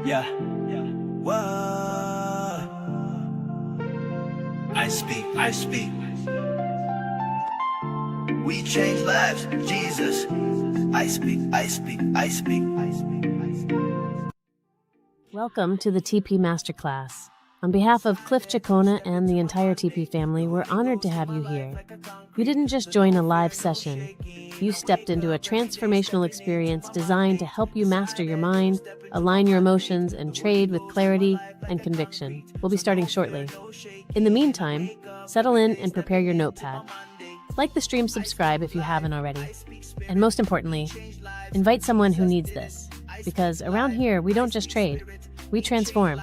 Yeah. Whoa. I speak. We change lives, Jesus. I speak. Welcome to the TP Masterclass. On behalf of Cliff Cheqona and the entire TP family, we're honored to have you here. You didn't just join a live session. You stepped into a transformational experience designed to help you master your mind, align your emotions, and trade with clarity and conviction. We'll be starting shortly. In the meantime, settle in and prepare your notepad. Like the stream, subscribe if you haven't already. And most importantly, invite someone who needs this. Because around here, we don't just trade, we transform.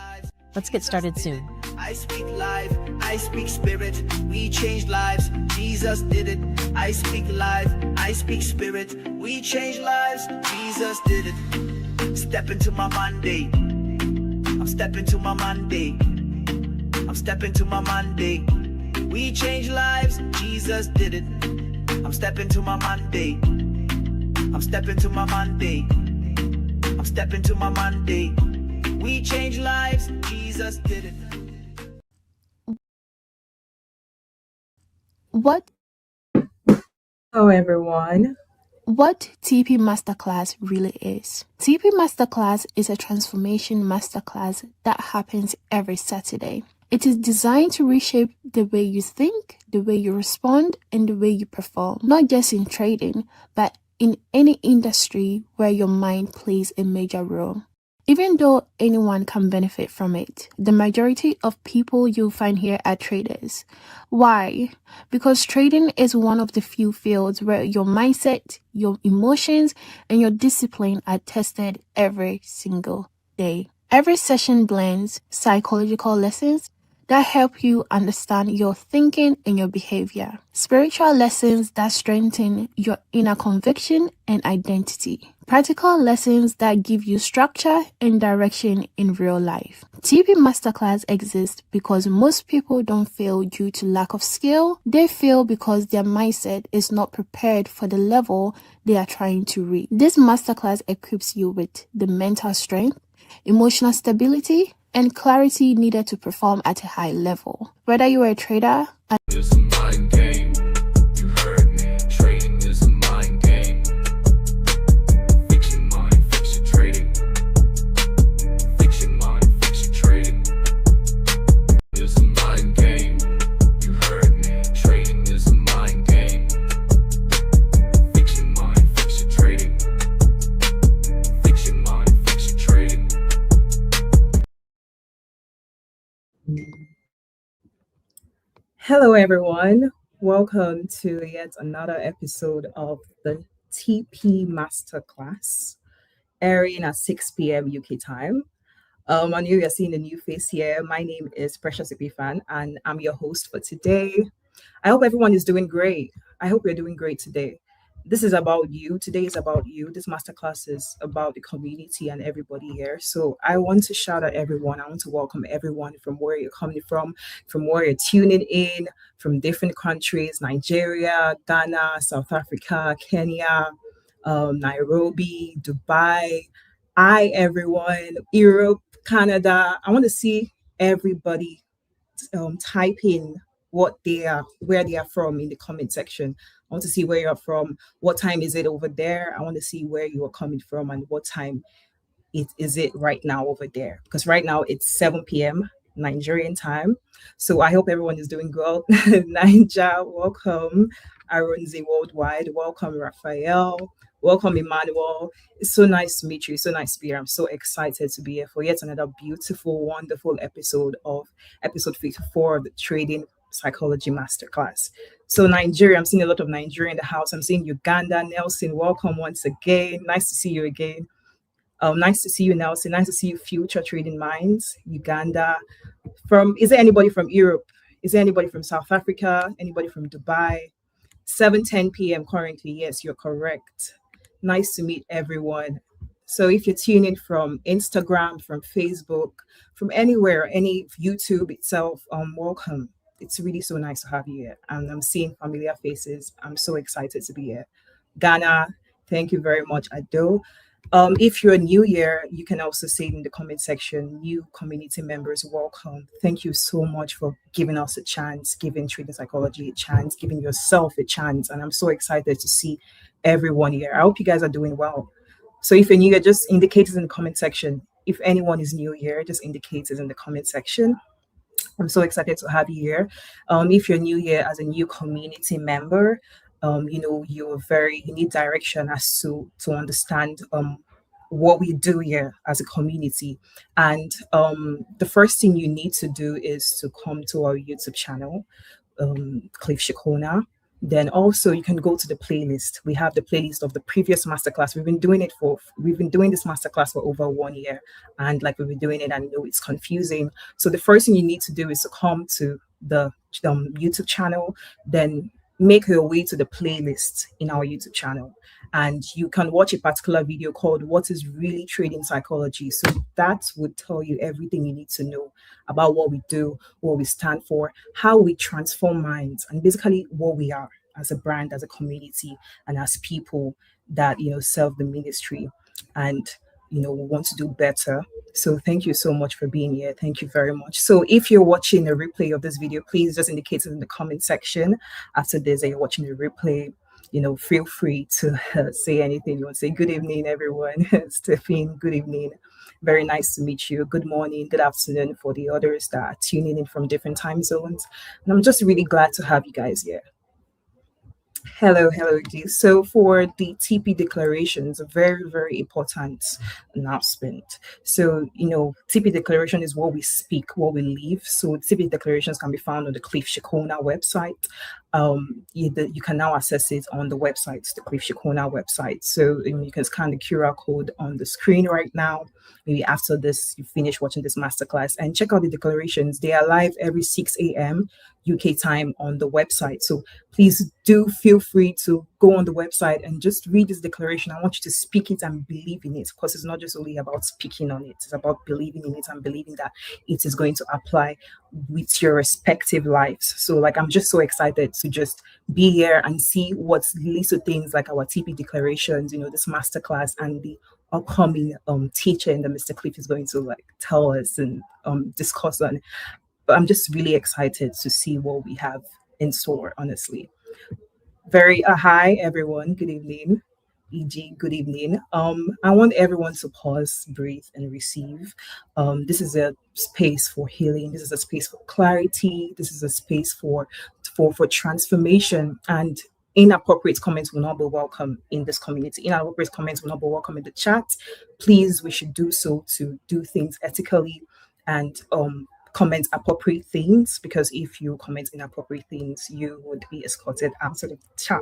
Let's get started soon. I speak life, I speak spirit. We change lives, Jesus did it. I speak life, I speak spirit. We change lives, Jesus did it. Step into my Monday. I'm stepping to my Monday. I'm stepping to my Monday. We change lives, Jesus did it. I'm stepping to my Monday. I'm stepping to my Monday. I'm stepping to my Monday. We change lives, Jesus did it. Hello, everyone. What TP Masterclass really is. TP Masterclass is a transformation masterclass that happens every Saturday. It is designed to reshape the way you think, the way you respond, and the way you perform, not just in trading, but in any industry where your mind plays a major role. Even though anyone can benefit from it, the majority of people you'll find here are traders. Why? Because trading is one of the few fields where your mindset, your emotions, and your discipline are tested every single day. Every session blends psychological lessons that help you understand your thinking and your behavior, spiritual lessons that strengthen your inner conviction and identity, practical lessons that give you structure and direction in real life. TP Masterclass exists because most people don't fail due to lack of skill. They fail because their mindset is not prepared for the level they are trying to reach. This masterclass equips you with the mental strength, emotional stability, and clarity needed to perform at a high level. Whether you are a trader, It's a mind game. You heard me. Trading is a mind game. Fix your mind, fix your trading. Fix your mind, fix your trading. It's a mind game. You heard me. Trading is a mind game. Fix your mind, fix your trading. Fix your mind, fix your trading. Hello, everyone. Welcome to yet another episode of the TP Masterclass, airing at 6 p.m. UK time. I know you're seeing a new face here. My name is Precious Epifan, and I'm your host for today. I hope everyone is doing great. I hope you're doing great today. This is about you. Today is about you. This masterclass is about the community and everybody here. So I want to shout out everyone. I want to welcome everyone from where you're coming from where you're tuning in, from different countries, Nigeria, Ghana, South Africa, Kenya, Nairobi, Dubai. Hi, everyone, Europe, Canada. I want to see everybody type in where they are from in the comment section. I want to see where you're from. What time is it over there? I want to see where you are coming from and what time is it right now over there. Because right now it's 7 p.m. Nigerian time. So I hope everyone is doing well. Ninja, welcome. Aronzi Worldwide, welcome Raphael. Welcome, Emmanuel. It's so nice to meet you. It's so nice to be here. I'm so excited to be here for yet another beautiful, wonderful episode of episode 54 of the Trading Psychology Masterclass. So Nigeria, I'm seeing a lot of Nigeria in the house. I'm seeing Uganda. Nelson, welcome once again. Nice to see you again. Nice to see you, Nelson. Nice to see you, Future Trading Minds, Uganda. Is there anybody from Europe? Is there anybody from South Africa? Anybody from Dubai? 7:10 p.m. currently. Yes, you're correct. Nice to meet everyone. So if you're tuning from Instagram, from Facebook, from anywhere, any YouTube itself, welcome. It's really so nice to have you here. And I'm seeing familiar faces. I'm so excited to be here. Ghana, thank you very much, Ado. If you're new here, you can also say in the comment section, new community members, welcome. Thank you so much for giving us a chance, giving trading psychology a chance, giving yourself a chance. And I'm so excited to see everyone here. I hope you guys are doing well. So if you're new here, just indicate it in the comment section. If anyone is new here, just indicate it in the comment section. I'm so excited to have you here. If you're new here as a new community member, you need direction as to understand what we do here as a community. And the first thing you need to do is to come to our YouTube channel, Cliff Cheqona. Then also you can go to the playlist. We have the playlist of the previous masterclass. We've been doing this masterclass for over 1 year, and like we've been doing it, I know it's confusing. So the first thing you need to do is to come to the YouTube channel, then make your way to the playlist in our YouTube channel, and you can watch a particular video called "What is Really Trading Psychology." So that would tell you everything you need to know about what we do, what we stand for, how we transform minds, and basically what we are as a brand, as a community, and as people that serve the ministry, and we want to do better. So thank you so much for being here. Thank you very much. So if you're watching a replay of this video, please just indicate it in the comment section after this that you're watching the replay. Feel free to say anything you want to say. Good evening, everyone. Stephanie, good evening. Very nice to meet you. Good morning, good afternoon for the others that are tuning in from different time zones. And I'm just really glad to have you guys here. Hello, G. So for the TP declarations, a very, very important announcement. So, TP declaration is what we speak, what we live. So TP declarations can be found on the Cliff Cheqona website. You can now access it on the website, the Cliff Cheqona website. So you can scan the QR code on the screen right now. Maybe after this, you finish watching this masterclass, and check out the declarations. They are live every 6 a.m. UK time on the website. So please do feel free to go on the website and just read this declaration. I want you to speak it and believe in it, because it's not just only about speaking on it. It's about believing in it and believing that it is going to apply with your respective lives. So like, I'm just so excited to just be here and see what leads to things like our TP declarations, this masterclass, and the upcoming teaching that Mr. Cliff is going to like tell us and discuss on. But I'm just really excited to see what we have in store, honestly. Hi everyone, good evening. EG, good evening. I want everyone to pause, breathe, and receive. This is a space for healing. This is a space for clarity. This is a space for transformation. And inappropriate comments will not be welcome in this community. Inappropriate comments will not be welcome in the chat. Please, we should do so to do things ethically and comment appropriate things, because if you comment inappropriate things, you would be escorted out of the chat.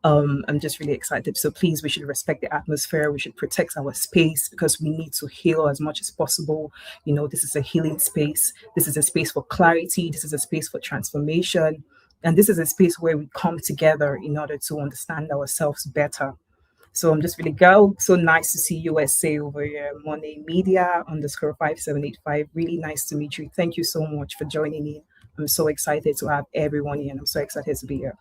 I'm just really excited. So please, we should respect the atmosphere. We should protect our space, because we need to heal as much as possible. This is a healing space. This is a space for clarity. This is a space for transformation. And this is a space where we come together in order to understand ourselves better. So I'm just really so nice to see USA over here. Money Media _5785. Really nice to meet you. Thank you so much for joining in. I'm so excited to have everyone here, and I'm so excited to be here.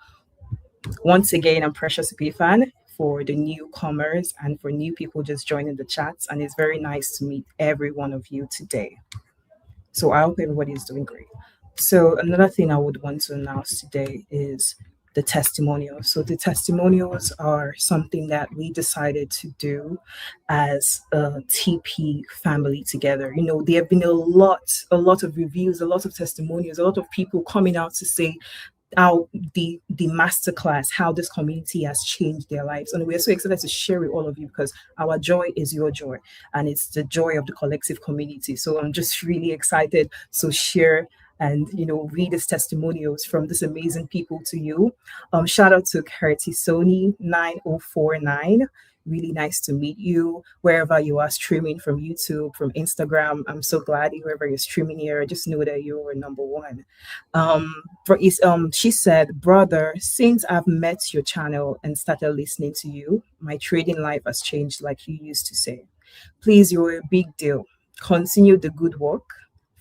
Once again, I'm Precious Epiphan for the newcomers and for new people just joining the chats. And it's very nice to meet every one of you today. So I hope everybody is doing great. So another thing I would want to announce today is the testimonials. So the testimonials are something that we decided to do as a TP family together. There have been a lot of reviews, a lot of testimonials, a lot of people coming out to say how the masterclass, how this community has changed their lives. And we're so excited to share with all of you, because our joy is your joy, and it's the joy of the collective community. So I'm just really excited to share and read these testimonials from these amazing people to you. Shout out to Curtis Sony 9049. Really nice to meet you wherever you are streaming, from YouTube, from Instagram. I'm so glad wherever you're streaming here. Just know that you're number one. She said, brother, since I've met your channel and started listening to you, my trading life has changed, like you used to say. Please, you're a big deal. Continue the good work.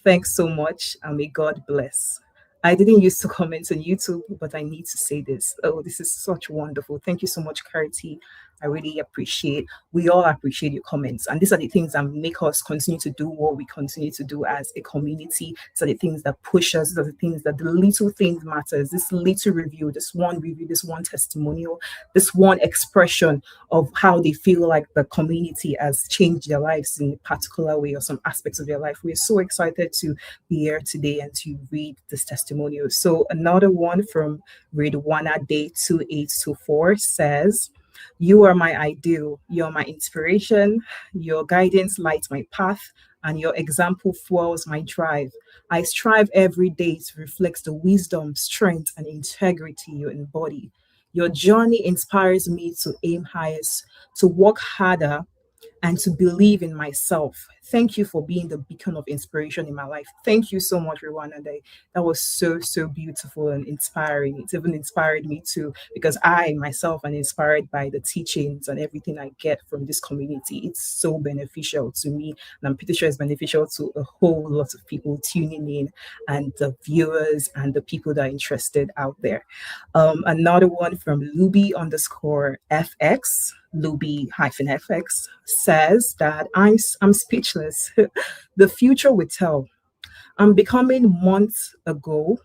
Thanks so much, and may God bless. I didn't used to comment on YouTube, but I need to say this. Oh, this is such wonderful. Thank you so much, Karti. I really appreciate, we all appreciate your comments. And these are the things that make us continue to do what we continue to do as a community. These are the things that push us. These are the things that, the little things matters. This little review, this one testimonial, this one expression of how they feel like the community has changed their lives in a particular way or some aspects of their life. We're so excited to be here today and to read this testimonial. So another one from Redwana Day 2824 says, "You are my ideal, you're my inspiration, your guidance lights my path, and your example fuels my drive. I strive every day to reflect the wisdom, strength, and integrity you embody. Your journey inspires me to aim highest, to work harder, and to believe in myself. Thank you for being the beacon of inspiration in my life." Thank you so much, Rwanda. That was so beautiful and inspiring. It even inspired me too, because I myself am inspired by the teachings and everything I get from this community. It's so beneficial to me, and I'm pretty sure it's beneficial to a whole lot of people tuning in, and the viewers and the people that are interested out there. Another one from Luby_FX. Luby-FX says that I'm speechless. The future will tell. I'm becoming months ago,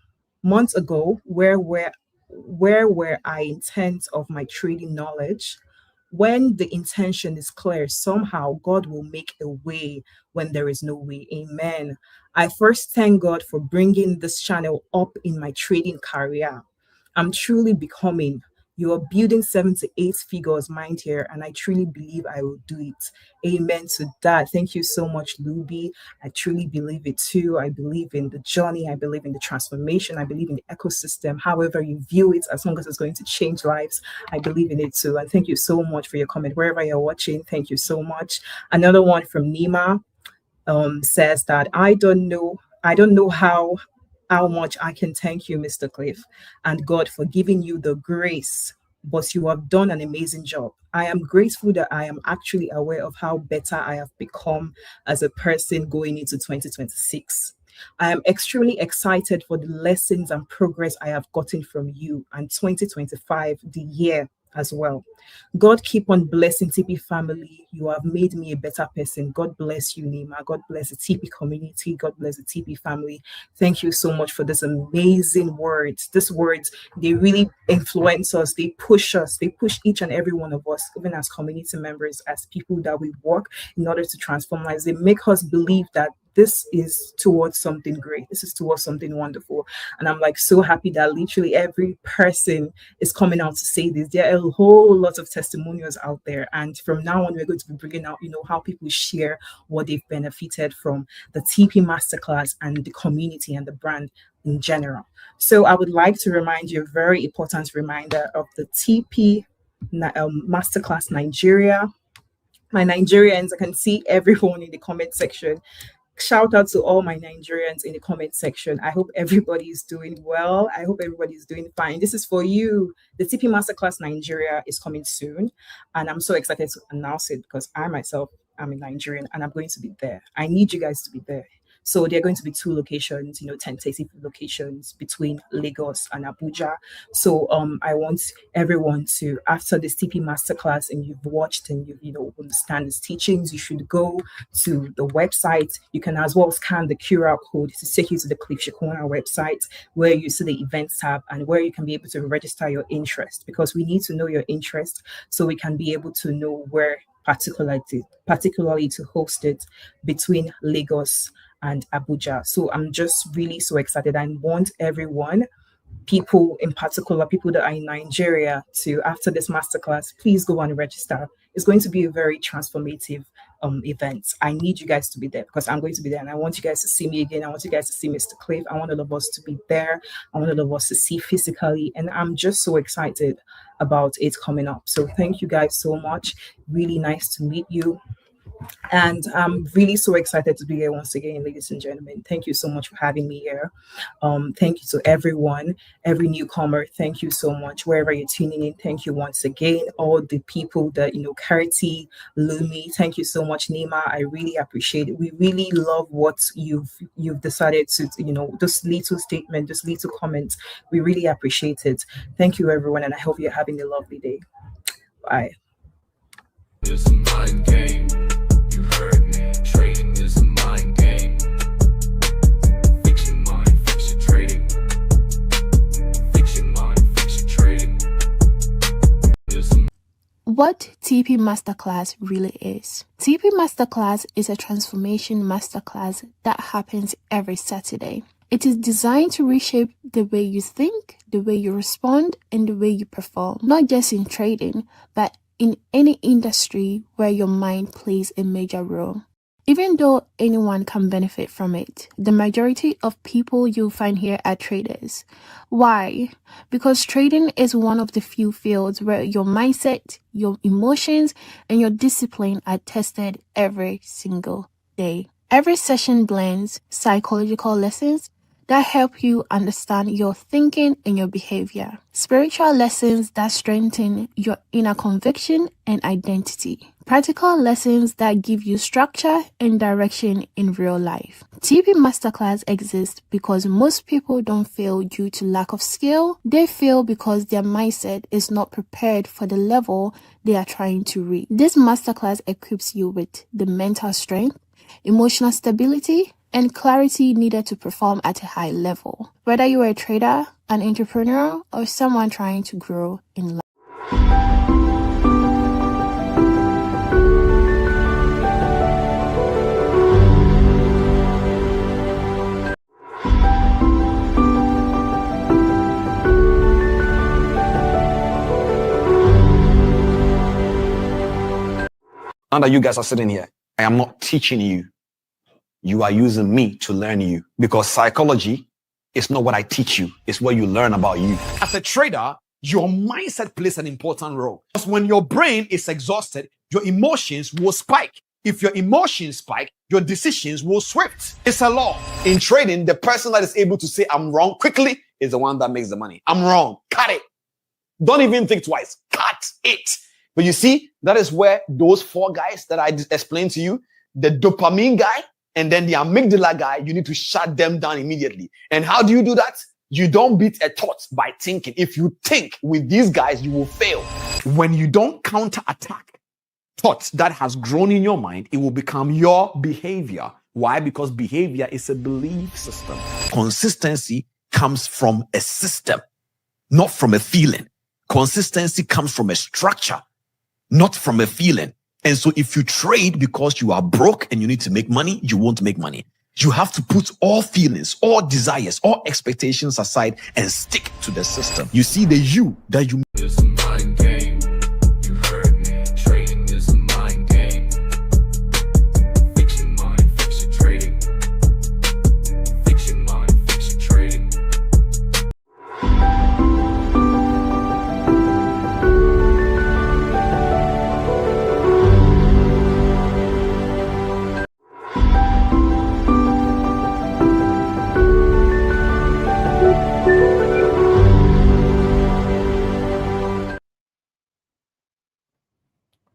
where were I intent of my trading knowledge? When the intention is clear, somehow God will make a way when there is no way. Amen. I first thank God for bringing this channel up in my trading career. I'm truly becoming. You are building 7 to 8 figures mind here, and I truly believe I will do it. Amen to that. Thank you so much, Luby. I truly believe it too. I believe in the journey. I believe in the transformation. I believe in the ecosystem. However you view it, as long as it's going to change lives, I believe in it too. And thank you so much for your comment. Wherever you're watching, thank you so much. Another one from Nima says that I don't know how much I can thank you, Mr. Cliff, and God for giving you the grace, but you have done an amazing job. I am grateful that I am actually aware of how better I have become as a person going into 2026. I am extremely excited for the lessons and progress I have gotten from you, and 2025, the year as well. God keep on blessing TP family. You have made me a better person. God bless you, Nima. God bless the TP community. God bless the TP family. Thank you so much for this amazing words. These words, they really influence us. They push us. They push each and every one of us, even as community members, as people that we work in order to transform lives. They make us believe that this is towards something great. This is towards something wonderful. And I'm like so happy that literally every person is coming out to say this. There are a whole lot of testimonials out there. And from now on, we're going to be bringing out, how people share what they've benefited from the TP Masterclass and the community and the brand in general. So I would like to remind you a very important reminder of the TP Masterclass Nigeria. My Nigerians, I can see everyone in the comment section. Shout out to all my Nigerians in the comment section. I hope everybody is doing well. I hope everybody is doing fine. This is for you. The TP Masterclass Nigeria is coming soon, and I'm so excited to announce it because I myself am a Nigerian and I'm going to be there. I need you guys to be there. So there are going to be 2 locations, tentative locations between Lagos and Abuja. So I want everyone to, after this TP Masterclass and you've watched and you understand its teachings, you should go to the website. You can as well scan the QR code to take you to the Cliff Cheqona website, where you see the events tab and where you can be able to register your interest, because we need to know your interest so we can be able to know where particularly to host it between Lagos and Abuja. So I'm just really so excited. I want everyone, people in particular, people that are in Nigeria, to, after this masterclass, please go and register. It's going to be a very transformative event. I need you guys to be there because I'm going to be there, and I want you guys to see me again. I want you guys to see Mr. Cliff. I want all of us to be there. I want all of us to see physically, and I'm just so excited about it coming up. So thank you guys so much. Really nice to meet you. And I'm really so excited to be here once again, ladies and gentlemen. Thank you so much for having me here. Thank you to everyone, every newcomer. Thank you so much. Wherever you're tuning in, thank you once again. All the people that, Karati, Lumi, thank you so much, Nima. I really appreciate it. We really love what you've decided to, this little statement, this little comment. We really appreciate it. Thank you, everyone. And I hope you're having a lovely day. Bye. It's a mind game. You heard me. Trading is a mind game. Fix your mind, fix your trading. Fix your mind, fix your trading. It's a What TP Masterclass really is. TP Masterclass is a transformation masterclass that happens every Saturday. It is designed to reshape the way you think, the way you respond, and the way you perform, not just in trading, but in any industry where your mind plays a major role. Even though anyone can benefit from it, the majority of people you'll find here are traders. Why? Because trading is one of the few fields where your mindset, your emotions, and your discipline are tested every single day. Every session blends psychological lessons that help you understand your thinking and your behavior, spiritual lessons that strengthen your inner conviction and identity, practical lessons that give you structure and direction in real life. TP Masterclass exists because most people don't fail due to lack of skill. They fail because their mindset is not prepared for the level they are trying to reach. This masterclass equips you with the mental strength, emotional stability, and clarity needed to perform at a high level. Whether you are a trader, an entrepreneur, or someone trying to grow in life. Now that you guys are sitting here, I am not teaching you. You are using me to learn you, because psychology is not what I teach you. It's what you learn about you. As a trader, your mindset plays an important role. Because when your brain is exhausted, your emotions will spike. If your emotions spike, your decisions will swift. It's a law. In trading, the person that is able to say I'm wrong quickly is the one that makes the money. I'm wrong. Cut it. Don't even think twice. Cut it. But you see, that is where those four guys that I explained to you, the dopamine guy, and then the amygdala guy, you need to shut them down immediately. And how do you do that? You don't beat a thought by thinking. If you think with these guys, you will fail. When you don't counterattack thoughts that has grown in your mind, it will become your behavior. Why? Because behavior is a belief system. Consistency comes from a system, not from a feeling. Consistency comes from a structure, not from a feeling. And so if you trade because you are broke and you need to make money, you won't make money. You have to put all feelings, all desires, all expectations aside and stick to the system. You see, the you that you... It's a mind game. You heard me. Trading is a mind game. Fix your mind, fix your trading. Fix your mind, fix your trading.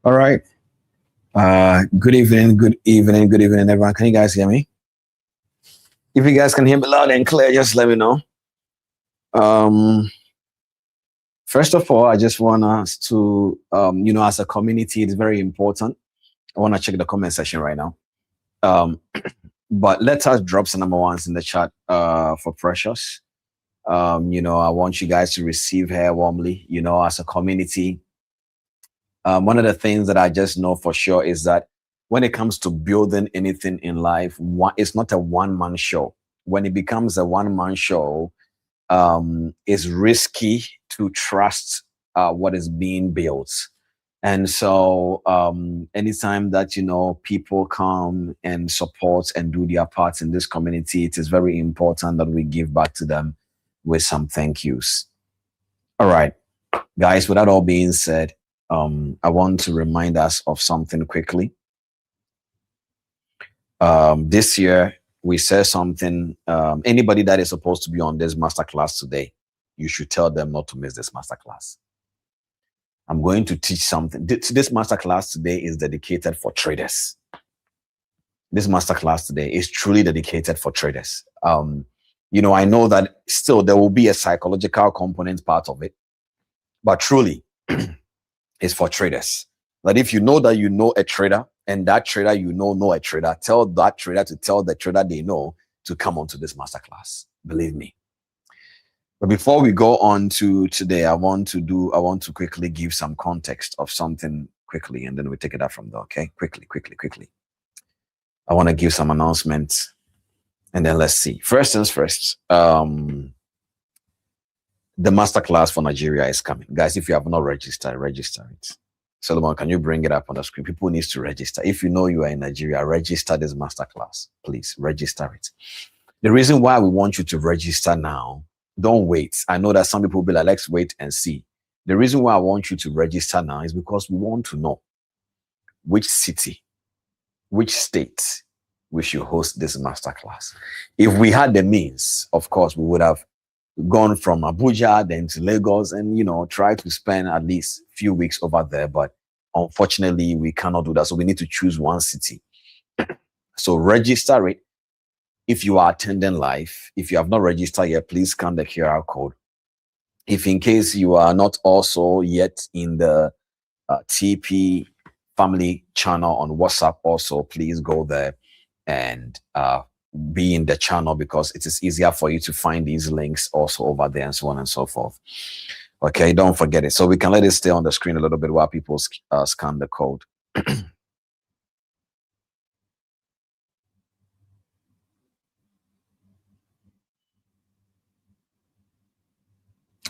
All right. Good evening, everyone. Can you guys hear me? If you guys can hear me loud and clear, just let me know. First of all, I just want us to, as a community, it's very important. I want to check the comment section right now. But let us drop some number ones in the chat for Precious. I want you guys to receive her warmly, as a community. One of the things that I just know for sure is that when it comes to building anything in life, it's not a one-man show. When it becomes a one-man show, it's risky to trust what is being built. And so anytime that, people come and support and do their part in this community, it is very important that we give back to them with some thank yous. All right, guys, with that all being said, I want to remind us of something quickly. This year, we said something, anybody that is supposed to be on this masterclass today, you should tell them not to miss this masterclass. I'm going to teach something. This masterclass today is dedicated for traders. This masterclass today is truly dedicated for traders. I know that still there will be a psychological component part of it, but truly, it's for traders. That if you know that you know a trader, and that trader you know a trader, tell that trader to tell the trader they know to come onto this masterclass. Believe me. But before we go on to today, I want to quickly give some context of something quickly, and then we take it up from there. Okay, quickly. I want to give some announcements, and then let's see. First things first. The masterclass for Nigeria is coming, guys. If you have not registered, register it. Solomon, can you bring it up on the screen? People need to register. If you know you are in Nigeria, register this masterclass. Please register it. The reason why we want you to register now, don't wait. I know that some people will be like, let's wait and see. The reason why I want you to register now is because we want to know which city, which state we should host this masterclass. If we had the means, of course, we would have gone from Abuja then to Lagos and, try to spend at least a few weeks over there. But unfortunately, we cannot do that. So we need to choose one city. So register it. If you are attending live, if you have not registered yet, please scan the QR code. If in case you are not also yet in the TP family channel on WhatsApp, also please go there and be in the channel, because it is easier for you to find these links also over there and so on and so forth. Okay, don't forget it. So we can let it stay on the screen a little bit while people scan the code.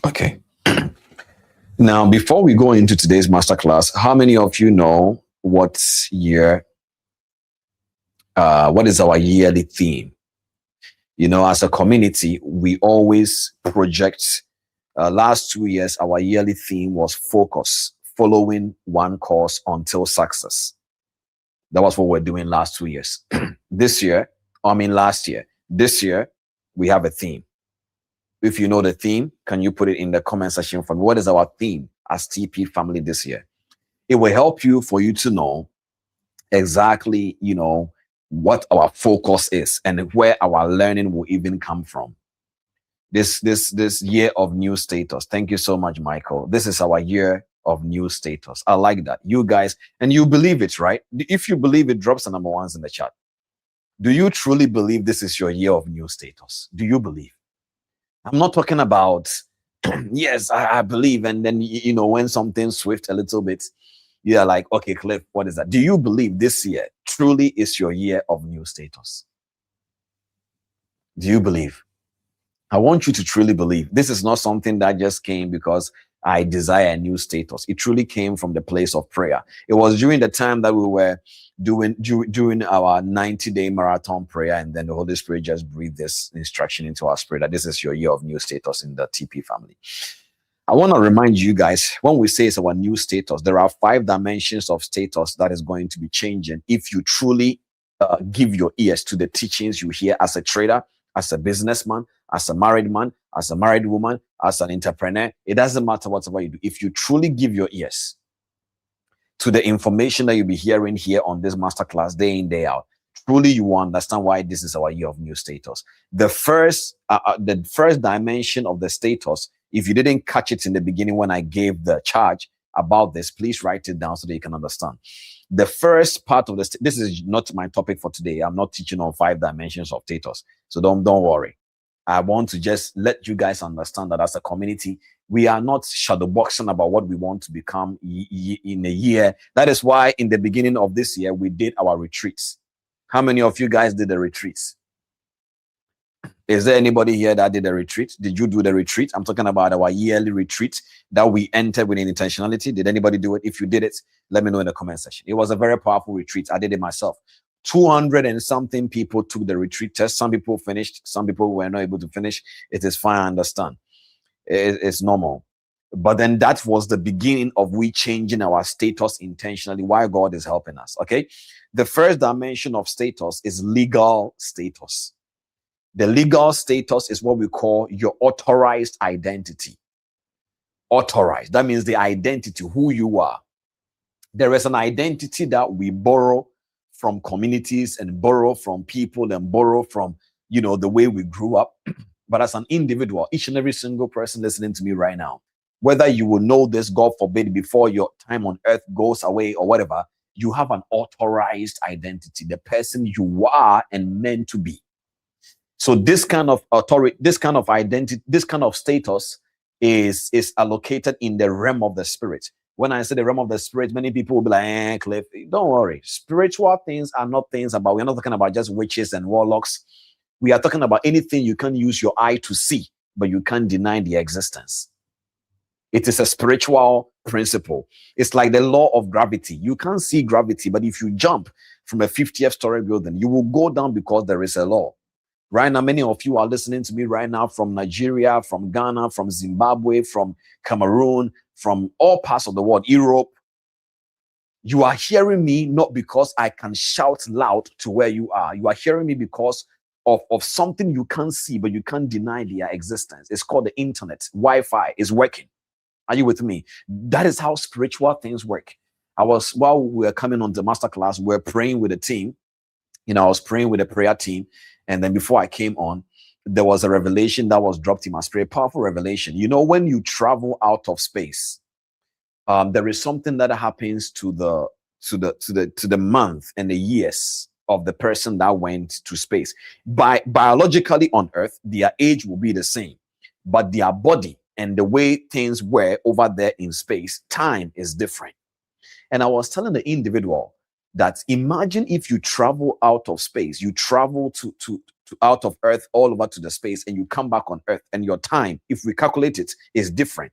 Okay. Now, before we go into today's masterclass, how many of you know what is our yearly theme? As a community, we always project. Last 2 years, our yearly theme was focus, following one course until success. That was what we're doing last 2 years. This year, we have a theme. If you know the theme, can you put it in the comment section for me? What is our theme as TP family this year? It will help for you to know exactly, what our focus is and where our learning will even come from. This year of new status. Thank you so much, Michael. This is our year of new status. I like that. You guys, and you believe it, right? If you believe it, drop some number ones in the chat. Do you truly believe this is your year of new status? Do you believe? I'm not talking about, yes, I believe. And then, when something swift a little bit, you're like, okay, Cliff, what is that? Do you believe this year truly is your year of new status? Do you believe? I want you to truly believe. This is not something that just came because I desire a new status. It truly came from the place of prayer. It was during the time that we were doing our 90-day marathon prayer, and then the Holy Spirit just breathed this instruction into our spirit that this is your year of new status in the TP family. I want to remind you guys, when we say it's our new status, there are 5 dimensions of status that is going to be changing if you truly give your ears to the teachings you hear as a trader, as a businessman, as a married man, as a married woman, as an entrepreneur. It doesn't matter whatever you do. If you truly give your ears to the information that you'll be hearing here on this masterclass day in, day out, truly you will understand why this is our year of new status. The first dimension of the status, if you didn't catch it in the beginning when I gave the charge about this, please write it down so that you can understand. The first part of this is not my topic for today. I'm not teaching on 5 dimensions of status. So don't worry. I want to just let you guys understand that as a community, we are not shadowboxing about what we want to become in a year. That is why in the beginning of this year, we did our retreats. How many of you guys did the retreats? Is there anybody here that did a retreat? Did you do the retreat? I'm talking about our yearly retreat that we entered with intentionality. Did anybody do it? If you did it, let me know in the comment section. It was a very powerful retreat. I did it myself. 200 and something people took the retreat test. Some people finished. Some people were not able to finish. It is fine. I understand. It's normal. But then that was the beginning of we changing our status intentionally, why God is helping us. Okay. The first dimension of status is legal status. The legal status is what we call your authorized identity. Authorized. That means the identity, who you are. There is an identity that we borrow from communities and borrow from people and borrow from, the way we grew up. But as an individual, each and every single person listening to me right now, whether you will know this, God forbid, before your time on earth goes away or whatever, you have an authorized identity, the person you are and meant to be. So this kind of authority, this kind of identity, this kind of status is allocated in the realm of the spirit. When I say the realm of the spirit, many people will be like, Cliff, don't worry. Spiritual things are not things about, we're not talking about just witches and warlocks. We are talking about anything you can use your eye to see, but you can't deny the existence. It is a spiritual principle. It's like the law of gravity. You can't see gravity, but if you jump from a 50th story building, you will go down because there is a law. Right now, many of you are listening to me right now from Nigeria, from Ghana, from Zimbabwe, from Cameroon, from all parts of the world, Europe. You are hearing me not because I can shout loud to where you are. You are hearing me because of something you can't see, but you can't deny their existence. It's called the internet. Wi-Fi is working. Are you with me? That is how spiritual things work. While we were coming on the masterclass, we were praying with the team. I was praying with the prayer team. And then before I came on, there was a revelation that was dropped in my spirit, powerful revelation. When you travel out of space, there is something that happens to the month and the years of the person that went to space. Biologically on Earth, their age will be the same, but their body and the way things were over there in space, time is different. And I was telling the individual that imagine if you travel out of space, you travel to out of Earth all over to the space, and you come back on Earth, and your time, if we calculate it, is different.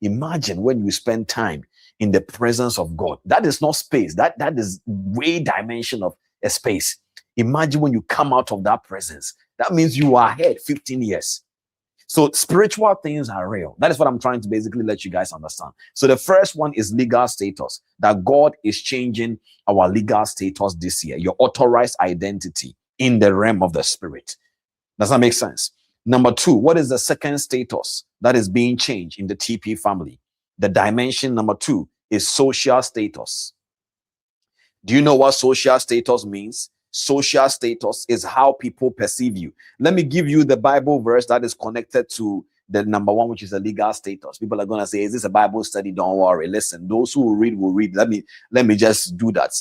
Imagine when you spend time in the presence of God. That is not space. That is way dimension of a space. Imagine when you come out of that presence. That means you are ahead 15 years. So spiritual things are real. That is what I'm trying to basically let you guys understand. So the first one is legal status, that God is changing our legal status this year, your authorized identity in the realm of the spirit. Does that make sense? Number two, what is the second status that is being changed in the TP family? The dimension number two is social status. Do you know what social status means? Social status is how people perceive you. Let me give you the Bible verse that is connected to the number one, which is the legal status. People are going to say, is this a Bible study? Don't worry. Listen, those who will read. Let me just do that.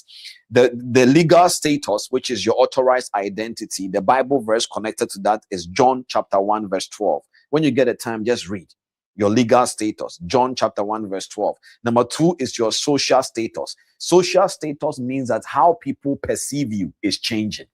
The legal status, which is your authorized identity, the Bible verse connected to that is John chapter 1, verse 12. When you get a time, just read your legal status. John chapter 1, verse 12. Number two is your social status. Social status means that how people perceive you is changing.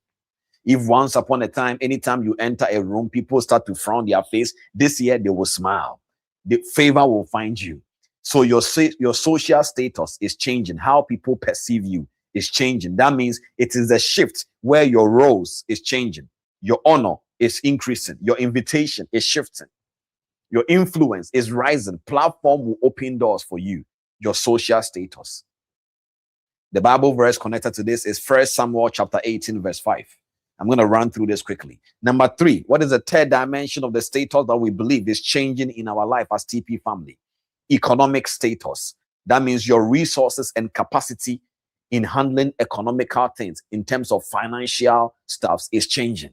If once upon a time, anytime you enter a room, people start to frown their face, this year they will smile. The favor will find you. So your social status is changing. How people perceive you is changing. That means it is a shift where your roles is changing. Your honor is increasing. Your invitation is shifting. Your influence is rising. Platform will open doors for you. Your social status. The Bible verse connected to this is 1 Samuel chapter 18, verse 5. I'm going to run through this quickly. Number three, what is the third dimension of the status that we believe is changing in our life as TP family? Economic status. That means your resources and capacity in handling economical things in terms of financial stuff is changing.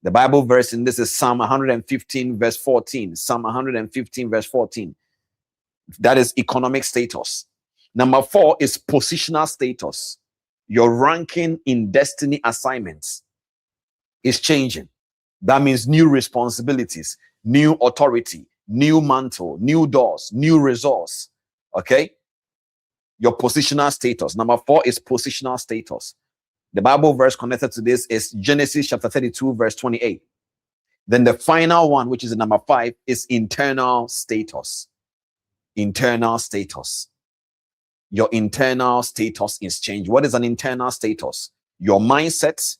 The Bible verse in this is Psalm 115, verse 14. Psalm 115, verse 14. That is economic status. Number four is positional status. Your ranking in destiny assignments is changing. That means new responsibilities, new authority, new mantle, new doors, new resource. Okay? Your positional status. Number four is positional status. The Bible verse connected to this is Genesis chapter 32, verse 28. Then the final one, which is the number five, is internal status. Internal status. Your internal status is changed. What is an internal status? Your mindset,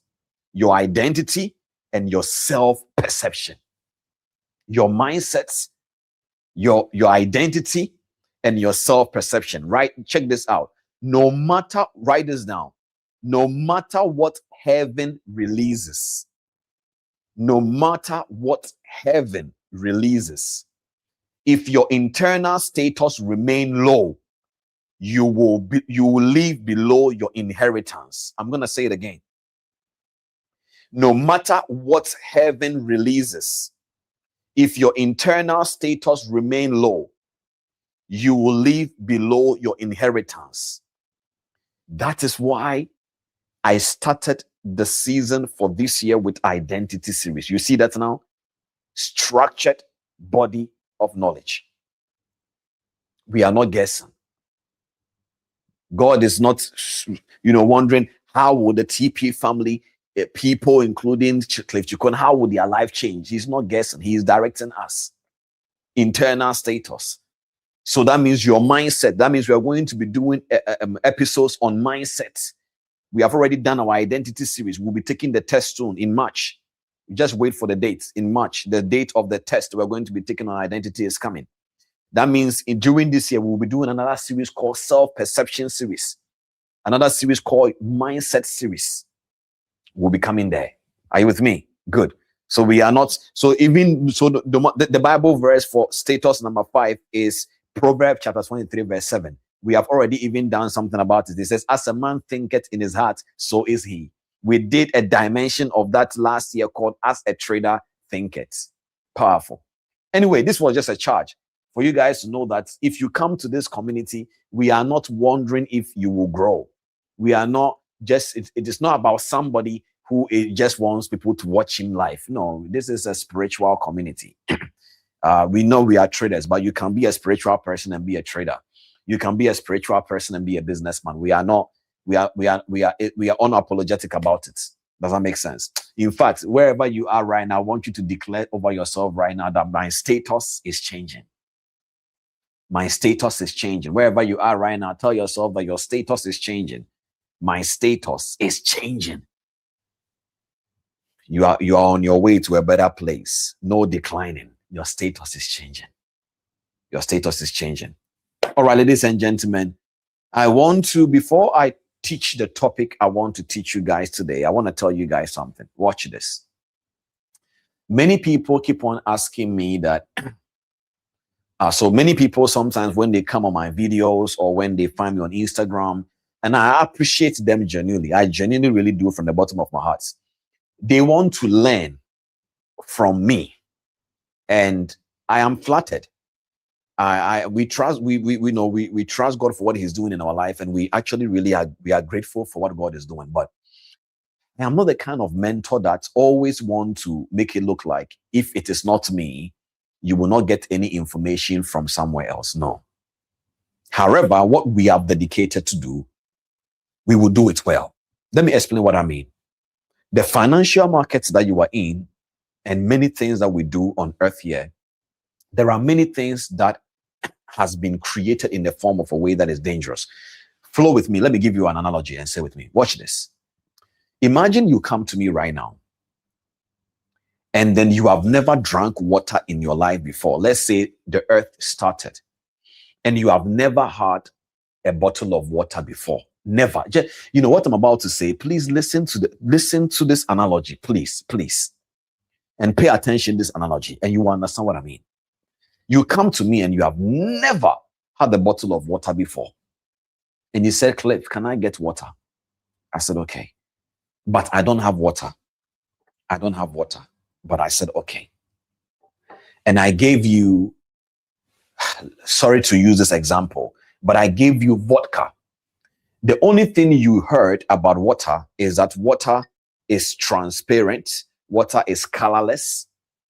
your identity, and your self-perception. Your mindset, your identity, and your self-perception. Right? Check this out. No matter, write this down. No matter what heaven releases, no matter what heaven releases, if your internal status remain low, you will live below your inheritance. I'm going to say it again. No matter what heaven releases, if your internal status remain low, you will live below your inheritance. That is why I started the season for this year with identity series. You see that now? Structured body of knowledge. We are not guessing. God is not, wondering how would the TP family, people, including Cliff Cheqona, how would their life change? He's not guessing. He is directing us. Internal status. So that means your mindset. That means we are going to be doing episodes on mindset. We have already done our identity series. We'll be taking the test soon in March. Just wait for the date. In March, the date of the test we're going to be taking on identity is coming. That means during this year, we'll be doing another series called self-perception series. Another series called mindset series. We'll be coming there. Are you with me? Good. So we are not, the Bible verse for status number 5 is Proverbs chapter 23 verse 7. We have already even done something about it. It says, as a man thinketh in his heart, so is he. We did a dimension of that last year called as a trader thinketh. Powerful. Anyway, this was just a charge for you guys to know that if you come to this community, we are not wondering if you will grow. We are not just, it is not about somebody who just wants people to watch him live. No, this is a spiritual community. We know we are traders, but you can be a spiritual person and be a trader. You can be a spiritual person and be a businessman. We are not, we are unapologetic about it. Does that make sense? In fact, wherever you are right now, I want you to declare over yourself right now that my status is changing. My status is changing. Wherever you are right now, tell yourself that your status is changing. My status is changing. You are on your way to a better place. No declining. Your status is changing. Your status is changing. All right, ladies and gentlemen, I want to, before I teach the topic I want to teach you guys today, I want to tell you guys something. Watch this. Many people keep on asking me that, so many people sometimes when they come on my videos or when they find me on Instagram, and I appreciate them genuinely. I genuinely really do from the bottom of my heart. They want to learn from me, and I am flattered. We trust we trust God for what He's doing in our life, and we actually really are grateful for what God is doing. But I'm not the kind of mentor that always want to make it look like if it is not me, you will not get any information from somewhere else. No. However, what we are dedicated to do, we will do it well. Let me explain what I mean. The financial markets that you are in and many things that we do on earth here, there are many things that has been created in the form of a way that is dangerous. Flow with me. Let me give you an analogy and say with me. Watch this. Imagine you come to me right now and then you have never drank water in your life before. Let's say the earth started and you have never had a bottle of water before. Never. Just, you know what I'm about to say? Please listen to this analogy, please, and pay attention to this analogy, and you will understand what I mean. You come to me and you have never had a bottle of water before, and you said, Cliff, can I get water? I said, okay, but I don't have water. But I said, okay, and I gave you, sorry to use this example, but I gave you vodka. The only thing you heard about water is that water is transparent, water is colorless.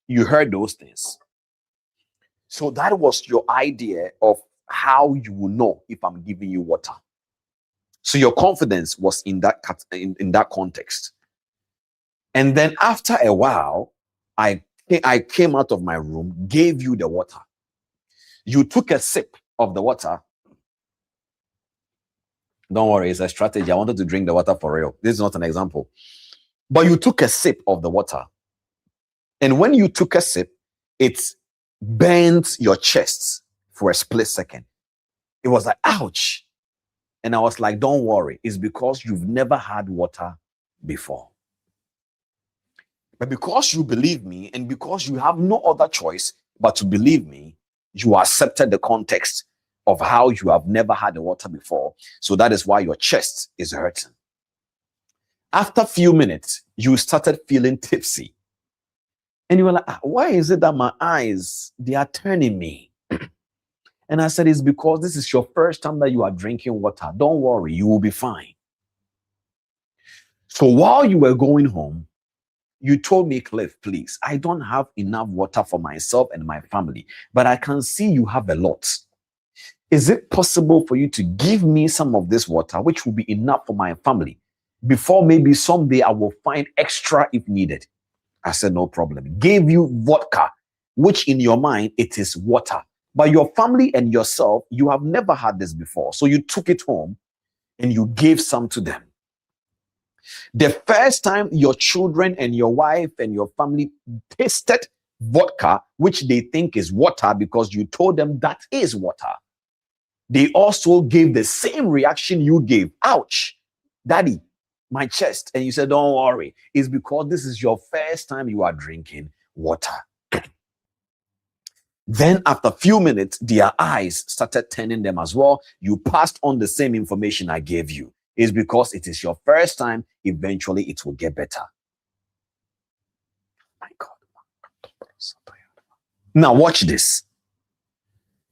You heard those things. So that was your idea of how you will know if I'm giving you water. So your confidence was in that context. And then after a while, I came out of my room, gave you the water. You took a sip of the water. Don't worry, it's a strategy. I wanted to drink the water for real. This is not an example. But you took a sip of the water. And when you took a sip, it bent your chest for a split second. It was like, ouch. And I was like, don't worry. It's because you've never had water before. But because you believe me and because you have no other choice but to believe me, you accepted the context of how you have never had the water before. So that is why your chest is hurting. After a few minutes, you started feeling tipsy. And you were like, why is it that my eyes, they are turning me? And I said, it's because this is your first time that you are drinking water. Don't worry, you will be fine. So while you were going home, you told me, Cliff, please, I don't have enough water for myself and my family, but I can see you have a lot. Is it possible for you to give me some of this water, which will be enough for my family, before maybe someday I will find extra if needed? I said, no problem. Gave you vodka, which in your mind, it is water. But your family and yourself, you have never had this before. So you took it home and you gave some to them. The first time your children and your wife and your family tasted vodka, which they think is water because you told them that is water, they also gave the same reaction you gave. Ouch, daddy, my chest. And you said, don't worry. It's because this is your first time you are drinking water. Then after a few minutes, their eyes started turning them as well. You passed on the same information I gave you. It's because it is your first time. Eventually, it will get better. My God. Now watch this.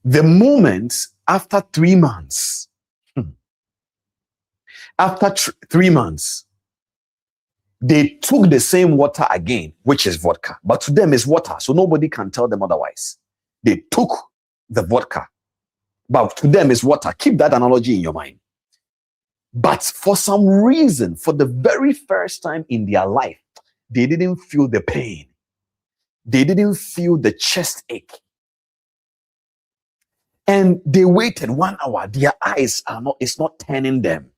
The moment after 3 months, after 3 months, they took the same water again, which is vodka. But to them, it's water, so nobody can tell them otherwise. They took the vodka, but to them, it's water. Keep that analogy in your mind. But for some reason, for the very first time in their life, they didn't feel the pain. They didn't feel the chest ache. And they waited 1 hour. Their eyes are not, it's not turning them.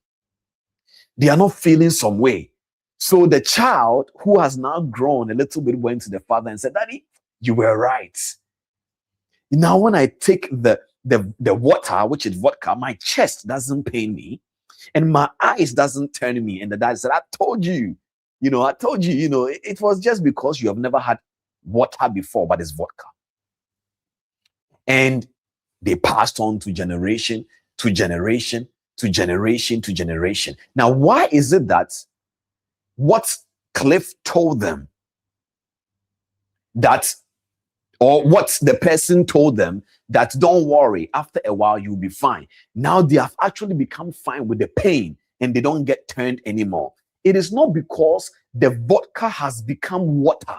They are not feeling some way. So the child who has now grown a little bit went to the father and said, Daddy, you were right. Now, when I take the water, which is vodka, my chest doesn't pain me and my eyes doesn't turn me. And the dad said, I told you, it was just because you have never had water before, but it's vodka. And they passed on to generation to generation to generation to generation. Now, why is it that what Cliff told them that, or what the person told them that don't worry, after a while you'll be fine. Now they have actually become fine with the pain and they don't get turned anymore. It is not because the vodka has become water.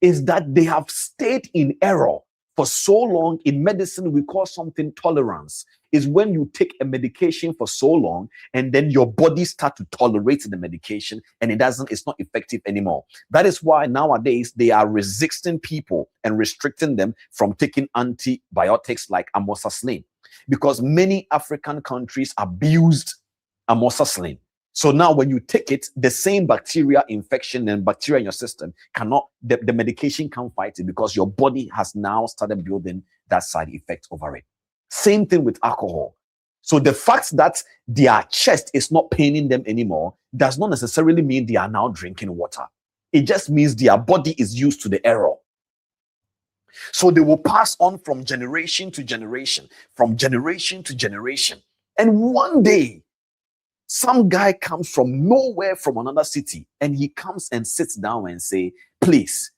It's that they have stayed in error for so long. In medicine, we call something tolerance. Is when you take a medication for so long and then your body starts to tolerate the medication and it's not effective anymore. That is why nowadays they are resisting people and restricting them from taking antibiotics like amoxicillin, because many African countries abused amoxicillin. So now when you take it, the same bacteria infection and bacteria in your system the medication can't fight it because your body has now started building that side effect over it. Same thing with alcohol. So the fact that their chest is not paining them anymore does not necessarily mean they are now drinking water. It just means their body is used to the error. So they will pass on from generation to generation, from generation to generation. And one day, some guy comes from nowhere, from another city, and he comes and sits down and say, please,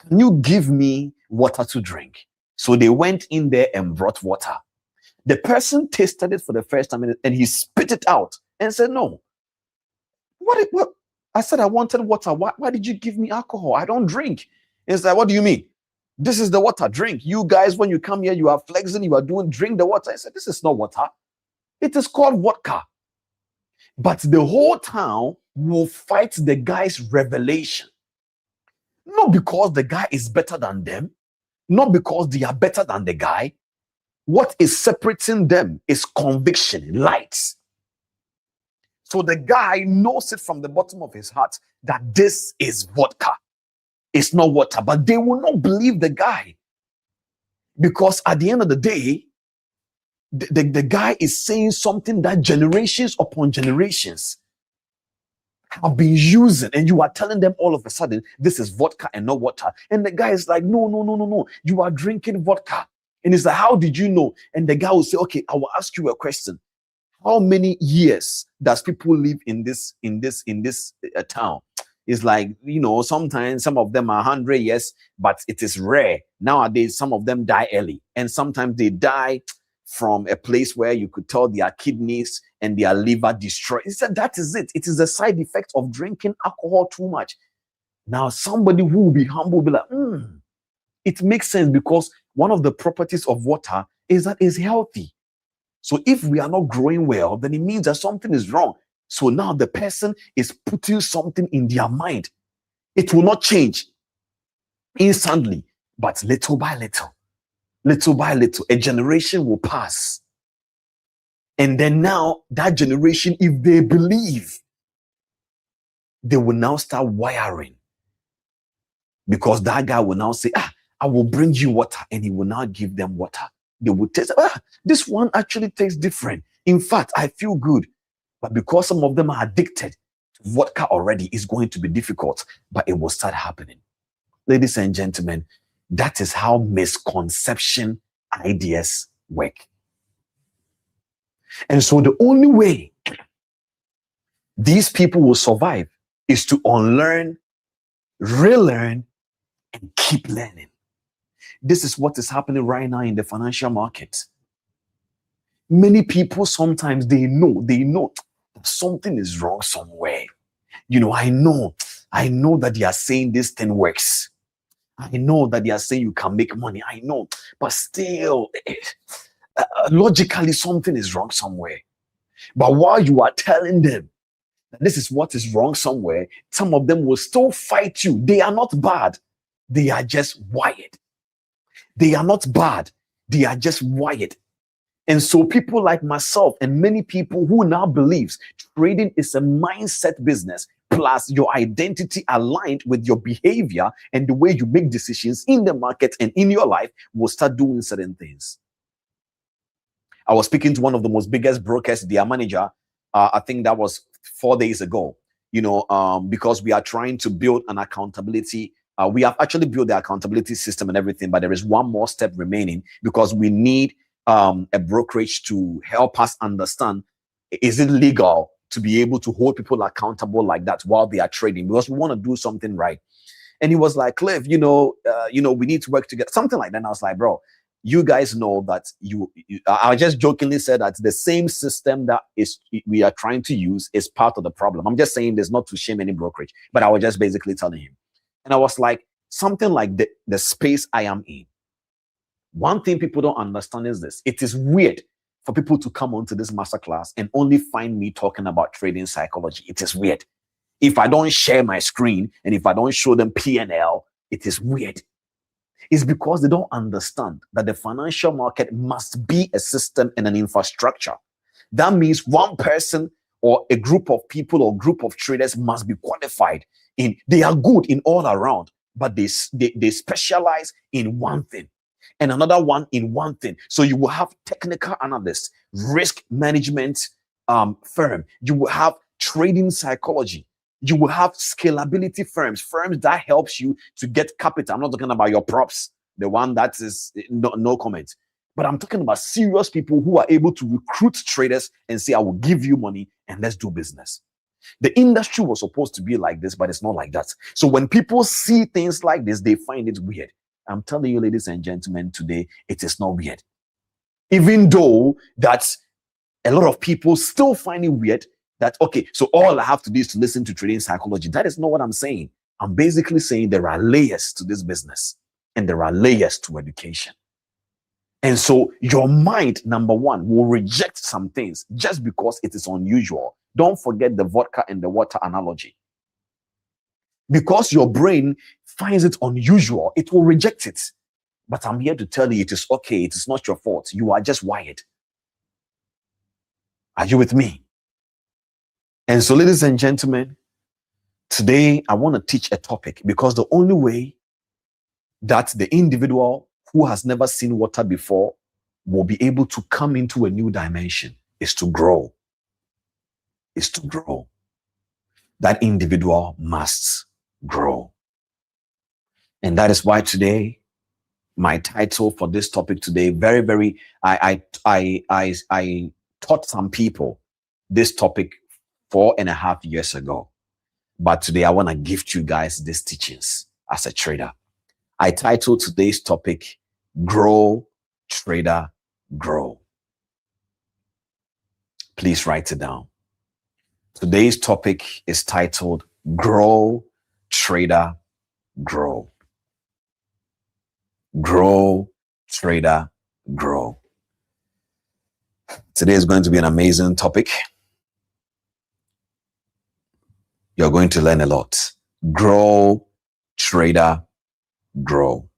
can you give me water to drink? So they went in there and brought water. The person tasted it for the first time and he spit it out and said, no. What? I said I wanted water. Why did you give me alcohol? I don't drink. It's like, what do you mean? This is the water, drink. You guys, when you come here, you are flexing, you are drink the water. I said, this is not water. It is called vodka. But the whole town will fight the guy's revelation. Not because the guy is better than them, not because they are better than the guy. What is separating them is conviction, light. So the guy knows it from the bottom of his heart that this is vodka. It's not water, but they will not believe the guy. Because at the end of the day, the guy is saying something that generations upon generations have been using, and you are telling them all of a sudden, this is vodka and not water. And the guy is like, no, you are drinking vodka. And he's like, how did you know? And the guy will say, okay, I will ask you a question. How many years does people live in this town? It's like, sometimes some of them are 100 years, but it is rare. Nowadays, some of them die early. And sometimes they die from a place where you could tell their kidneys and their liver destroyed. He said that is it. It is a side effect of drinking alcohol too much. Now, somebody who will be humble will be like, it makes sense, because one of the properties of water is that it's healthy. So if we are not growing well, then it means that something is wrong. So now the person is putting something in their mind. It will not change instantly, but little by little, a generation will pass. And then now that generation, if they believe, they will now start wiring. Because that guy will now say, I will bring you water, and he will now give them water. They will taste, this one actually tastes different. In fact, I feel good. But because some of them are addicted to vodka already, it's going to be difficult, but it will start happening. Ladies and gentlemen, that is how misconception ideas work. And so the only way these people will survive is to unlearn, relearn, and keep learning. This is what is happening right now in the financial market. Many people, sometimes they know that something is wrong somewhere. I know that they are saying this thing works. I know that they are saying you can make money. I know, but still, logically, something is wrong somewhere. But while you are telling them that this is what is wrong somewhere, some of them will still fight you. They are not bad. They are just wired. They are not bad. They are just wired. And so people like myself and many people who now believes trading is a mindset business, plus your identity aligned with your behavior and the way you make decisions in the market and in your life, will start doing certain things. I was speaking to one of the most biggest brokers, their manager, I think that was 4 days ago, because we are trying to build an accountability. We have actually built the accountability system and everything, but there is one more step remaining, because we need a brokerage to help us understand, is it legal to be able to hold people accountable like that while they are trading, because we want to do something right. And he was like, Cliff, we need to work together, something like that. And I was like, bro, you guys know that I just jokingly said that the same system that we are trying to use is part of the problem. I'm just saying this not to shame any brokerage, but I was just basically telling him. And I was like, something like the space I am in. One thing people don't understand is this. It is weird for people to come onto this masterclass and only find me talking about trading psychology. It is weird. If I don't share my screen and if I don't show them P&L, it is weird. It's because they don't understand that the financial market must be a system and an infrastructure. That means one person or a group of people or group of traders must be qualified in. They are good in all around, but they specialize in one thing and another one in one thing. So you will have technical analysts, risk management firm. You will have trading psychology. You will have scalability firms that helps you to get capital. I'm not talking about your props, the one that is no comment. But I'm talking about serious people who are able to recruit traders and say, I will give you money and let's do business. The industry was supposed to be like this, but it's not like that. So when people see things like this, they find it weird. I'm telling you, ladies and gentlemen, today, it is not weird. Even though that a lot of people still find it weird that, okay, so all I have to do is to listen to trading psychology. That is not what I'm saying. I'm basically saying there are layers to this business and there are layers to education. And so your mind, number one, will reject some things just because it is unusual. Don't forget the vodka and the water analogy. Because your brain finds it unusual, it will reject it. But I'm here to tell you it is okay. It is not your fault. You are just wired. Are you with me? And so, ladies and gentlemen, today I want to teach a topic, because the only way that the individual who has never seen water before will be able to come into a new dimension is to grow. Is to grow. That individual must grow. And that is why today, my title for this topic today, I taught some people this topic 4.5 years ago. But today I want to gift you guys these teachings as a trader. I titled today's topic, Grow, Trader, Grow. Please write it down. Today's topic is titled, Grow, Trader, Grow. Grow, Trader, Grow. Today is going to be an amazing topic. You're going to learn a lot. Grow, Trader, Grow.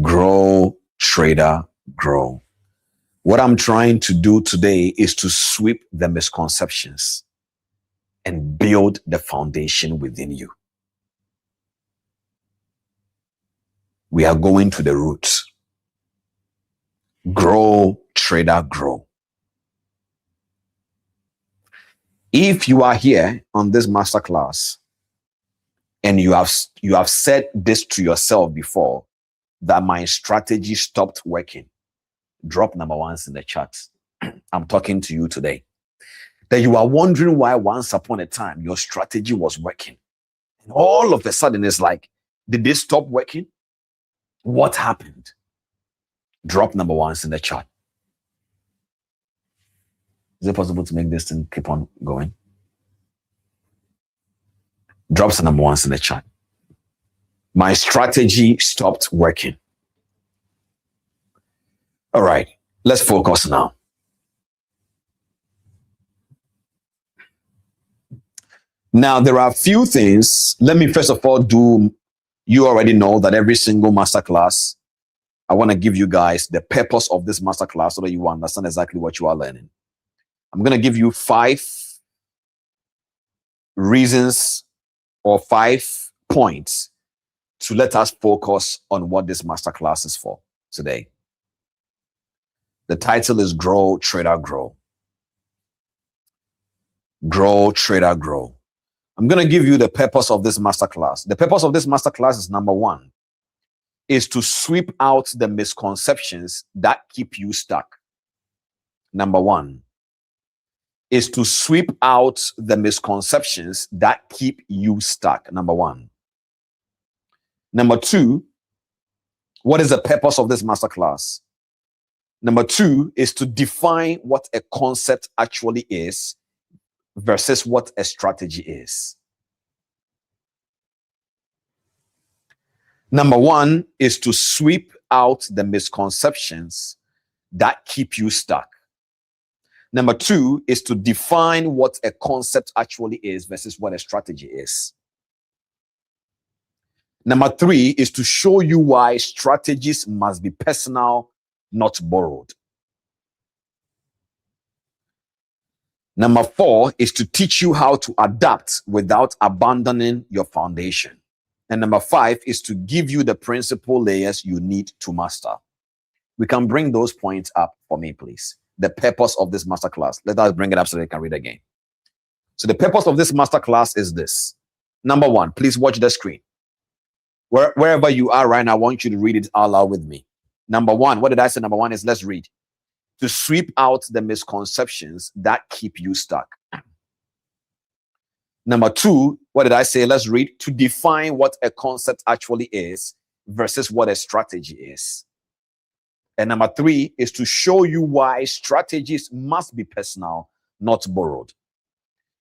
Grow, Trader, Grow. What I'm trying to do today is to sweep the misconceptions and build the foundation within you. We are going to the roots. Grow, Trader, Grow. If you are here on this masterclass and you have said this to yourself before, that my strategy stopped working, drop number ones in the chat. I'm talking to you today. That you are wondering why once upon a time your strategy was working. And all of a sudden it's like, did this stop working? What happened? Drop number ones in the chat. Is it possible to make this thing keep on going? Drop some number ones in the chat. My strategy stopped working. All right, let's focus now. Now, there are a few things. Let me first of all you already know that every single masterclass, I want to give you guys the purpose of this masterclass so that you understand exactly what you are learning. I'm going to give you 5 reasons or 5 points to let us focus on what this masterclass is for today. The title is Grow, Trader, Grow. Grow, Trader, Grow. I'm going to give you the purpose of this masterclass. The purpose of this masterclass is number 1, is to sweep out the misconceptions that keep you stuck. Number 1 is to sweep out the misconceptions that keep you stuck. Number 1. Number 2, what is the purpose of this masterclass? Number 2 is to define what a concept actually is versus what a strategy is. Number 1 is to sweep out the misconceptions that keep you stuck. Number 2 is to define what a concept actually is versus what a strategy is. Number 3 is to show you why strategies must be personal, not borrowed. Number 4 is to teach you how to adapt without abandoning your foundation. And number 5 is to give you the principal layers you need to master. We can bring those points up for me, please. The purpose of this masterclass. Let us bring it up so they can read again. So the purpose of this masterclass is this. Number 1, please watch the screen. Wherever you are right now, I want you to read it out loud with me. Number 1, what did I say? Number 1 is, let's read. To sweep out the misconceptions that keep you stuck. Number 2, what did I say? Let's read. To define what a concept actually is versus what a strategy is. And number 3 is to show you why strategies must be personal, not borrowed.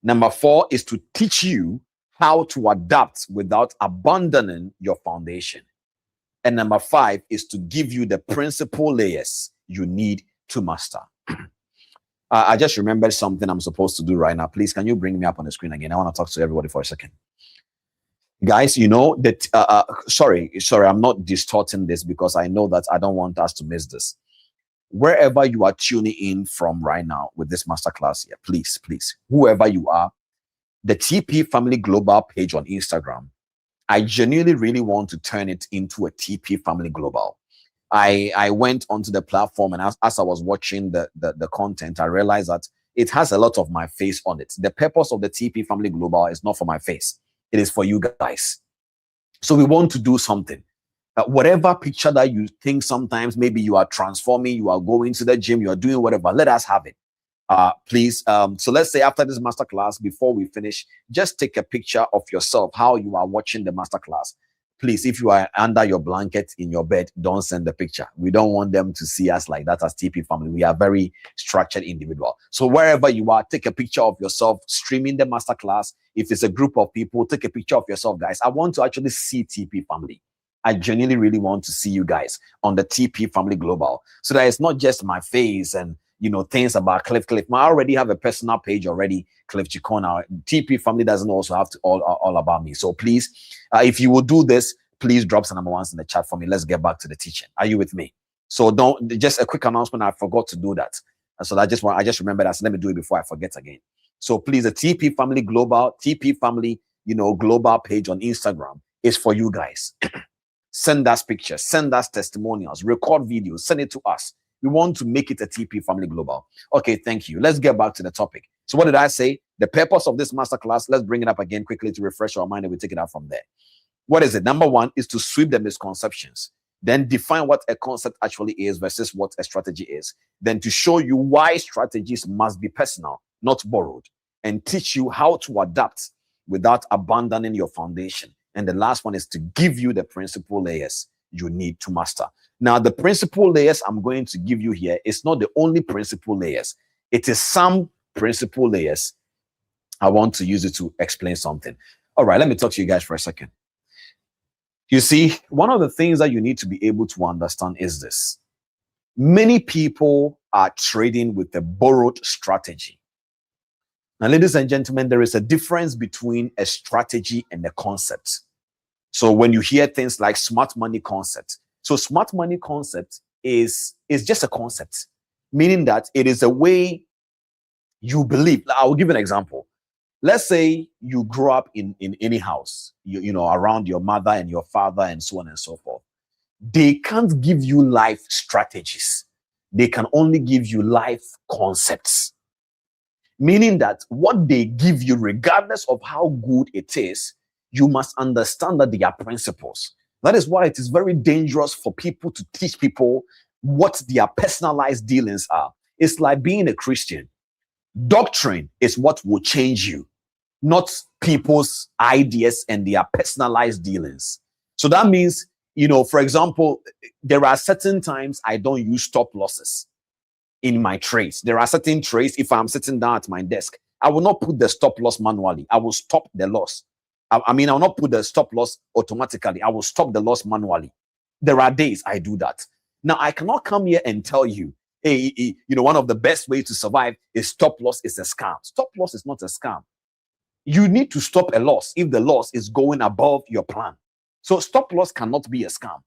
Number 4 is to teach you how to adapt without abandoning your foundation. And number 5 is to give you the principal layers you need to master. I just remembered something I'm supposed to do right now. Please, can you bring me up on the screen again? I want to talk to everybody for a second. Guys, you know that, sorry, I'm not distorting this because I know that I don't want us to miss this. Wherever you are tuning in from right now with this masterclass here, please, whoever you are, the TP Family Global page on Instagram, I genuinely really want to turn it into a TP Family Global. I went onto the platform, and as I was watching the content, I realized that it has a lot of my face on it. The purpose of the TP Family Global is not for my face. It is for you guys. So we want to do something. Whatever picture that you think sometimes maybe you are transforming, you are going to the gym, you are doing whatever, let us have it. Please, so let's say after this masterclass, before we finish, just take a picture of yourself, how you are watching the masterclass. Please, if you are under your blanket in your bed, don't send the picture. We don't want them to see us like that as TP family. We are very structured individual. So wherever you are, take a picture of yourself streaming the masterclass. If it's a group of people, take a picture of yourself, guys. I want to actually see TP family. I genuinely really want to see you guys on the TP Family Global, so that it's not just my face and things about Cliff. I already have a personal page already, Cliff Cheqona. TP Family doesn't also have to all about me. So please, if you will do this, please drop some number ones in the chat for me. Let's get back to the teaching. Are you with me? So just a quick announcement. I forgot to do that. So I just remembered that. So let me do it before I forget again. So please, the TP Family Global, TP Family, global page on Instagram is for you guys. Send us pictures, send us testimonials, record videos, send it to us. We want to make it a TP Family Global. Okay, thank you. Let's get back to the topic. So what did I say? The purpose of this masterclass, let's bring it up again quickly to refresh our mind, and we take it out from there. What is it? Number one is to sweep the misconceptions. Then define what a concept actually is versus what a strategy is. Then to show you why strategies must be personal, not borrowed. And teach you how to adapt without abandoning your foundation. And the last one is to give you the principal layers you need to master. Now, the principal layers I'm going to give you here is not the only principal layers. It is some principal layers. I want to use it to explain something. All right, let me talk to you guys for a second. You see, one of the things that you need to be able to understand is this. Many people are trading with a borrowed strategy. Now, ladies and gentlemen, there is a difference between a strategy and a concept. So when you hear things like smart money concept, so smart money concept is just a concept, meaning that it is a way you believe. I will give an example. Let's say you grow up in any house, around your mother and your father and so on and so forth. They can't give you life strategies. They can only give you life concepts. Meaning that what they give you, regardless of how good it is, you must understand that they are principles. That is why it is very dangerous for people to teach people what their personalized dealings are. It's like being a Christian. Doctrine is what will change you, not people's ideas and their personalized dealings. So that means, for example, there are certain times I don't use stop losses in my trades. There are certain trades, if I'm sitting down at my desk, I will not put the stop loss manually. I will stop the loss. I will not put the stop loss automatically. I will stop the loss manually. There are days I do that. Now, I cannot come here and tell you, hey, one of the best ways to survive is stop loss is a scam. Stop loss is not a scam. You need to stop a loss if the loss is going above your plan. So stop loss cannot be a scam.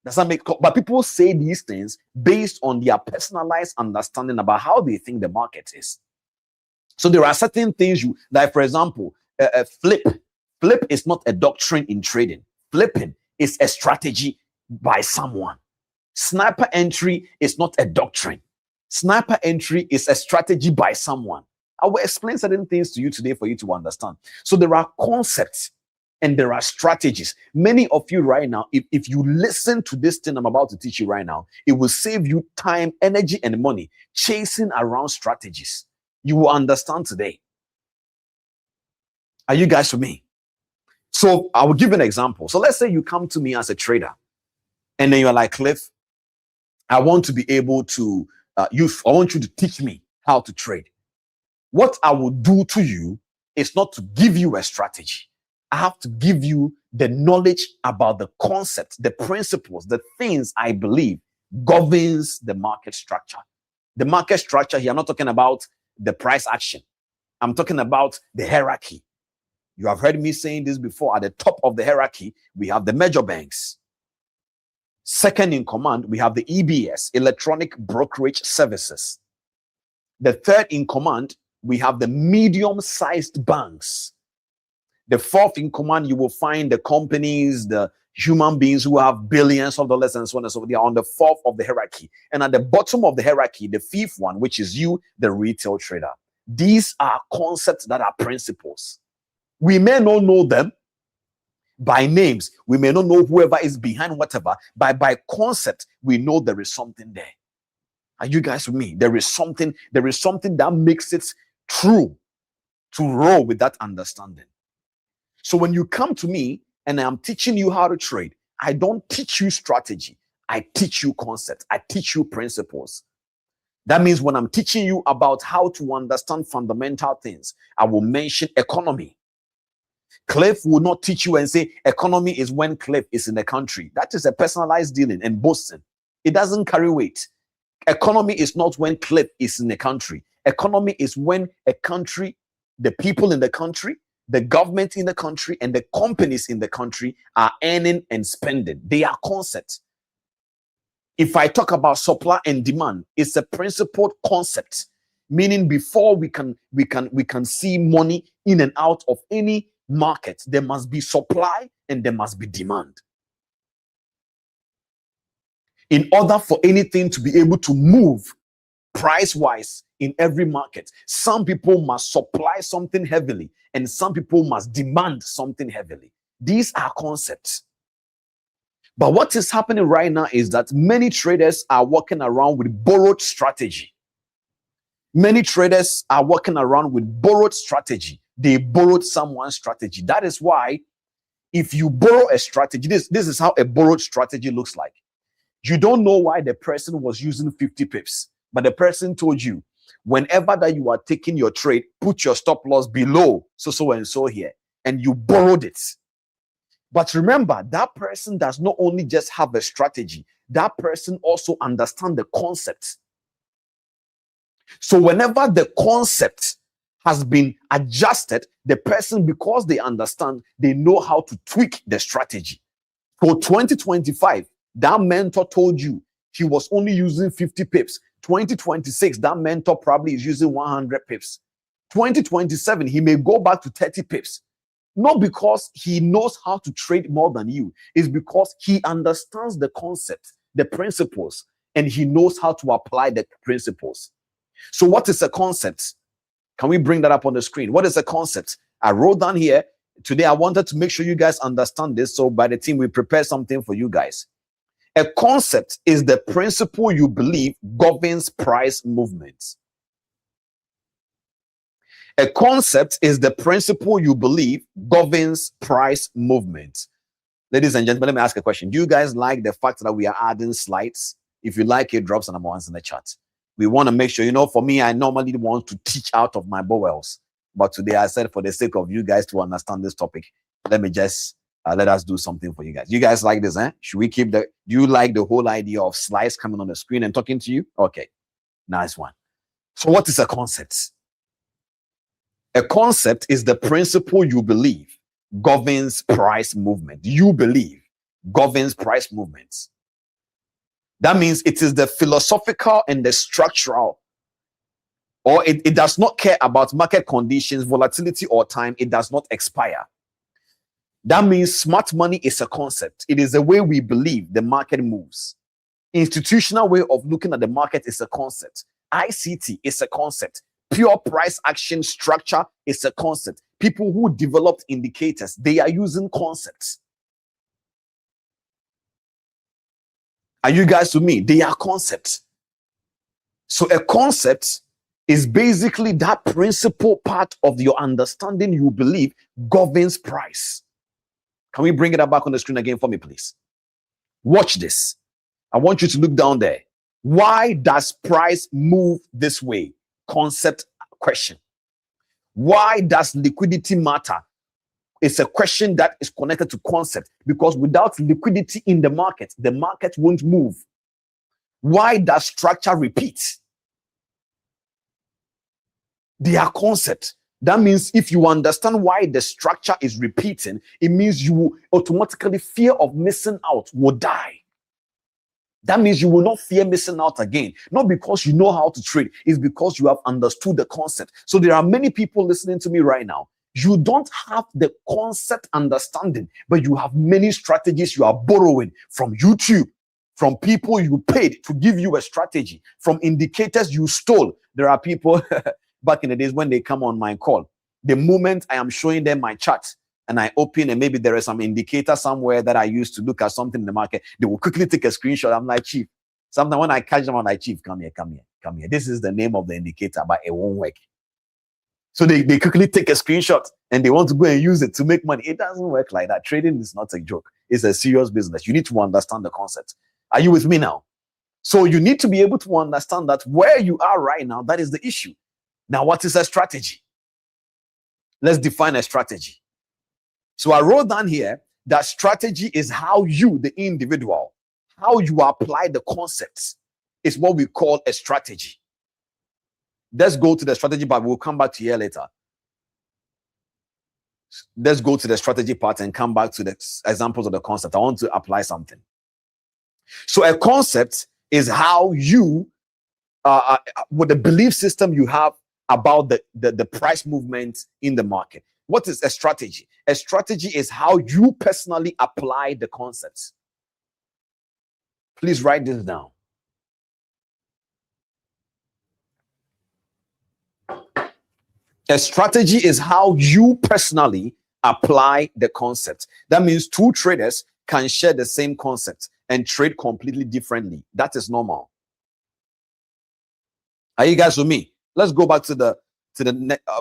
Does that make? But people say these things based on their personalized understanding about how they think the market is. So there are certain things like, for example, flip. Flip is not a doctrine in trading. Flipping is a strategy by someone. Sniper entry is not a doctrine. Sniper entry is a strategy by someone. I will explain certain things to you today for you to understand. So there are concepts and there are strategies. Many of you right now, if you listen to this thing I'm about to teach you right now, it will save you time, energy, and money chasing around strategies. You will understand today. Are you guys with me? So I will give an example. So let's say you come to me as a trader and then you're like, Cliff, I want to be able to, I want you to teach me how to trade. What I will do to you is not to give you a strategy. I have to give you the knowledge about the concepts, the principles, the things I believe governs the market structure. The market structure here, I'm not talking about the price action. I'm talking about the hierarchy. You have heard me saying this before. At the top of the hierarchy, we have the major banks. Second in command, we have the EBS, Electronic Brokerage Services. The third in command, we have the medium-sized banks. The fourth in command, you will find the companies, the human beings who have billions of dollars and so on and so forth. They are on the fourth of the hierarchy. And at the bottom of the hierarchy, the fifth one, which is you, the retail trader. These are concepts that are principles. We may not know them by names. We may not know whoever is behind whatever, but by concept, we know there is something there. Are you guys with me? There is something that makes it true to roll with that understanding. So when you come to me and I'm teaching you how to trade, I don't teach you strategy. I teach you concepts. I teach you principles. That means when I'm teaching you about how to understand fundamental things, I will mention economy. Cliff will not teach you and say economy is when Cliff is in the country. That is a personalized dealing and boasting. It doesn't carry weight. Economy is not when Cliff is in the country. Economy is when a country, the people in the country, the government in the country, and the companies in the country are earning and spending. They are concepts. If I talk about supply and demand, it's a principled concept, meaning before we can see money in and out of any market, there must be supply and there must be demand. In order for anything to be able to move price-wise in every market, some people must supply something heavily and some people must demand something heavily. These are concepts. But what is happening right now is that many traders are walking around with borrowed strategy. Many traders are walking around with borrowed strategy. They borrowed someone's strategy. That is why if you borrow a strategy, this is how a borrowed strategy looks like. You don't know why the person was using 50 pips, but the person told you, whenever that you are taking your trade, put your stop loss below so and so here, and you borrowed it. But remember, that person does not only just have a strategy, that person also understands the concept. So whenever the concept has been adjusted, the person, because they understand, they know how to tweak the strategy. For 2025, that mentor told you he was only using 50 pips. 2026, that mentor probably is using 100 pips. 2027, he may go back to 30 pips. Not because he knows how to trade more than you. It's because he understands the concept, the principles, and he knows how to apply the principles. So what is a concept? Can we bring that up on the screen? What is a concept? I wrote down here. Today, I wanted to make sure you guys understand this. So by the team, we prepare something for you guys. A concept is the principle you believe governs price movements. A concept is the principle you believe governs price movements. Ladies and gentlemen, let me ask a question. Do you guys like the fact that we are adding slides? If you like it, drop some number ones in the chat. We want to make sure, for me, I normally want to teach out of my bowels. But today I said, for the sake of you guys to understand this topic, let me just let us do something for you guys. You guys like this, eh? Should we keep do you like the whole idea of slides coming on the screen and talking to you? Okay, nice one. So what is a concept? A concept is the principle you believe governs price movement. You believe governs price movements. That means it is the philosophical and the structural, or it does not care about market conditions, volatility, or time. It does not expire. That means smart money is a concept. It is the way we believe the market moves. Institutional way of looking at the market is a concept. ICT is a concept. Pure price action structure is a concept. People who developed indicators, they are using concepts. Are you guys with me? They are concepts. So a concept is basically that principal part of your understanding you believe governs price. Can we bring it up back on the screen again for me, please? Watch this. I want you to look down there. Why does price move this way? Concept question. Why does liquidity matter? It's a question that is connected to concept, because without liquidity in the market won't move. Why does structure repeat? They are concepts. That means if you understand why the structure is repeating, it means you will automatically, fear of missing out will die. That means you will not fear missing out again. Not because you know how to trade, it's because you have understood the concept. So there are many people listening to me right now. You don't have the concept understanding, but you have many strategies you are borrowing from YouTube, from people you paid to give you a strategy, from indicators you stole. There are people back in the days when they come on my call, the moment I am showing them my chart and I open and maybe there is some indicator somewhere that I used to look at something in the market, they will quickly take a screenshot. I'm like, Chief, Sometimes when I catch them, I'm like, Chief, come here, come here, come here. This is the name of the indicator, but it won't work. So they quickly take a screenshot and they want to go and use it to make money. It doesn't work like that. Trading is not a joke. It's a serious business. You need to understand the concept. Are you with me now? So you need to be able to understand that where you are right now, that is the issue. Now, what is a strategy? Let's define a strategy. So I wrote down here that strategy is how you, the individual, how you apply the concepts is what we call a strategy. Let's go to the strategy part. We'll come back to here later. Let's go to the strategy part and come back to the examples of the concept. I want to apply something. So a concept is how you, with the belief system you have about the price movement in the market. What is a strategy? A strategy is how you personally apply the concepts. Please write this down. A strategy is how you personally apply the concept. That means two traders can share the same concept and trade completely differently. That is normal. Are you guys with me? Let's go back to the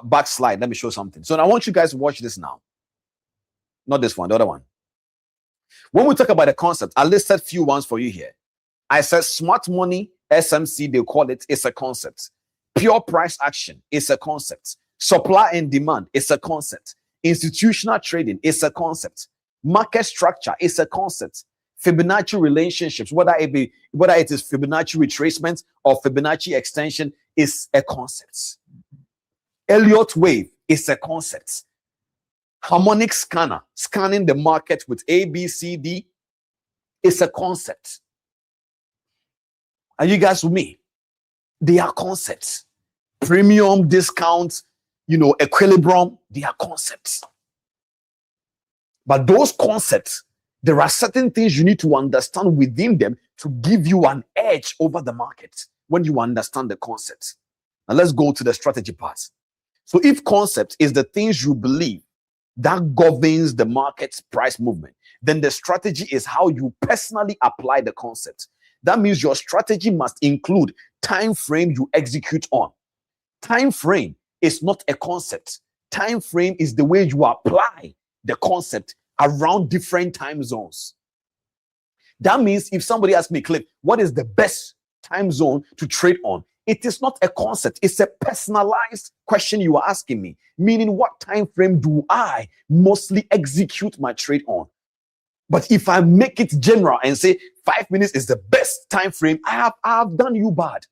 back slide. Let me show something. So I want you guys to watch this now. Not this one, the other one. When we talk about the concept, I listed few ones for you here. I said smart money, SMC, they call it, it's a concept. Pure price action is a concept. Supply and demand is a concept. Institutional trading is a concept. Market structure is a concept. Fibonacci relationships, whether it is Fibonacci retracement or Fibonacci extension, is a concept. Elliott wave is a concept. Harmonic scanner, scanning the market with A, B, C, D, is a concept. Are you guys with me? They are concepts. Premium, discount, equilibrium, they are concepts. But those concepts, there are certain things you need to understand within them to give you an edge over the market when you understand the concepts. Now let's go to the strategy part. So if concept is the things you believe that governs the market's price movement, then the strategy is how you personally apply the concept. That means your strategy must include time frame you execute on. Time frame is not a concept. Time frame is the way you apply the concept around different time zones. That means if somebody asks me, Cliff, what is the best time zone to trade on? It is not a concept. It's a personalized question you are asking me, meaning what time frame do I mostly execute my trade on? But if I make it general and say 5 minutes is the best time frame, I have done you bad.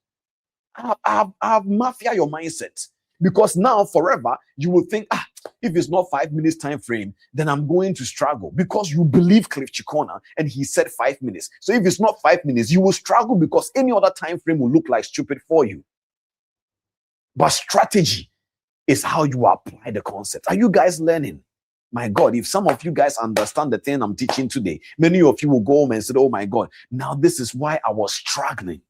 I have mafia your mindset. Because now forever you will think, if it's not 5 minutes time frame, then I'm going to struggle, because you believe Cliff Cheqona and he said 5 minutes. So if it's not 5 minutes, you will struggle because any other time frame will look like stupid for you. But strategy is how you apply the concept. Are you guys learning? My God, if some of you guys understand the thing I'm teaching today, many of you will go home and say, oh my God, now this is why I was struggling.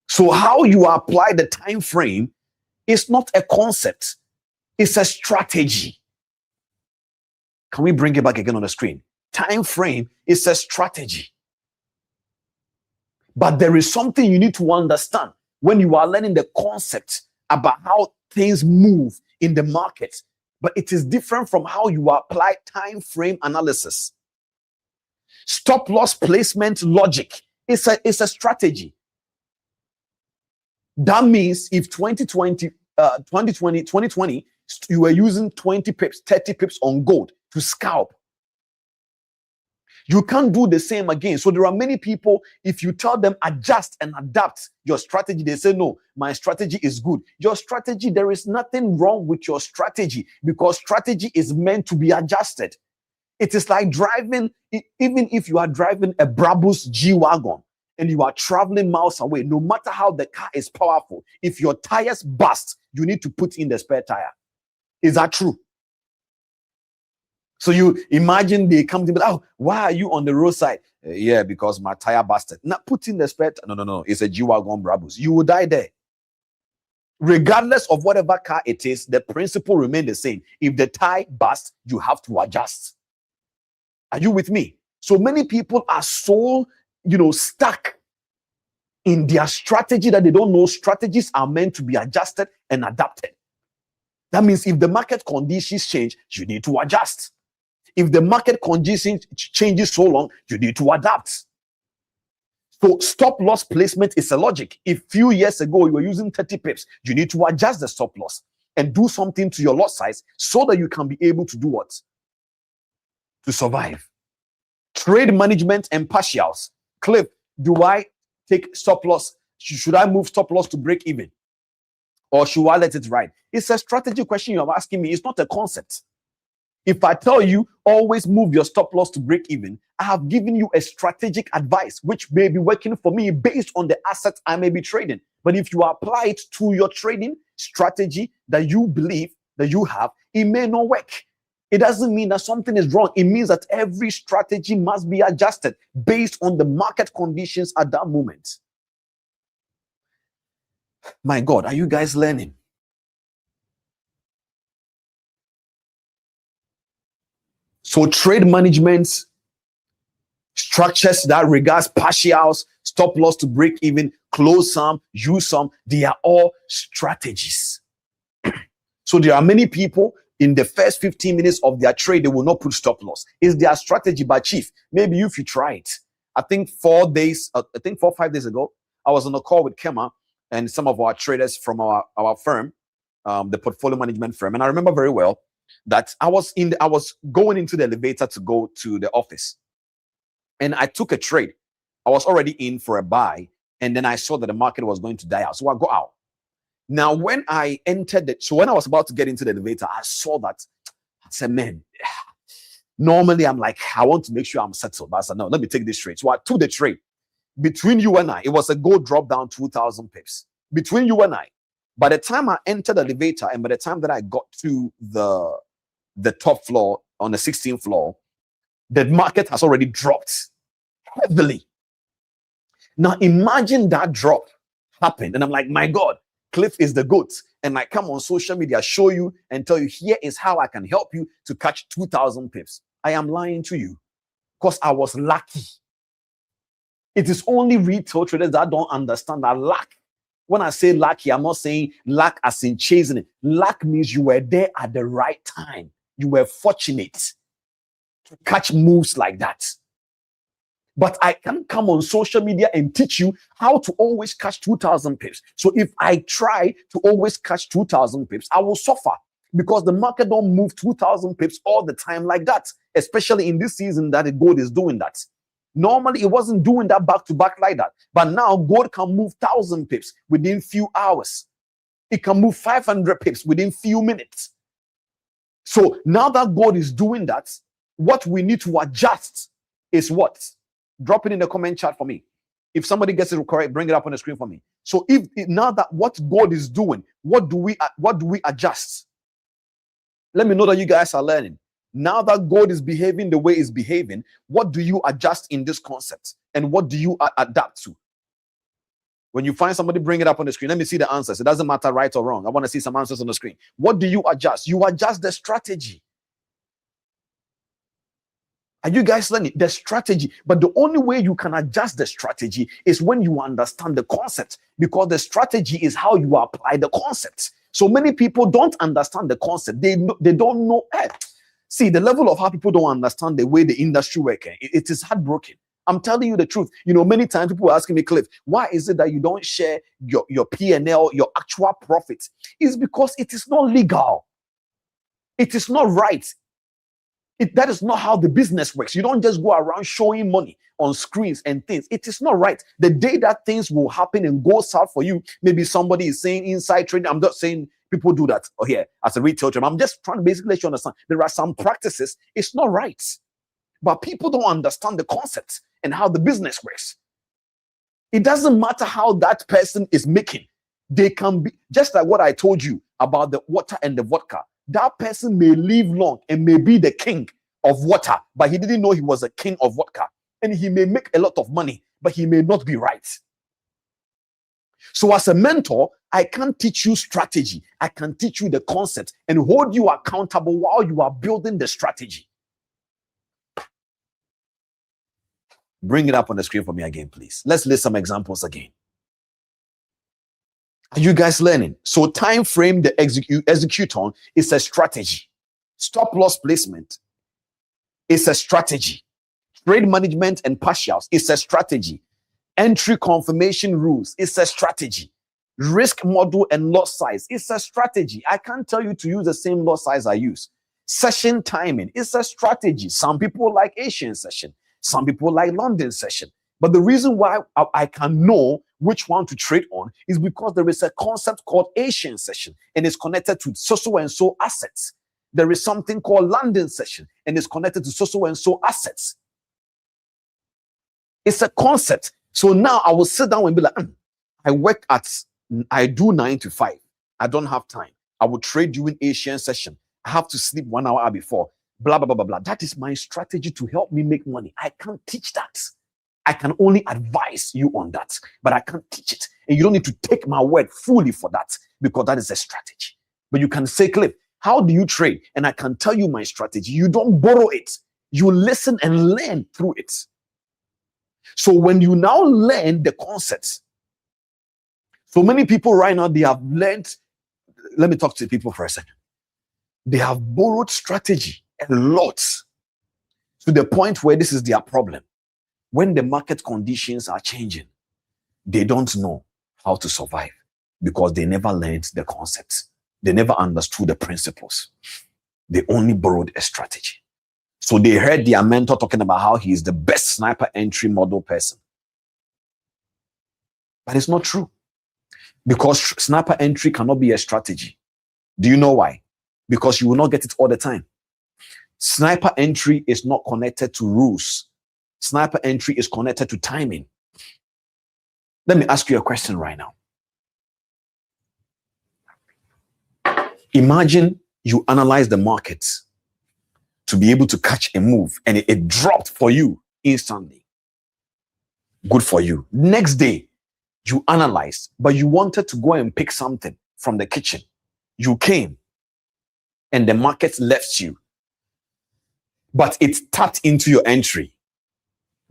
So how you apply the time frame is not a concept, it's a strategy. Can we bring it back again on the screen? Time frame is a strategy. But there is something you need to understand when you are learning the concept about how things move in the market. But it is different from how you apply time frame analysis. Stop loss placement logic is a strategy. That means if 2020, you were using 20 pips, 30 pips on gold to scalp, you can't do the same again. So there are many people, if you tell them adjust and adapt your strategy, they say, no, my strategy is good. Your strategy, there is nothing wrong with your strategy, because strategy is meant to be adjusted. It is like driving, even if you are driving a Brabus G-Wagon, and you are traveling miles away, no matter how the car is powerful, if your tires bust, you need to put in the spare tire. Is that true? So you imagine they come to me, oh, why are you on the roadside? Yeah, because my tire busted. Now put in the spare tire. No. It's a G-Wagon Brabus. You will die there. Regardless of whatever car it is, the principle remains the same. If the tire busts, you have to adjust. Are you with me? So many people are so, stuck in their strategy that they don't know strategies are meant to be adjusted and adapted. That means if the market conditions change, you need to adjust. If the market conditions changes so long, you need to adapt. So stop loss placement is a logic. If few years ago you were using 30 pips, you need to adjust the stop loss and do something to your lot size so that you can be able to do what? To survive. Trade management and partials. Cliff, do I take stop loss? Should I move stop loss to break even? Or should I let it ride? It's a strategy question you're asking me. It's not a concept. If I tell you always move your stop loss to break even, I have given you a strategic advice which may be working for me based on the assets I may be trading. But if you apply it to your trading strategy that you believe that you have, it may not work. It doesn't mean that something is wrong. It means that every strategy must be adjusted based on the market conditions at that moment. My God, are you guys learning? So trade management structures that regards partials, stop loss to break even, close some, use some, they are all strategies. So there are many people in the first 15 minutes of their trade, they will not put stop loss. It's their strategy, but chief, maybe if you try it. I think 4 or 5 days ago, I was on a call with Kema and some of our traders from our firm, the portfolio management firm. And I remember very well that I was going into the elevator to go to the office, and I took a trade. I was already in for a buy, and then I saw that the market was going to die out, so I go out. Now, when I entered when I was about to get into the elevator, I saw that. I said, man, normally I'm like, I want to make sure I'm settled, but I said, no, let me take this trade. So I took the trade. Between you and I, it was a gold drop down 2,000 pips. Between you and I, by the time I entered the elevator and by the time that I got to the top floor on the 16th floor, the market has already dropped heavily. Now imagine that drop happened, and I'm like, my God, Cliff is the GOAT. And I come on social media, show you and tell you, here is how I can help you to catch 2,000 pips. I am lying to you because I was lucky. It is only retail traders that don't understand that luck. When I say lucky, I'm not saying luck as in chasing it. Luck means you were there at the right time. You were fortunate to catch moves like that. But I can't come on social media and teach you how to always catch 2,000 pips. So if I try to always catch 2,000 pips, I will suffer because the market don't move 2,000 pips all the time like that, especially in this season that the gold is doing that. Normally, it wasn't doing that back-to-back like that. But now, gold can move 1,000 pips within few hours. It can move 500 pips within few minutes. So now that gold is doing that, what we need to adjust is what? Drop it in the comment chat for me. If somebody gets it correct, bring it up on the screen for me. So now that what gold is doing, what do we adjust? Let me know that you guys are learning. Now that gold is behaving the way it's behaving, what do you adjust in this concept? And what do you adapt to? When you find somebody, bring it up on the screen. Let me see the answers. It doesn't matter right or wrong. I want to see some answers on the screen. What do you adjust? You adjust the strategy. Are you guys learning? The strategy. But the only way you can adjust the strategy is when you understand the concept, because the strategy is how you apply the concept. So many people don't understand the concept. They don't know. See, the level of how people don't understand the way the industry works, it is heartbroken. I'm telling you the truth. Many times people are asking me, Cliff, why is it that you don't share your P&L, your actual profits? It's because it is not legal. It is not right. That is not how the business works. You don't just go around showing money on screens and things. It is not right. The day that things will happen and go south for you, maybe somebody is saying inside trading. I'm not saying people do that here as a retail trader. I'm just trying to basically let you understand there are some practices. It's not right. But people don't understand the concept and how the business works. It doesn't matter how that person is making. They can be just like what I told you about the water and the vodka. That person may live long and may be the king of water, but he didn't know he was a king of vodka. And he may make a lot of money, but he may not be right. So as a mentor, I can't teach you strategy. I can teach you the concept and hold you accountable while you are building the strategy. Bring it up on the screen for me again, please. Let's list some examples again. Are you guys learning? So time frame the execute on is a strategy. Stop loss placement is a strategy. Trade management and partials is a strategy. Entry confirmation rules is a strategy. Risk model and lot size is a strategy. I can't tell you to use the same lot size I use. Session timing is a strategy. Some people like Asian session. Some people like London session. But the reason why I can know which one to trade on is because there is a concept called Asian session and it's connected to so and so assets. There is something called London session and it's connected to so and so assets. It's a concept. So now I will sit down and be like, I do 9 to 5. I don't have time. I will trade during Asian session. I have to sleep 1 hour before. Blah, blah, blah, blah, blah. That is my strategy to help me make money. I can't teach that. I can only advise you on that, but I can't teach it. And you don't need to take my word fully for that because that is a strategy. But you can say, Cliff, how do you trade? And I can tell you my strategy. You don't borrow it. You listen and learn through it. So when you now learn the concepts, so many people right now, they have learned, let me talk to people for a second. They have borrowed strategy a lot to the point where this is their problem. When the market conditions are changing, they don't know how to survive because they never learned the concepts. They never understood the principles. They only borrowed a strategy. So they heard their mentor talking about how he is the best sniper entry model person. But it's not true because sniper entry cannot be a strategy. Do you know why? Because you will not get it all the time. Sniper entry is not connected to rules. Sniper entry is connected to timing. Let me ask you a question right now. Imagine you analyze the markets to be able to catch a move and it dropped for you instantly. Good for you. Next day, you analyzed, but you wanted to go and pick something from the kitchen. You came and the market left you, but it tapped into your entry.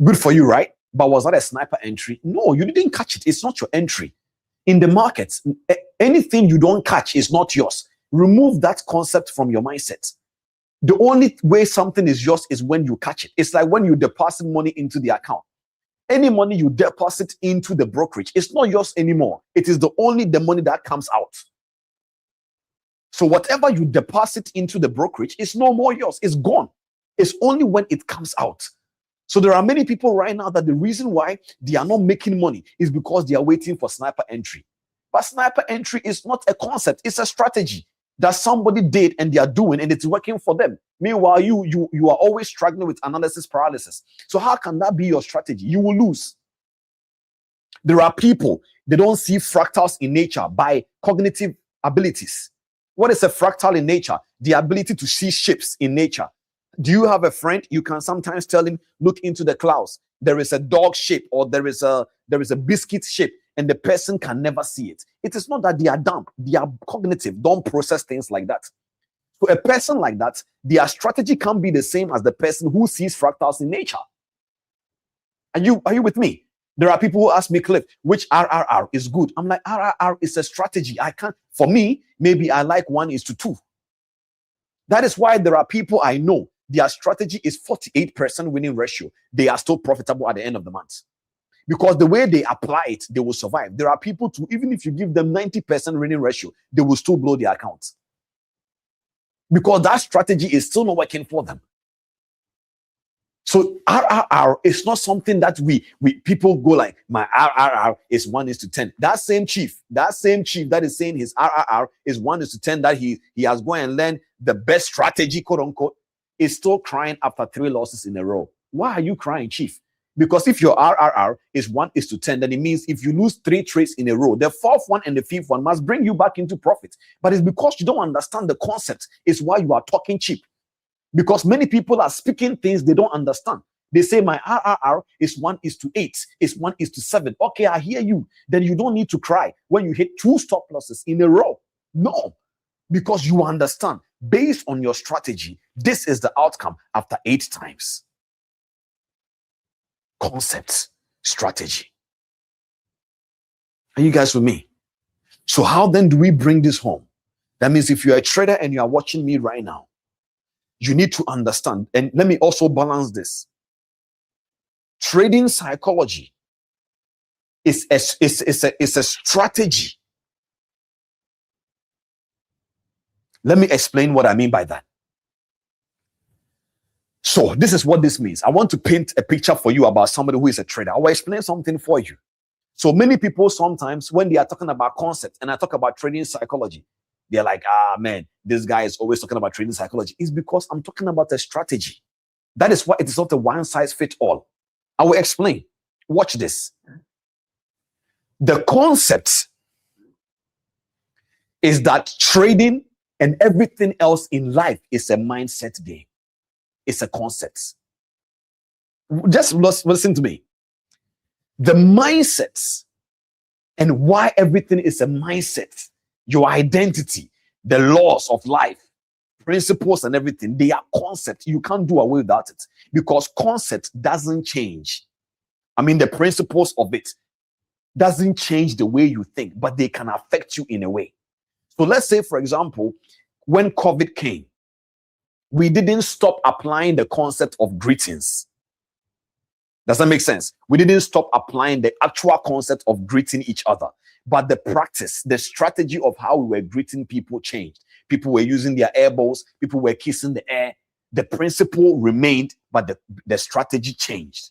Good for you, right? But was that a sniper entry? No, you didn't catch it. It's not your entry. In the markets, anything you don't catch is not yours. Remove that concept from your mindset. The only way something is yours is when you catch it. It's like when you deposit money into the account. Any money you deposit into the brokerage, it's not yours anymore. It is only the money that comes out. So whatever you deposit into the brokerage is no more yours. It's gone. It's only when it comes out. So there are many people right now that the reason why they are not making money is because they are waiting for sniper entry. But sniper entry is not a concept. It's a strategy that somebody did and they are doing and it's working for them. Meanwhile, you are always struggling with analysis paralysis. So how can that be your strategy? You will lose. There are people, they don't see fractals in nature by cognitive abilities. What is a fractal in nature? The ability to see shapes in nature. Do you have a friend? You can sometimes tell him, look into the clouds. There is a dog shape or there is a biscuit shape and the person can never see it. It is not that they are dumb. They are cognitive. Don't process things like that. So a person like that, their strategy can't be the same as the person who sees fractals in nature. Are you with me? There are people who ask me, Cliff, which RRR is good? I'm like, RRR is a strategy. For me, maybe I like 1:2. That is why there are people I know, their strategy is 48% winning ratio. They are still profitable at the end of the month. Because the way they apply it, they will survive. There are people too, even if you give them 90% winning ratio, they will still blow their accounts. Because that strategy is still not working for them. So RRR is not something that we people go like, my RRR is 1:10. That same chief that is saying his RRR is 1:10, that he has gone and learned the best strategy, quote unquote, is still crying after 3 losses in a row. Why are you crying, chief? Because if your RRR is 1:10, then it means if you lose 3 trades in a row, the 4th one and the 5th one must bring you back into profit. But it's because you don't understand the concept. It's why you are talking cheap. Because many people are speaking things they don't understand. They say my RRR is 1:8, is 1:7. Okay, I hear you. Then you don't need to cry when you hit 2 stop losses in a row. No, because you understand. Based on your strategy, this is the outcome after 8 times. concepts, strategy. Are you guys with me? So how then do we bring this home? That means if you're a trader and you are watching me right now, you need to understand. And let me also balance this. Trading psychology is a strategy. Let me explain what I mean by that. So this is what this means. I want to paint a picture for you about somebody who is a trader. I will explain something for you. So many people sometimes when they are talking about concepts and I talk about trading psychology, they're like, man, this guy is always talking about trading psychology. It's because I'm talking about a strategy. That is why it is not a one size fits all. I will explain. Watch this. The concept is that trading and everything else in life is a mindset game. It's a concept. Just listen to me. The mindsets and why everything is a mindset, your identity, the laws of life, principles and everything, they are concepts. You can't do away without it because concept doesn't change. I mean, the principles of it doesn't change the way you think, but they can affect you in a way. So let's say, for example, when COVID came, we didn't stop applying the concept of greetings. Does that make sense? We didn't stop applying the actual concept of greeting each other, but the practice, the strategy of how we were greeting people changed. People were using their elbows, people were kissing the air. The principle remained, but the strategy changed.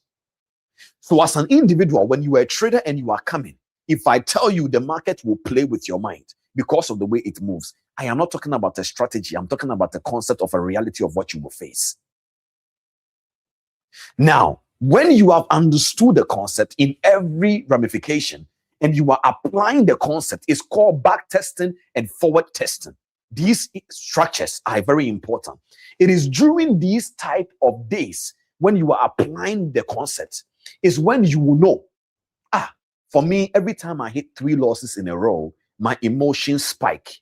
So as an individual, when you are a trader and you are coming, if I tell you the market will play with your mind because of the way it moves, I am not talking about a strategy. I'm talking about the concept of a reality of what you will face. Now, when you have understood the concept in every ramification and you are applying the concept, it's called back testing and forward testing. These structures are very important. It is during these type of days when you are applying the concept is when you will know, for me, every time I hit 3 losses in a row, my emotions spike.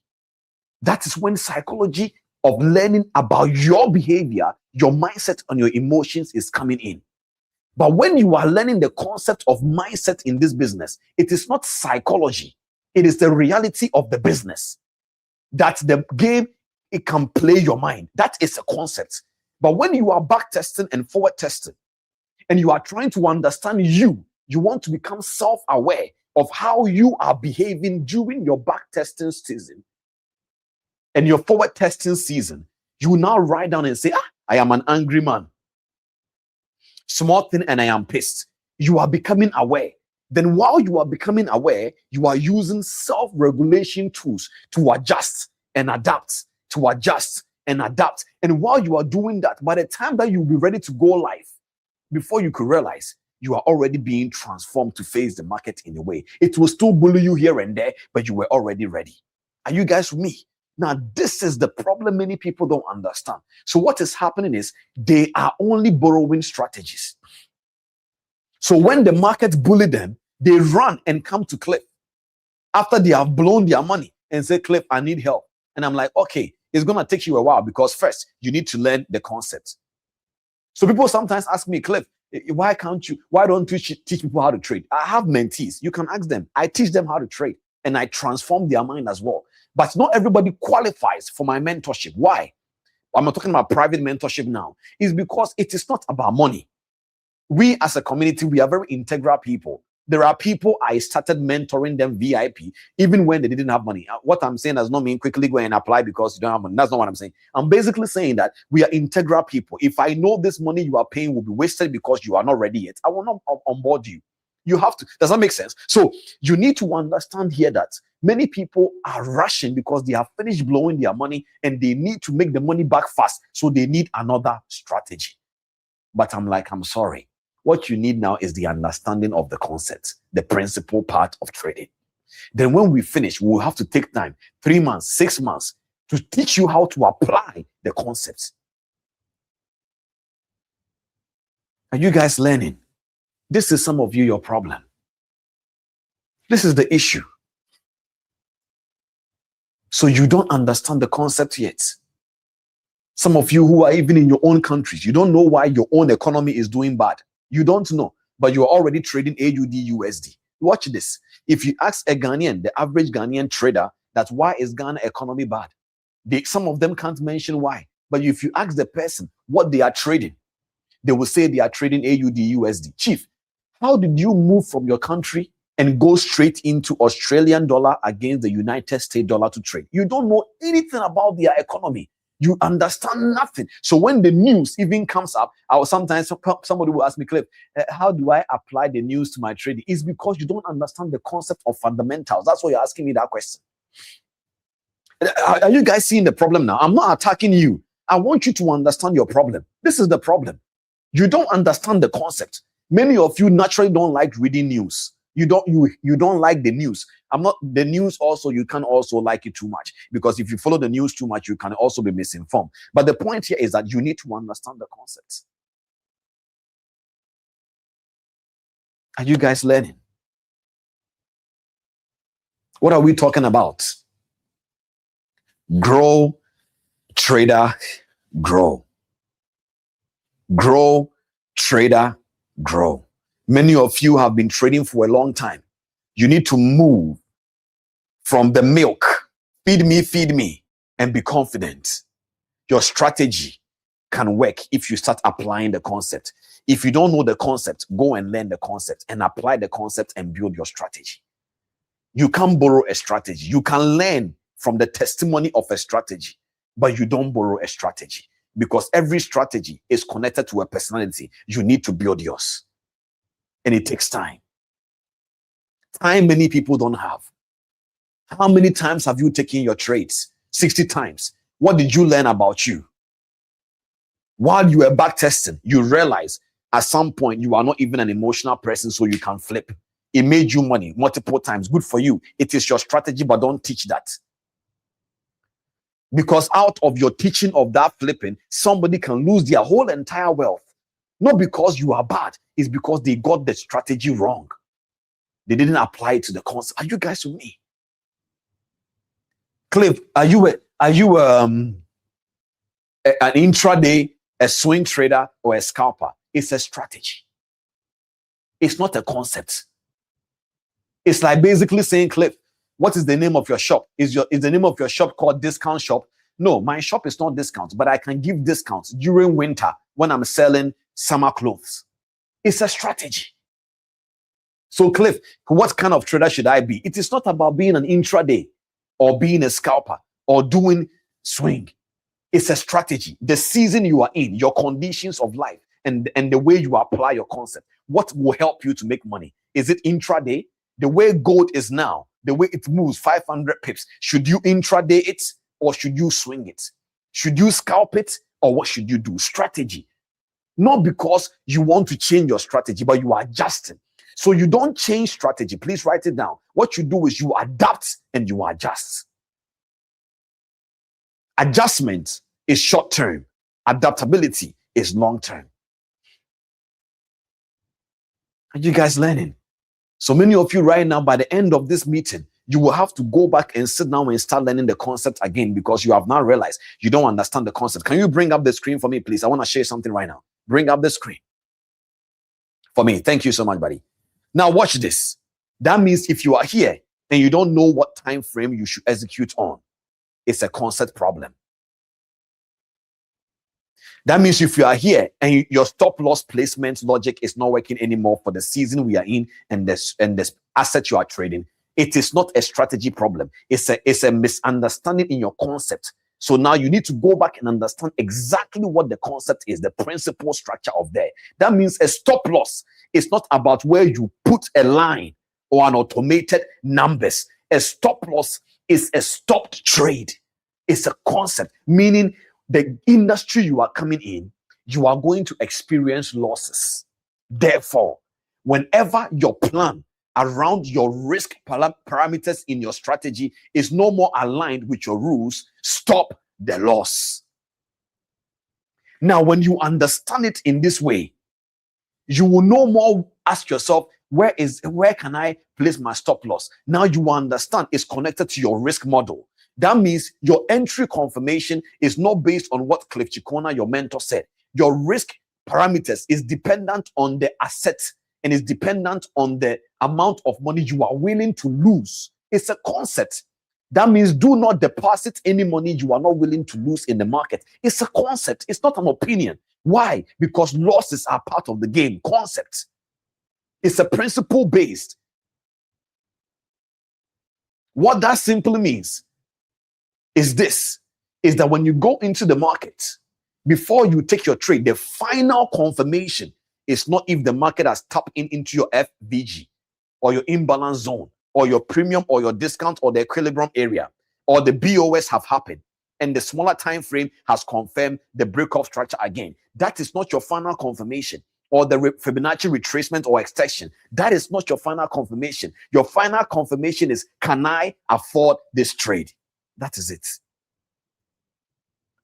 That is when psychology of learning about your behavior, your mindset and your emotions is coming in. But when you are learning the concept of mindset in this business, it is not psychology. It is the reality of the business. That the game, it can play your mind. That is a concept. But when you are back testing and forward testing, and you are trying to understand you want to become self-aware of how you are behaving during your back testing season and your forward testing season, you will now write down and say, I am an angry man. Small thing and I am pissed. You are becoming aware. Then while you are becoming aware, you are using self-regulation tools to adjust and adapt, to adjust and adapt. And while you are doing that, by the time that you'll be ready to go live, before you could realize, you are already being transformed to face the market in a way. It will still bully you here and there, but you were already ready. Are you guys with me? Now, this is the problem many people don't understand. So what is happening is they are only borrowing strategies. So when the market bully them, they run and come to Cliff after they have blown their money and say, Cliff, I need help. And I'm like, okay, it's going to take you a while because first you need to learn the concept. So people sometimes ask me, Cliff, why don't you teach people how to trade? I have mentees. You can ask them. I teach them how to trade and I transform their mind as well. But not everybody qualifies for my mentorship. Why? I'm not talking about private mentorship now. It's because it is not about money. We as a community, we are very integral people. There are people I started mentoring them VIP, even when they didn't have money. What I'm saying does not mean quickly go and apply because you don't have money. That's not what I'm saying. I'm basically saying that we are integral people. If I know this money you are paying will be wasted because you are not ready yet, I will not onboard you. You have to. Does that make sense? So you need to understand here that many people are rushing because they have finished blowing their money and they need to make the money back fast. So they need another strategy. But I'm sorry. What you need now is the understanding of the concept, the principal part of trading. Then when we finish, we'll have to take time, 3 months, 6 months, to teach you how to apply the concepts. Are you guys learning? This is some of you, your problem. This is the issue. So you don't understand the concept yet. Some of you who are even in your own countries, you don't know why your own economy is doing bad. You don't know. but you're already trading AUD USD. Watch this. If you ask a Ghanaian, the average Ghanaian trader, that's why is Ghana economy bad? Some of them can't mention why. But if you ask the person what they are trading, they will say they are trading AUD USD. Chief, how did you move from your country and go straight into Australian dollar against the United States dollar to trade? You don't know anything about their economy. You understand nothing. So when the news even comes up, sometimes somebody will ask me, Cliff, how do I apply the news to my trading? It's because you don't understand the concept of fundamentals. That's why you're asking me that question. Are you guys seeing the problem now? I'm not attacking you. I want you to understand your problem. This is the problem. You don't understand the concept. Many of you naturally don't like reading news. You don't like the news. The news also, you can also like it too much, because if you follow the news too much, you can also be misinformed. But the point here is that you need to understand the concepts. Are you guys learning? What are we talking about? Grow, trader, grow. Grow, trader, grow. Many of you have been trading for a long time. You need to move from the milk, feed me, and be confident. Your strategy can work if you start applying the concept. If you don't know the concept, go and learn the concept and apply the concept and build your strategy. You can't borrow a strategy. You can learn from the testimony of a strategy, but you don't borrow a strategy, because every strategy is connected to a personality. You need to build yours. And it takes time. Time many people don't have. How many times have you taken your trades? 60 times. What did you learn about you? While you were back testing, you realize at some point you are not even an emotional person, so you can flip. It made you money multiple times. Good for you. It is your strategy, but don't teach that. Because out of your teaching of that flipping, somebody can lose their whole entire wealth. Not because you are bad, it's because they got the strategy wrong. They didn't apply it to the concept. Are you guys with me? Cliff, are you an intraday, a swing trader, or a scalper? It's a strategy. It's not a concept. It's like basically saying, Cliff, what is the name of your shop? Is the name of your shop called Discount Shop? No, my shop is not discount, but I can give discounts during winter when I'm selling summer clothes. It's a strategy. So Cliff, what kind of trader should I be? It is not about being an intraday or being a scalper or doing swing. It's a strategy. The season you are in, your conditions of life, and the way you apply your concept. What will help you to make money? Is it intraday? The way gold is now, the way it moves 500 pips, should you intraday it or should you swing it? Should you scalp it or what should you do? Strategy. Not because you want to change your strategy, but you are adjusting. So you don't change strategy. Please write it down. What you do is you adapt and you adjust. Adjustment is short term. Adaptability is long term. Are you guys learning? So many of you right now, by the end of this meeting, you will have to go back and sit down and start learning the concept again, because you have now realized you don't understand the concept. Can you bring up the screen for me, please? I want to share something right now. Bring up the screen for me. Thank you so much, buddy. Now watch this. That means if you are here and you don't know what time frame you should execute on, it's a concept problem. That means if you are here and your stop loss placement logic is not working anymore for the season we are in and this asset you are trading, it is not a strategy problem. It's a misunderstanding in your concept. So now you need to go back and understand exactly what the concept is, the principle structure of there. That means a stop loss is not about where you put a line or an automated numbers. A stop loss is a stopped trade. It's a concept, meaning the industry you are coming in, you are going to experience losses. Therefore, whenever your plan around your risk parameters in your strategy is no more aligned with your rules, stop the loss. Now, when you understand it in this way, you will no more ask yourself, where can I place my stop loss? Now you understand it's connected to your risk model. That means your entry confirmation is not based on what Cliff Cheqona, your mentor, said. Your risk parameters is dependent on the asset and is dependent on the amount of money you are willing to lose. It's a concept. That means do not deposit any money you are not willing to lose in the market. It's a concept. It's not an opinion. Why? Because losses are part of the game. Concept. It's a principle based. What that simply means is this, is that when you go into the market, before you take your trade, the final confirmation is not if the market has tapped into your FVG or your imbalance zone or your premium or your discount or the equilibrium area, or the BOS have happened and the smaller time frame has confirmed the break-off structure again. That is not your final confirmation. Or the Fibonacci retracement or extension. That is not your final confirmation. Your final confirmation is, can I afford this trade? That is it.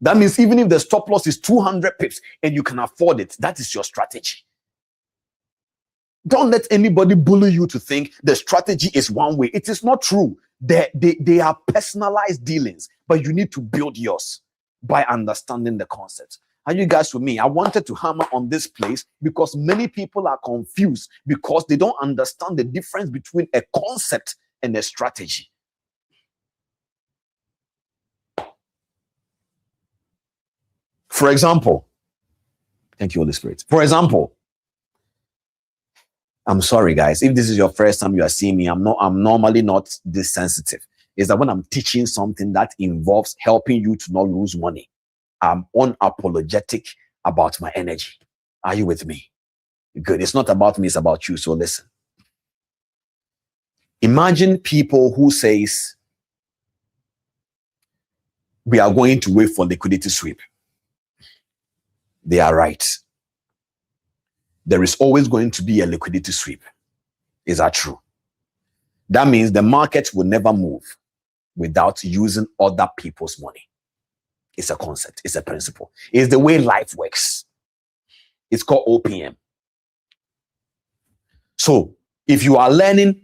That means even if the stop loss is 200 pips and you can afford it, that is your strategy. Don't let anybody bully you to think the strategy is one way. It is not true. They are personalized dealings, but you need to build yours by understanding the concept. Are you guys with me? I wanted to hammer on this place because many people are confused because they don't understand the difference between a concept and a strategy. For example, thank you, Holy Spirit. For example, I'm sorry, guys. If this is your first time you are seeing me, I'm normally not this sensitive. Is that when I'm teaching something that involves helping you to not lose money, I'm unapologetic about my energy. Are you with me? Good. It's not about me, it's about you. So listen. Imagine people who says, we are going to wait for liquidity sweep. They are right. There is always going to be a liquidity sweep. Is that true? That means the market will never move without using other people's money. It's a concept. It's a principle. It's the way life works. It's called OPM. So if you are learning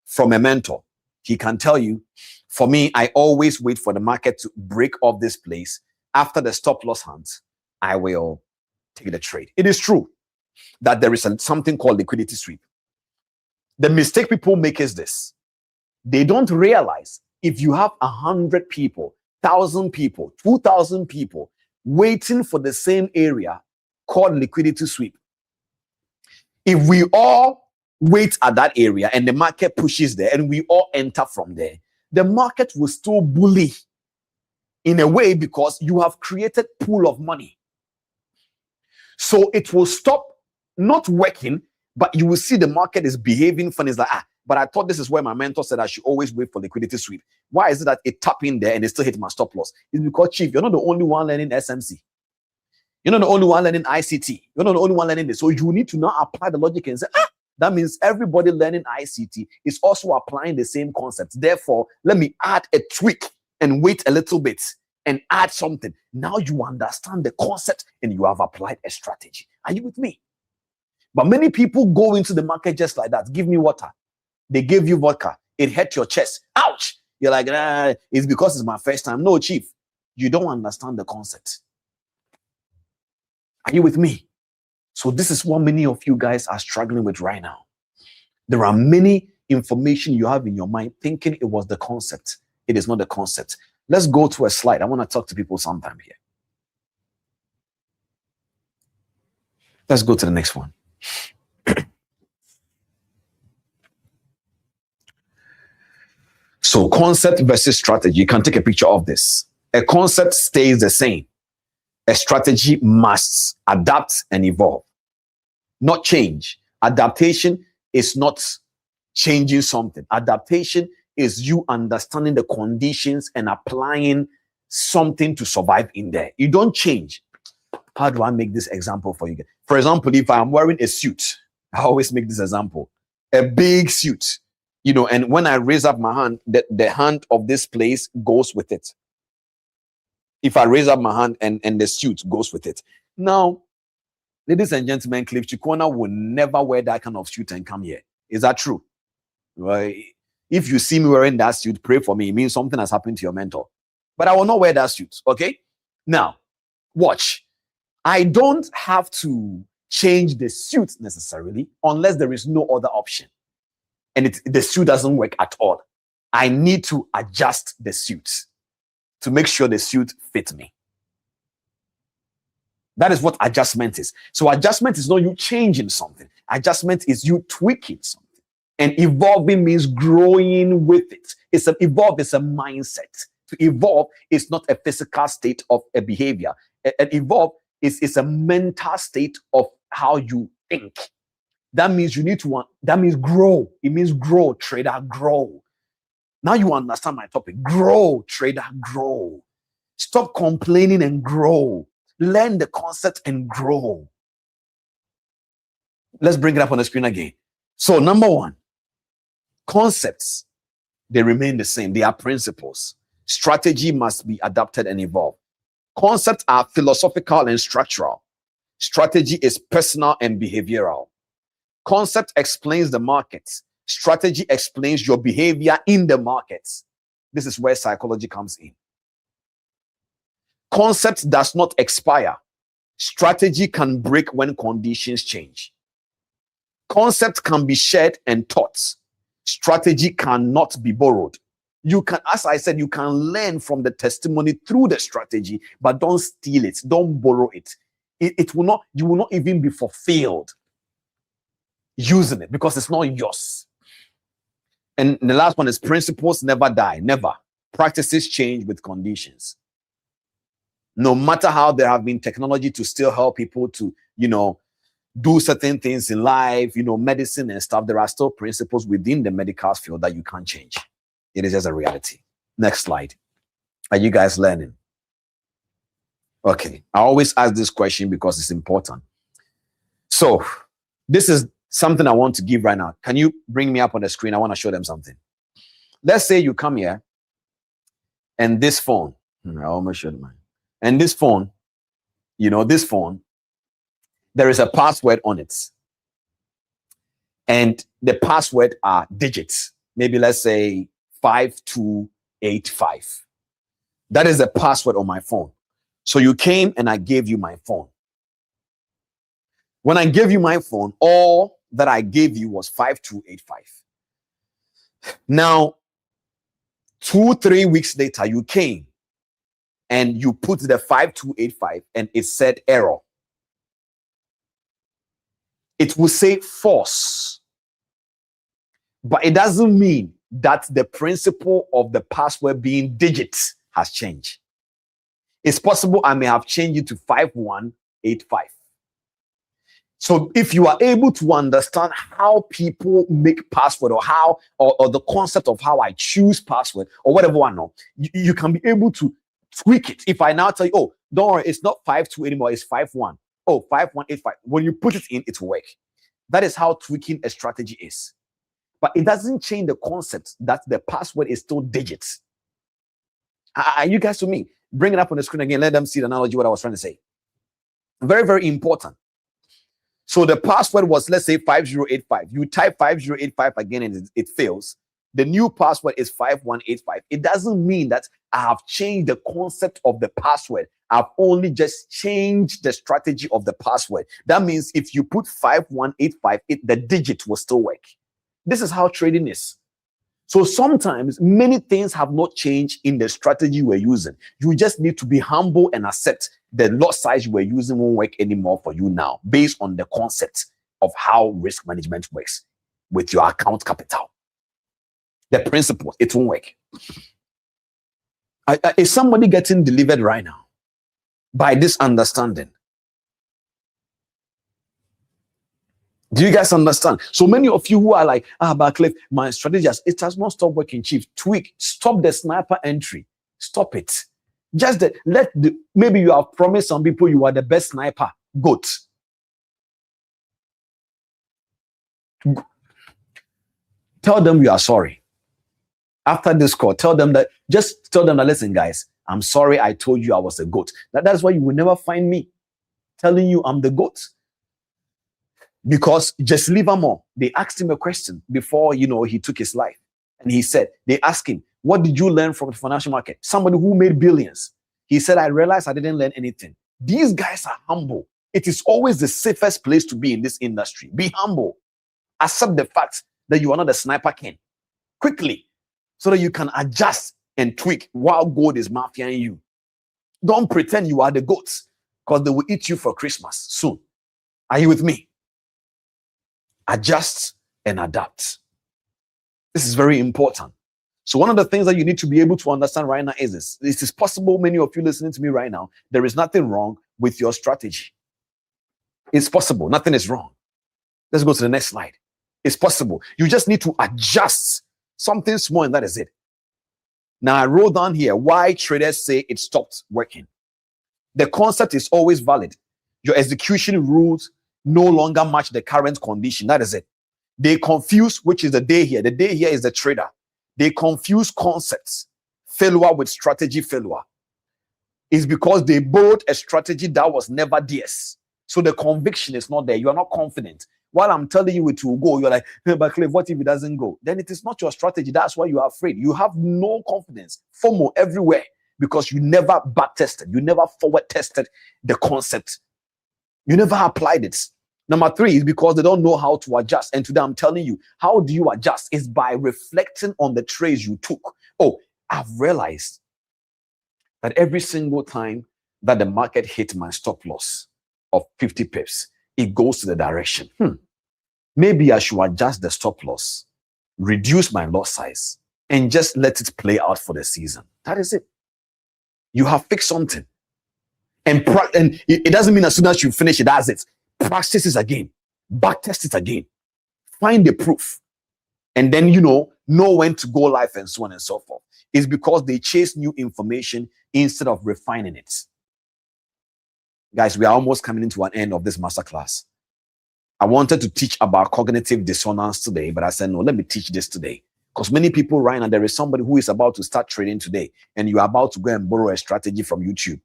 from a mentor, he can tell you, for me, I always wait for the market to break off this place. After the stop loss hunt, I will take the trade. It is true that there is something called liquidity sweep. The mistake people make is this. They don't realize if you have 100 people, 1,000 people, 2,000 people waiting for the same area called liquidity sweep. If we all wait at that area and the market pushes there and we all enter from there, the market will still bully in a way because you have created pool of money. So it will stop not working, but you will see the market is behaving funny. It's like, but I thought this is where my mentor said I should always wait for liquidity sweep. Why is it that it tap in there and it still hit my stop loss? It's because, Chief, you're not the only one learning SMC. You're not the only one learning ICT. You're not the only one learning this. So you need to now apply the logic and say, that means everybody learning ICT is also applying the same concept. Therefore, let me add a tweak and wait a little bit and add something. Now you understand the concept and you have applied a strategy. Are you with me? But many people go into the market just like that. Give me water. They gave you vodka. It hurt your chest. Ouch! You're like, it's because it's my first time. No, Chief, you don't understand the concept. Are you with me? So this is what many of you guys are struggling with right now. There are many information you have in your mind thinking it was the concept. It is not the concept. Let's go to a slide. I want to talk to people sometime here. Let's go to the next one. So concept versus strategy. You can take a picture of this. A concept stays the same. A strategy must adapt and evolve, not change. Adaptation is not changing something. Adaptation is you understanding the conditions and applying something to survive in there. You don't change. How do I make this example for you? For example, if I'm wearing a suit, I always make this example, a big suit, and when I raise up my hand, the hand of this place goes with it. If I raise up my hand and the suit goes with it. Now, ladies and gentlemen, Cliff Cheqona will never wear that kind of suit and come here. Is that true? Right? If you see me wearing that suit, pray for me. It means something has happened to your mentor. But I will not wear that suit, okay? Now, watch. I don't have to change the suit necessarily unless there is no other option. And the suit doesn't work at all. I need to adjust the suit to make sure the suit fits me. That is what adjustment is. So adjustment is not you changing something. Adjustment is you tweaking something. And evolving means growing with it. Evolve is a mindset. To evolve is not a physical state of a behavior. And evolve is a mental state of how you think. That means that means grow. It means grow, trader, grow. Now you understand my topic. Grow, trader, grow. Stop complaining and grow. Learn the concept and grow. Let's bring it up on the screen again. So number one, concepts, they remain the same. They are principles. Strategy must be adapted and evolved. Concepts are philosophical and structural. Strategy is personal and behavioral. Concept explains the markets. Strategy explains your behavior in the markets. This is where psychology comes in. Concept does not expire. Strategy can break when conditions change. Concept can be shared and taught. Strategy cannot be borrowed. You can, as I said, you can learn from the testimony through the strategy, but don't steal it. Don't borrow it. You will not even be fulfilled using it because it's not yours. And the last one is principles never die. Never. Practices change with conditions. No matter how there have been technology to still help people to, do certain things in life, medicine and stuff, there are still principles within the medical field that you can't change. It is just a reality. Next slide. Are you guys learning? Okay. I always ask this question because it's important. So this is something I want to give right now. Can you bring me up on the screen? I want to show them something. Let's say you come here and this phone, I almost showed mine. And this phone, this phone, there is a password on it. And the password are digits. Maybe let's say 5285. That is the password on my phone. So you came and I gave you my phone. When I gave you my phone, all that I gave you was 5285. Now, 2-3 weeks later, you came and you put the 5285 and it said error. It will say false. But it doesn't mean that the principle of the password being digits has changed. It's possible I may have changed it to 5185. So if you are able to understand how people make password or the concept of how I choose password or whatever one know, you can be able to tweak it. If I now tell you, oh, don't worry, it's not 52 anymore, it's 51. Oh, 5185. When you put it in, it will work. That is how tweaking a strategy is. But it doesn't change the concept that the password is still digits. Are you guys with me? Bring it up on the screen again. Let them see the analogy, what I was trying to say. Very, very important. So the password was, let's say, 5085. You type 5085 again and it fails. The new password is 5185. It doesn't mean that I have changed the concept of the password. I've only just changed the strategy of the password. That means if you put 5185, the digit will still work. This is how trading is. So sometimes many things have not changed in the strategy we're using. You just need to be humble and accept the lot size you were using won't work anymore for you now, based on the concept of how risk management works with your account capital. The principle, it won't work. Is somebody getting delivered right now by this understanding? Do you guys understand? So many of you who are like, but Cliff, my strategy, it has not stopped working, Chief. Tweak, stop the sniper entry. Stop it. Just maybe you have promised some people you are the best sniper. Good. Tell them you are sorry. After this call, just tell them that, listen, guys, I'm sorry I told you I was a goat. That's why you will never find me telling you I'm the goat. Because just Livermore, they asked him a question before, he took his life. And he said, they asked him, what did you learn from the financial market? Somebody who made billions. He said, I realized I didn't learn anything. These guys are humble. It is always the safest place to be in this industry. Be humble. Accept the fact that you are not a sniper king. Quickly, so that you can adjust and tweak while gold is mafiaing you. Don't pretend you are the goats, because they will eat you for Christmas soon. Are you with me? Adjust and adapt. This is very important. So one of the things that you need to be able to understand right now is this. It is possible, many of you listening to me right now, there is nothing wrong with your strategy. It's possible. Nothing is wrong. Let's go to the next slide. It's possible. You just need to adjust something small, and that is it. Now, I wrote down here why traders say it stopped working. The concept is always valid. Your execution rules no longer match the current condition. That is it. They confuse which is the day here. The day here is the trader. They confuse concepts, failure with strategy failure. It's because they borrowed a strategy that was never theirs. So the conviction is not there. You are not confident. While I'm telling you it will go, you're like, hey, but Cliff, what if it doesn't go? Then it is not your strategy. That's why you are afraid. You have no confidence. FOMO everywhere because you never back tested. You never forward tested the concept. You never applied it. Number 3 is because they don't know how to adjust. And today I'm telling you, how do you adjust? Is by reflecting on the trades you took. Oh, I've realized that every single time that the market hit my stop loss of 50 pips, it goes to the direction. Maybe I should adjust the stop loss, reduce my loss size, and just let it play out for the season. That is it. You have fixed something. And it doesn't mean as soon as you finish it, that's it. Practice it again. Backtest it again. Find the proof. And then, know when to go live and so on and so forth. It's because they chase new information instead of refining it. Guys, we are almost coming into an end of this masterclass. I wanted to teach about cognitive dissonance today, but I said, no, let me teach this today. Because many people right now, there is somebody who is about to start trading today, and you are about to go and borrow a strategy from YouTube.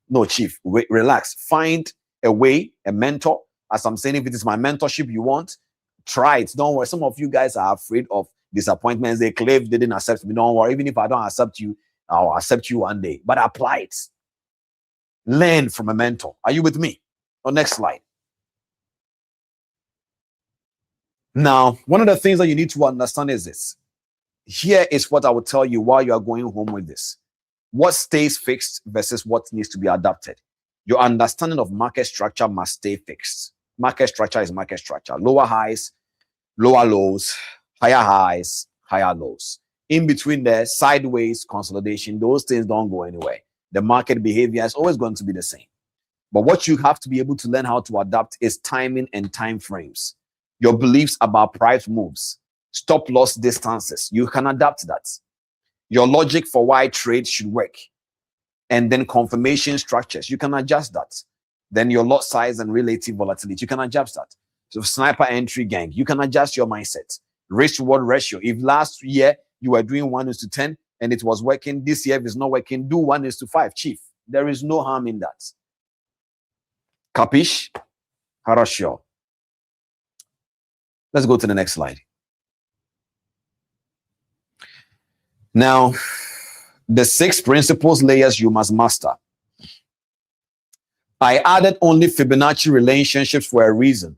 No, Chief, relax. Find a way, a mentor. As I'm saying, if it is my mentorship you want, try it. Don't worry. Some of you guys are afraid of disappointments. They claim they didn't accept me. Don't worry. Even if I don't accept you, I'll accept you one day. But apply it. Learn from a mentor. Are you with me? Next slide. Now, one of the things that you need to understand is this. Here is what I will tell you while you are going home with this. What stays fixed versus what needs to be adapted. Your understanding of market structure must stay fixed. Market structure is market structure. Lower highs, lower lows, higher highs, higher lows. In between there, sideways, consolidation, those things don't go anywhere. The market behavior is always going to be the same. But what you have to be able to learn how to adapt is timing and time frames. Your beliefs about price moves, stop loss distances. You can adapt that. Your logic for why trade should work. And then confirmation structures. You can adjust that. Then your lot size and relative volatility. You can adjust that. So sniper entry gang, you can adjust your mindset. Risk reward ratio. If last year you were doing 1:10 and it was working, this year if it's not working, do 1:5, Chief. There is no harm in that. Capish? Harashio. Let's go to the next slide. Now, the 6 principles layers you must master. I added only Fibonacci relationships for a reason.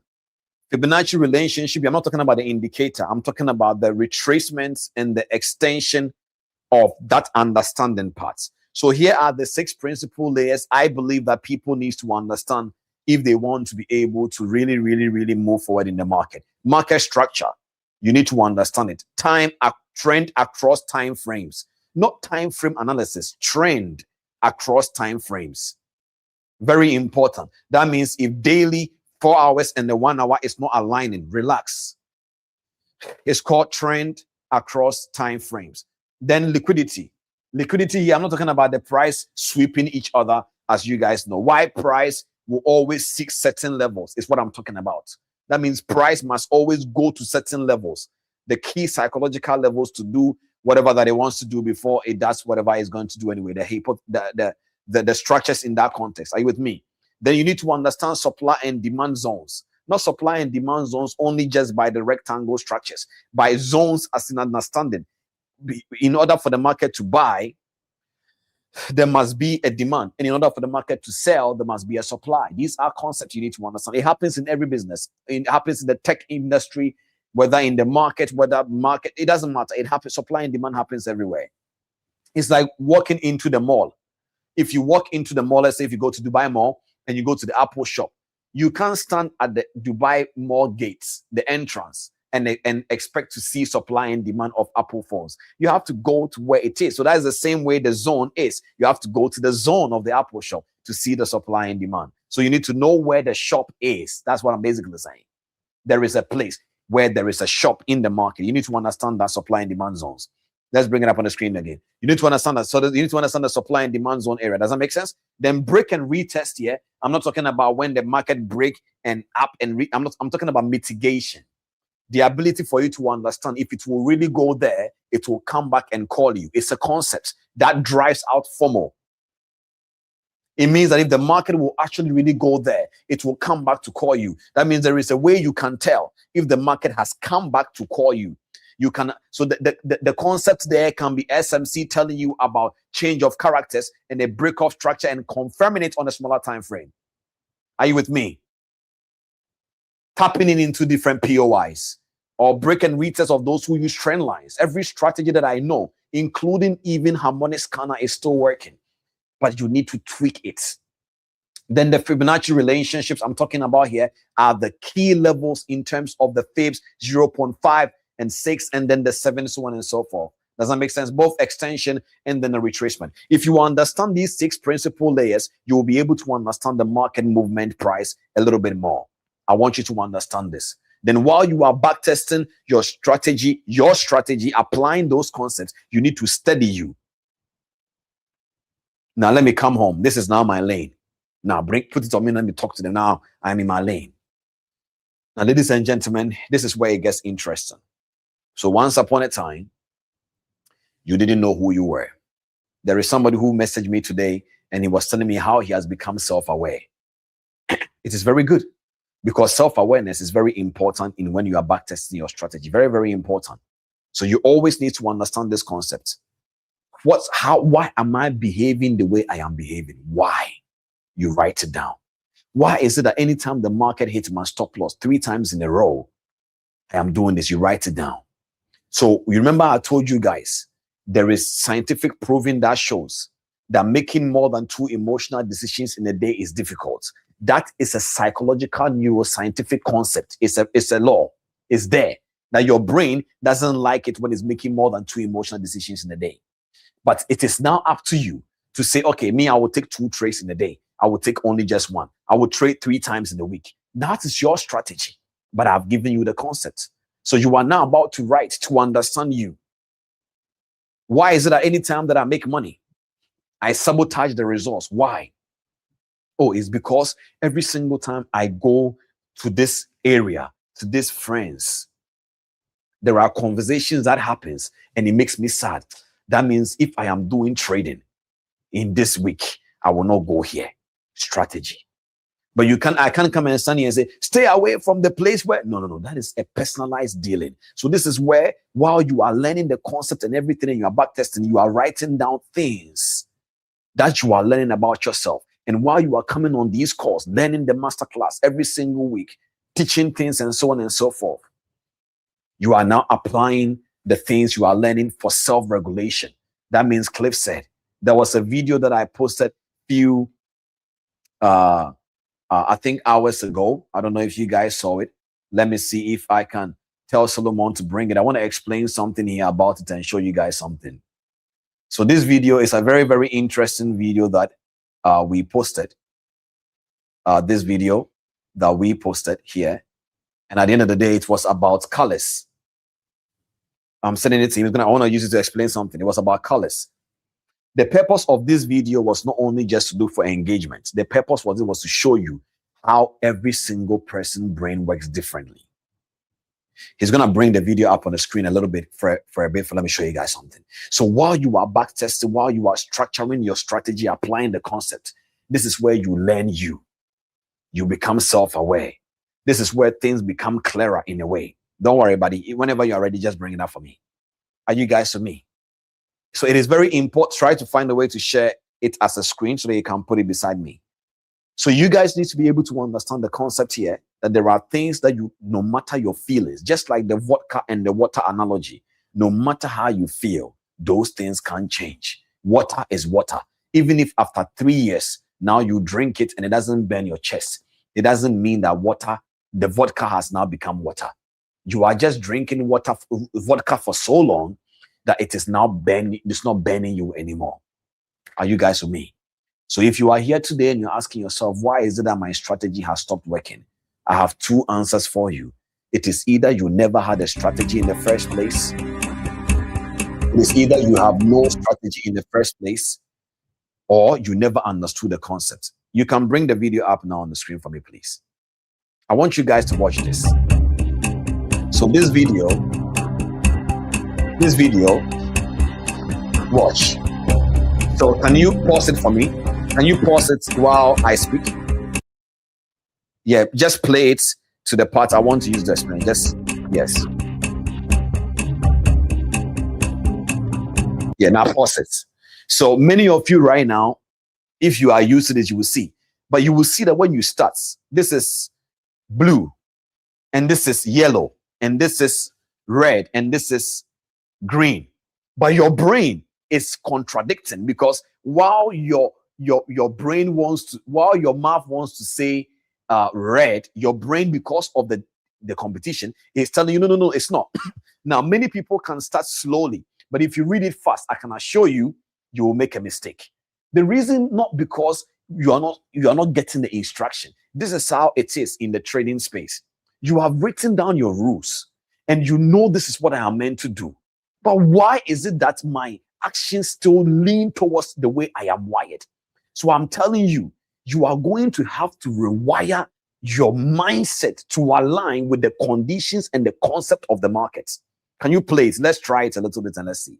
Fibonacci relationship, I'm not talking about the indicator. I'm talking about the retracements and the extension of that understanding part. So here are the 6 principle layers I believe that people need to understand if they want to be able to really, really, really move forward in the market. Market structure, you need to understand it. Trend across time frames. Not time frame analysis, trend across time frames. Very important. That means if daily 4 hours and the 1 hour is not aligning, relax. It's called trend across time frames. Then liquidity. Liquidity here, I'm not talking about the price sweeping each other, as you guys know. Why price will always seek certain levels is what I'm talking about. That means price must always go to certain levels. The key psychological levels to do whatever that it wants to do before it does whatever it's going to do anyway. The structures in that context. Are you with me? Then you need to understand supply and demand zones. Not supply and demand zones only just by the rectangle structures, by zones as in understanding. In order for the market to buy, there must be a demand. And in order for the market to sell, there must be a supply. These are concepts you need to understand. It happens in every business. It happens in the tech industry, whether in the market, it doesn't matter. It happens. Supply and demand happens everywhere. It's like walking into the mall. If you walk into the mall, let's say if you go to Dubai Mall and you go to the Apple shop, you can't stand at the Dubai Mall gates, the entrance, and expect to see supply and demand of Apple phones. You have to go to where it is. So that is the same way the zone is. You have to go to the zone of the Apple shop to see the supply and demand. So you need to know where the shop is. That's what I'm basically saying. There is a place where there is a shop in the market. You need to understand that supply and demand zones. Let's bring it up on the screen again. You need to understand that. So you need to understand the supply and demand zone area. Does that make sense? Then break and retest here. I'm not talking about when the market break and up and I'm talking about mitigation. The ability for you to understand if it will really go there, it will come back and call you. It's a concept that drives out FOMO. It means that if the market will actually really go there, it will come back to call you. That means there is a way you can tell if the market has come back to call you. You can, so the concept there can be SMC telling you about change of characters and a break of structure and confirming it on a smaller time frame. Are you with me? Tapping into different POIs or break and retest of those who use trend lines. Every strategy that I know, including even harmonic scanner, is still working, but you need to tweak it. Then the Fibonacci relationships I'm talking about here are the key levels in terms of the Fibs 0.5 and 6, and then the 7, so on and so forth. Does that make sense? Both extension and then the retracement. If you understand these 6 principal layers, you will be able to understand the market movement price a little bit more. I want you to understand this. Then while you are back testing your strategy, applying those concepts, you need to study you. Now let me come home. This is now my lane. Now put it on me, let me talk to them. Now I'm in my lane. Now, ladies and gentlemen, this is where it gets interesting. So once upon a time, you didn't know who you were. There is somebody who messaged me today and he was telling me how he has become self-aware. It is very good because self-awareness is very important in when you are backtesting your strategy. Very, very important. So you always need to understand this concept. Why am I behaving the way I am behaving? Why? You write it down. Why is it that anytime the market hits my stop loss 3 times in a row, I am doing this? You write it down. So you remember I told you guys, there is scientific proving that shows that making more than 2 emotional decisions in a day is difficult. That is a psychological neuroscientific concept. It's a law. It's there. That your brain doesn't like it when it's making more than 2 emotional decisions in a day. But it is now up to you to say, okay, I will take 2 trades in a day. I will take only just 1. I will trade 3 times in a week. That is your strategy. But I've given you the concept. So you are now about to write to understand you. Why is it that anytime that I make money, I sabotage the results? Why? Oh, it's because every single time I go to this area, to these friends, there are conversations that happens and it makes me sad. That means if I am doing trading in this week, I will not go here. Strategy. But I can't come and stand here and say, stay away from the place where, no, that is a personalized dealing. So this is where, while you are learning the concept and everything and you are backtesting, you are writing down things that you are learning about yourself. And while you are coming on these calls, learning the masterclass every single week, teaching things and so on and so forth, you are now applying the things you are learning for self-regulation. That means Cliff said, there was a video that I posted few, I think hours ago. I don't know if you guys saw it. Let me see if I can tell Solomon to bring it. I want to explain something here about it and show you guys something. So this video is a very, very interesting video that we posted. This video that we posted here. And at the end of the day, it was about colors. I'm sending it to him. I want to use it to explain something. It was about colors. The purpose of this video was not only just to do for engagement. The purpose was to show you how every single person's brain works differently. He's going to bring the video up on the screen a little bit for a bit. Let me show you guys something. So while you are back testing, while you are structuring your strategy, applying the concept, this is where you learn you. You become self-aware. This is where things become clearer in a way. Don't worry, buddy. Whenever you're ready, just bring it up for me. Are you guys with me? So it is very important. Try to find a way to share it as a screen so that you can put it beside me. So you guys need to be able to understand the concept here that there are things that you, no matter your feelings, just like the vodka and the water analogy, no matter how you feel, those things can't change. Water is water. Even if after 3 years, now you drink it and it doesn't burn your chest, it doesn't mean that the vodka has now become water. You are just drinking vodka for so long that it is now it's not burning you anymore. Are you guys with me? So if you are here today and you're asking yourself, why is it that my strategy has stopped working? I have 2 answers for you. It is either you never had a strategy in the first place. It is either you have no strategy in the first place, or you never understood the concept. You can bring the video up now on the screen for me, please. I want you guys to watch this. So this video, watch. So can you pause it for me? Can you pause it while I speak? Yeah, just play it to the part I want to use to explain. Just, yes. Yeah, now pause it. So many of you right now, if you are used to this, you will see. But you will see that when you start, this is blue, and this is yellow, and this is red, and this is green. But your brain is contradicting, because while your brain wants to, while your mouth wants to say red, your brain, because of the competition, is telling you no, it's not. Now many people can start slowly, but if you read it fast, I can assure you, you will make a mistake. The reason, not because you are not getting the instruction. This is how it is in the trading space. You have written down your rules and you know this is what I am meant to do. But why is it that my actions still lean towards the way I am wired? So I'm telling you, you are going to have to rewire your mindset to align with the conditions and the concept of the markets. Can you play it? Let's try it a little bit and let's see.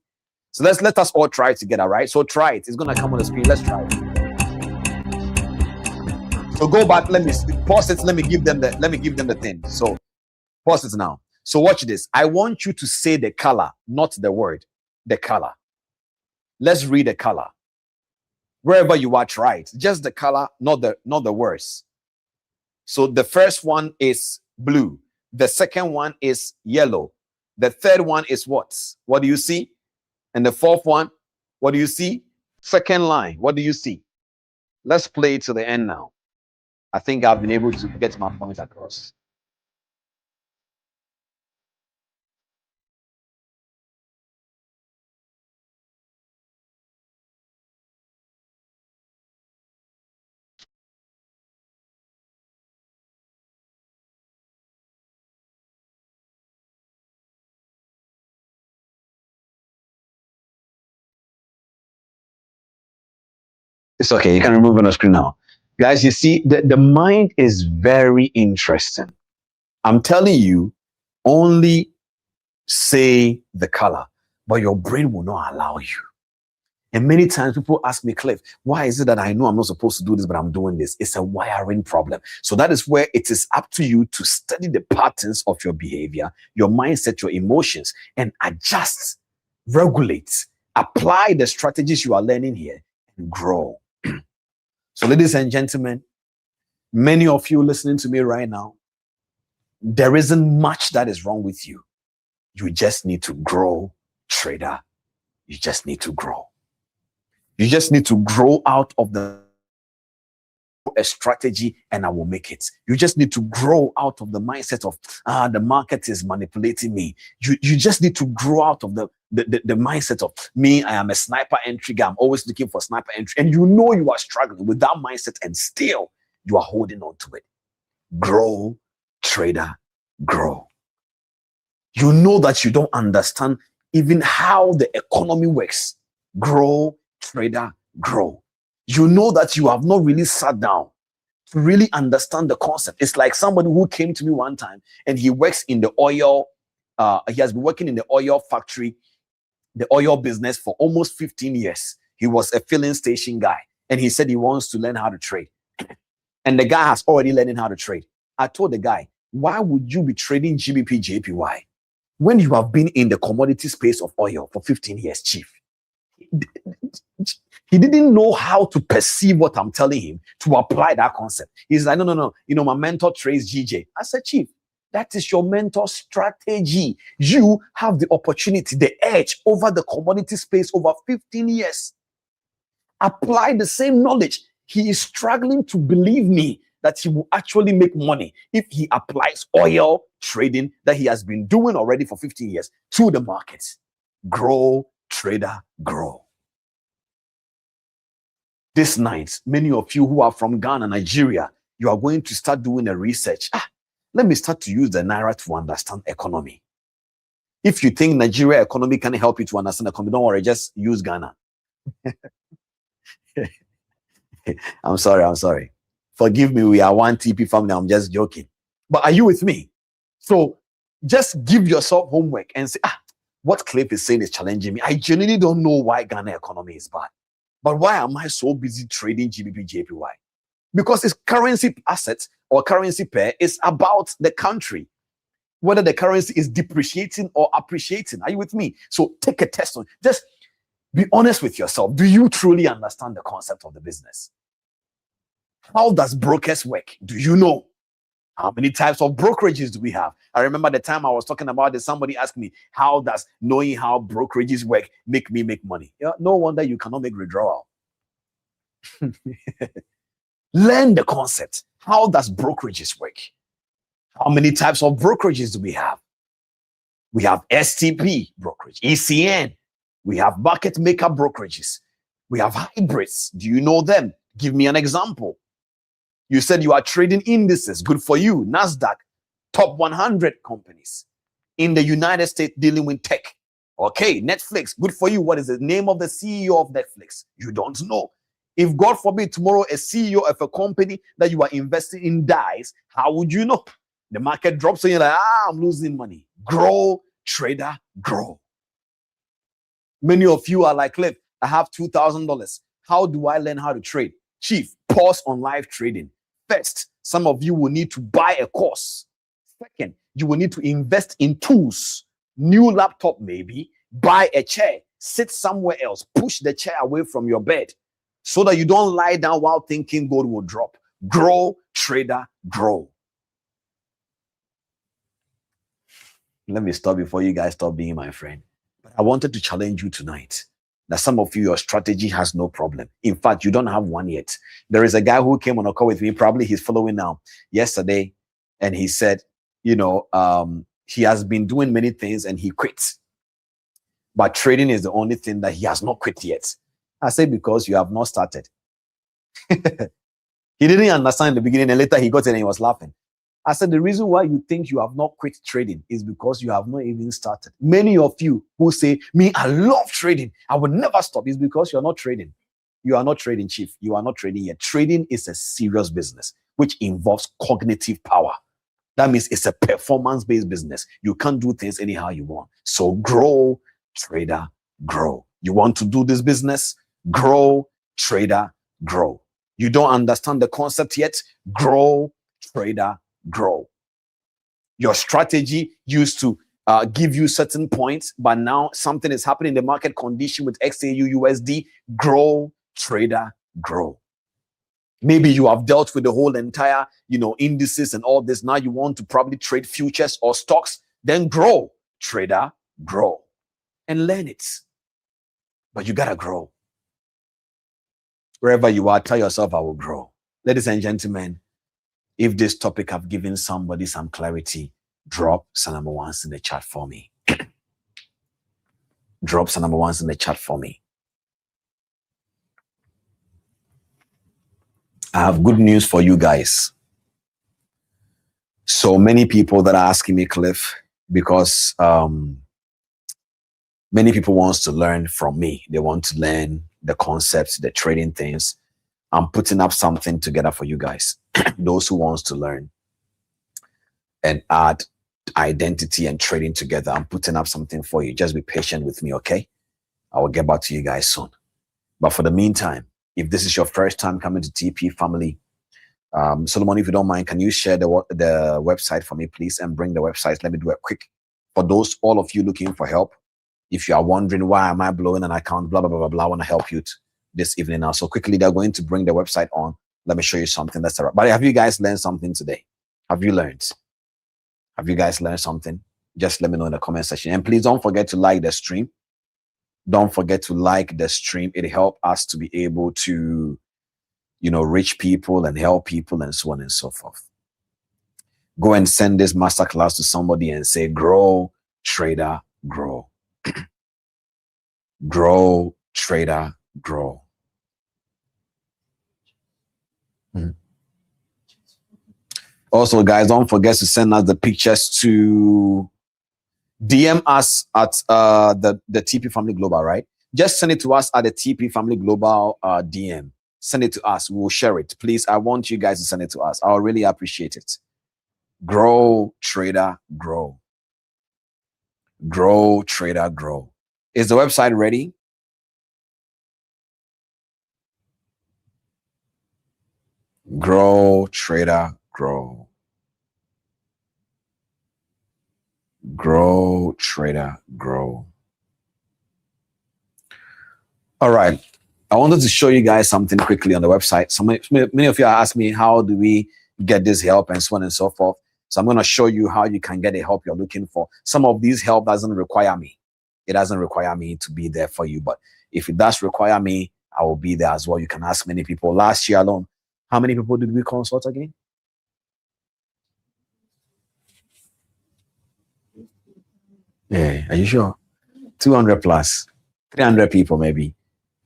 So let us all try it together, right? So try it. It's going to come on the screen. Let's try it. So go back. Let me pause it. Let me give them the thing. So pause it now. So watch this. I want you to say the color, not the word. The color. Let's read the color. Wherever you are, try it. Just the color, not the words. So the first one is blue. The second one is yellow. The third one is what? What do you see? And the fourth one, what do you see? Second line, what do you see? Let's play to the end now. I think I've been able to get my point across. It's okay. You can remove it on the screen now. Guys, you see, the mind is very interesting. I'm telling you, only say the color, but your brain will not allow you. And many times people ask me, Cliff, why is it that I know I'm not supposed to do this, but I'm doing this? It's a wiring problem. So that is where it is up to you to study the patterns of your behavior, your mindset, your emotions, and adjust, regulate, apply the strategies you are learning here, and grow. So ladies and gentlemen, many of you listening to me right now, there isn't much that is wrong with you. You just need to grow, trader. You just need to grow. You just need to grow out of a strategy and I will make it. You just need to grow out of the mindset of, the market is manipulating me. You just need to grow out of the mindset of, me, I am a sniper entry guy. I'm always looking for sniper entry. And you know you are struggling with that mindset and still you are holding on to it. Grow, trader, grow. You know that you don't understand even how the economy works. Grow, trader, grow. You know that you have not really sat down to really understand the concept. It's like somebody who came to me one time and he works in the oil, he has been working in the oil factory, the oil business for almost 15 years. He was a filling station guy and he said he wants to learn how to trade. And the guy has already learned how to trade. I told the guy, why would you be trading GBP, JPY when you have been in the commodity space of oil for 15 years, chief? He didn't know how to perceive what I'm telling him to apply that concept. He's like, no. My mentor trades GJ. I said, Chief, that is your mentor strategy. You have the opportunity, the edge over the commodity space over 15 years. Apply the same knowledge. He is struggling to believe me that he will actually make money if he applies oil trading that he has been doing already for 15 years to the markets. Grow, trader, grow. This night, many of you who are from Ghana, Nigeria, you are going to start doing a research. Let me start to use the Naira to understand economy. If you think Nigeria economy can help you to understand economy, don't worry, just use Ghana. I'm sorry. Forgive me, we are one TP family, I'm just joking. But are you with me? So just give yourself homework and say, what Cliff is saying is challenging me. I genuinely don't know why Ghana economy is bad. But why am I so busy trading GBP, JPY? Because it's currency assets or currency pair is about the country, whether the currency is depreciating or appreciating. Are you with me? So take a test on. Just be honest with yourself. Do you truly understand the concept of the business? How does brokers work? Do you know? How many types of brokerages do we have? I remember the time I was talking about this, somebody asked me, how does knowing how brokerages work make me make money? Yeah, no wonder you cannot make withdrawal. Learn the concept. How does brokerages work? How many types of brokerages do we have? We have STP brokerage, ECN. We have market maker brokerages. We have hybrids. Do you know them? Give me an example. You said you are trading indices. Good for you. NASDAQ, top 100 companies in the United States dealing with tech. Okay, Netflix. Good for you. What is the name of the CEO of Netflix? You don't know. If God forbid tomorrow a CEO of a company that you are investing in dies, how would you know? The market drops and you're like, I'm losing money. Grow, trader, grow. Many of you are like, Cliff, I have $2,000. How do I learn how to trade? Chief, pause on live trading. First, some of you will need to buy a course. Second, you will need to invest in tools. New laptop maybe, buy a chair, sit somewhere else, push the chair away from your bed so that you don't lie down while thinking gold will drop. Grow, trader, grow. Let me stop before you guys stop being my friend. But I wanted to challenge you tonight that some of you, your strategy has no problem. In fact, you don't have one yet. There is a guy who came on a call with me, probably he's following now, yesterday, and he said, he has been doing many things and he quit. But trading is the only thing that he has not quit yet. I say because you have not started. He didn't understand in the beginning and later he got it and he was laughing. I said, the reason why you think you have not quit trading is because you have not even started. Many of you who say, me, I love trading, I will never stop, is because you're not trading. You are not trading, Chief. You are not trading yet. Trading is a serious business, which involves cognitive power. That means it's a performance-based business. You can't do things anyhow you want. So grow, trader, grow. You want to do this business? Grow, trader, grow. You don't understand the concept yet? Grow, trader, grow. Your strategy used to give you certain points, but now something is happening in the market condition with XAU USD. Grow, trader, grow. Maybe you have dealt with the whole entire, indices and all this. Now you want to probably trade futures or stocks. Then grow, trader, grow, and learn it. But you gotta grow. Wherever you are, tell yourself, I will grow. Ladies and gentlemen, if this topic have given somebody some clarity, drop some number ones in the chat for me. Drop some number ones in the chat for me. I have good news for you guys. So many people that are asking me, Cliff, because many people want to learn from me. They want to learn the concepts, the trading things. I'm putting up something together for you guys. Those who wants to learn and add identity and trading together. I'm putting up something for you. Just be patient with me, okay? I will get back to you guys soon. But for the meantime, if this is your first time coming to TP family, Solomon, if you don't mind, can you share the website for me, please, and bring the website? Let me do it quick. For those, all of you looking for help, if you are wondering why am I blowing an account, blah, blah, blah, blah, blah, I want to help you this evening now. So quickly, they're going to bring the website on. Let me show you something. That's all right. But have you guys learned something today? Have you learned? Have you guys learned something? Just let me know in the comment section. And please don't forget to like the stream. Don't forget to like the stream. It helps us to be able to, reach people and help people and so on and so forth. Go and send this masterclass to somebody and say, grow, trader, grow. Grow, trader, grow. Also, guys, don't forget to send us the pictures to DM us at the TP Family Global, right? Just send it to us at the TP Family Global DM. Send it to us. We'll share it. Please, I want you guys to send it to us. I'll really appreciate it. Grow, trader, grow. Grow, trader, grow. Is the website ready? Grow, trader, grow. Grow, trader, grow. All right. I wanted to show you guys something quickly on the website. Many of you are asking me, how do we get this help and so on and so forth. So I'm going to show you how you can get the help you're looking for. Some of these help doesn't require me. It doesn't require me to be there for you. But if it does require me, I will be there as well. You can ask many people. Last year alone, how many people did we consult again? Yeah, are you sure? 200 plus, 300 people maybe,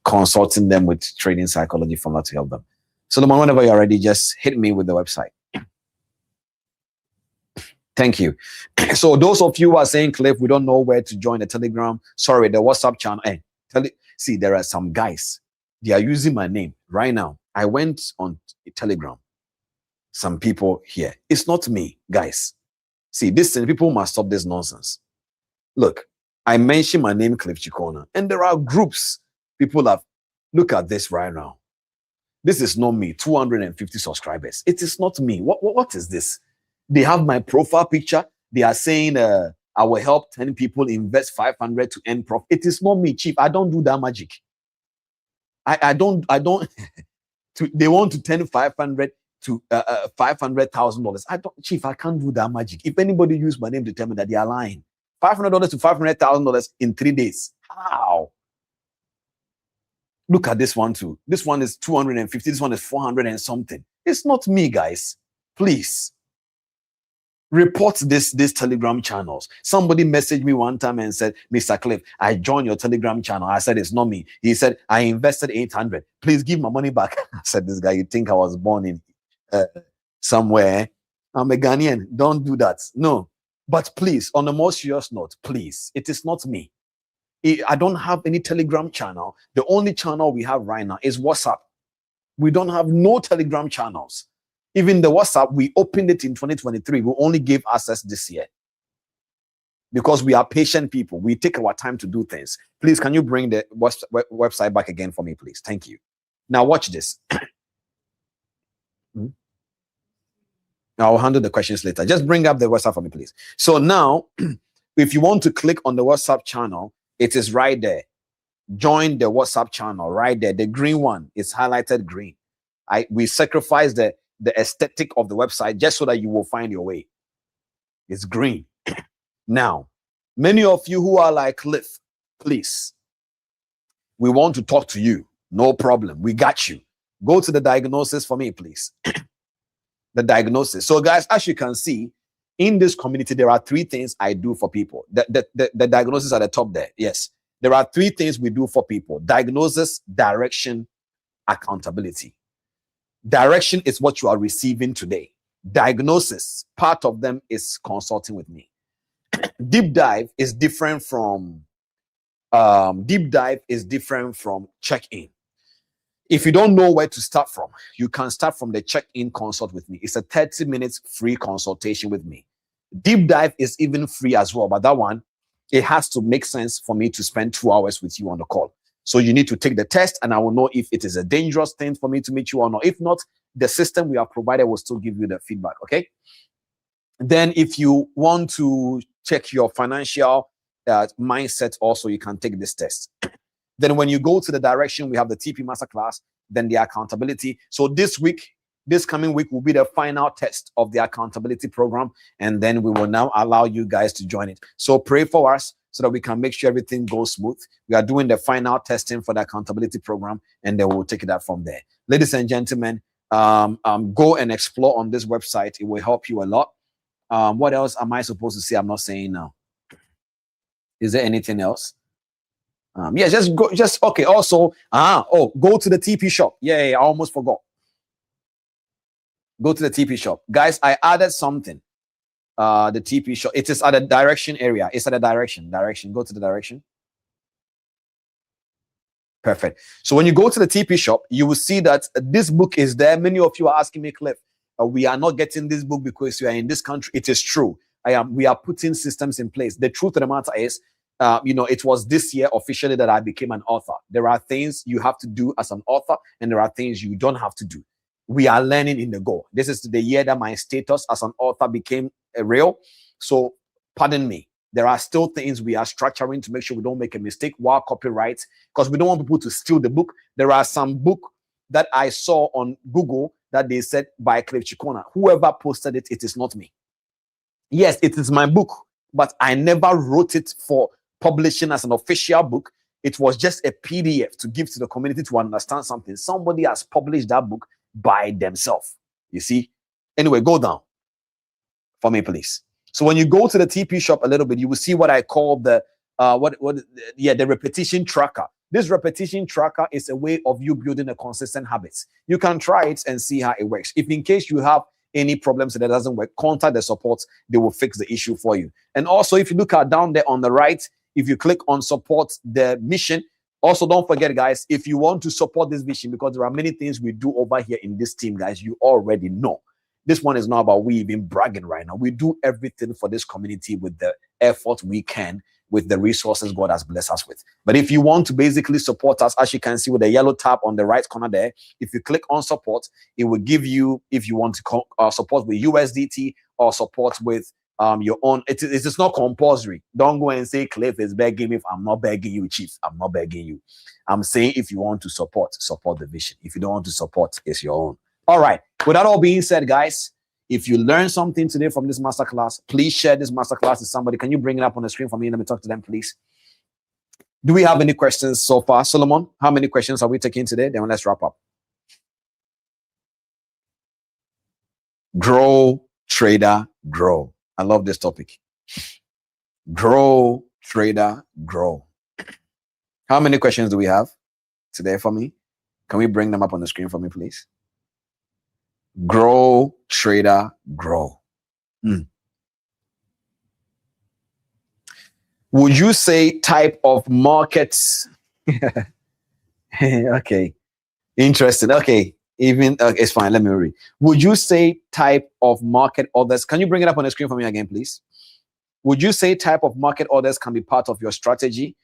consulting them with trading psychology formula to help them. So whenever you're ready, just hit me with the website. Thank you. So those of you who are saying, Cliff, we don't know where to join the Telegram, sorry, the WhatsApp channel. See, there are some guys, they are using my name right now. I went on Telegram. Some people here. It's not me, guys. See, people must stop this nonsense. Look, I mentioned my name, Cliff Cheqona, and there are groups. People have, look at this right now. This is not me, 250 subscribers. It is not me. What is this? They have my profile picture. They are saying, I will help 10 people invest 500 to earn profit. It is not me, Chief. I don't do that magic. I don't, they want to turn 500 to $500,000. Chief, I can't do that magic. If anybody use my name to tell me that, they are lying. $500 to $500,000 in 3 days. How? Look at this one too. This one is 250. This one is 400 and something. It's not me, guys. Please report this Telegram channels. Somebody messaged me one time and said, Mr. Cliff, I joined your Telegram channel. I said, it's not me. He said, I invested 800. Please give my money back. I said, this guy, you think I was born in somewhere? I'm a Ghanaian. Don't do that. No. But please, on a more serious note, please, it is not me. I don't have any Telegram channel. The only channel we have right now is WhatsApp. We don't have no Telegram channels. Even the WhatsApp, we opened it in 2023. We only gave access this year. Because we are patient people. We take our time to do things. Please, can you bring the website back again for me, please? Thank you. Now watch this. I'll handle the questions later. Just bring up the WhatsApp for me, please. So now, if you want to click on the WhatsApp channel, it is right there. Join the WhatsApp channel right there. The green one is highlighted green. We sacrifice the aesthetic of the website just so that you will find your way. It's green. Now, many of you who are like Cliff, please, we want to talk to you. No problem. We got you. Go to the diagnosis for me, please. The diagnosis. So guys, as you can see, in this community, there are 3 things I do for people. The diagnosis at the top there. Yes. There are 3 things we do for people. Diagnosis, direction, accountability. Direction is what you are receiving today. Diagnosis, part of them is consulting with me. Deep dive is different from check-in. If you don't know where to start from, you can start from the check-in consult with me. It's a 30 minutes free consultation with me. Deep dive is even free as well, but that one, it has to make sense for me to spend 2 hours with you on the call. So you need to take the test and I will know if it is a dangerous thing for me to meet you or not. If not, the system we have provided will still give you the feedback, okay? Then if you want to check your financial mindset also, you can take this test. Then when you go to the direction, we have the TP Masterclass, then the accountability. So this coming week will be the final test of the accountability program, and then we will now allow you guys to join it. So pray for us so that we can make sure everything goes smooth. We are doing the final testing for the accountability program, and then we'll take it up from there. Ladies and gentlemen, go and explore on this website. It will help you a lot. What else am I supposed to say? I'm not saying now. Is there anything else? Yeah, okay. Also, go to the TP shop. Yeah, I almost forgot. Go to the TP shop, guys. I added something. The TP shop. It is at the direction area. It's at the direction. Go to the direction. Perfect. So when you go to the TP shop, you will see that this book is there. Many of you are asking me, Cliff, we are not getting this book because you are in this country. It is true. We are putting systems in place. The truth of the matter is, it was this year officially that I became an author. There are things you have to do as an author, and there are things you don't have to do. We are learning in the go. This is the year that my status as an author became real. So pardon me. There are still things we are structuring to make sure we don't make a mistake while copyright, because we don't want people to steal the book. There are some book that I saw on Google that they said by Cliff Cheqona. Whoever posted it, it is not me. Yes, it is my book, but I never wrote it for publishing as an official book. It was just a PDF to give to the community to understand something. Somebody has published that book by themselves. You see? Anyway, go down for me, please. So when you go to the TP shop a little bit, you will see what I call the the repetition tracker. This repetition tracker is a way of you building a consistent habits. You can try it and see how it works. If in case you have any problems that doesn't work, contact the support. They will fix the issue for you. And also, if you look at down there on the right, if you click on support the mission, also don't forget, guys, if you want to support this mission, because there are many things we do over here in this team, guys, you already know. This one is not about we even bragging right now. We do everything for this community with the effort we can, with the resources God has blessed us with. But if you want to basically support us, as you can see with the yellow tab on the right corner there, if you click on support, it will give you, if you want to support with USDT or support with your own. It is not compulsory. Don't go and say Cliff is begging me. If I'm not begging you, Chief. I'm not begging you. I'm saying if you want to support the vision. If you don't want to support, it's your own. All right. With that all being said, guys, if you learned something today from this masterclass, please share this masterclass with somebody. Can you bring it up on the screen for me? Let me talk to them, please. Do we have any questions so far? Solomon, how many questions are we taking today? Then let's wrap up. Grow, trader, grow. I love this topic. Grow, trader, grow. How many questions do we have today for me? Can we bring them up on the screen for me, please? Grow, trader, grow. Would you say type of markets? Okay. Interesting. Okay. It's fine. Let me read. Would you say type of market orders? Can you bring it up on the screen for me again, please? Would you say type of market orders can be part of your strategy?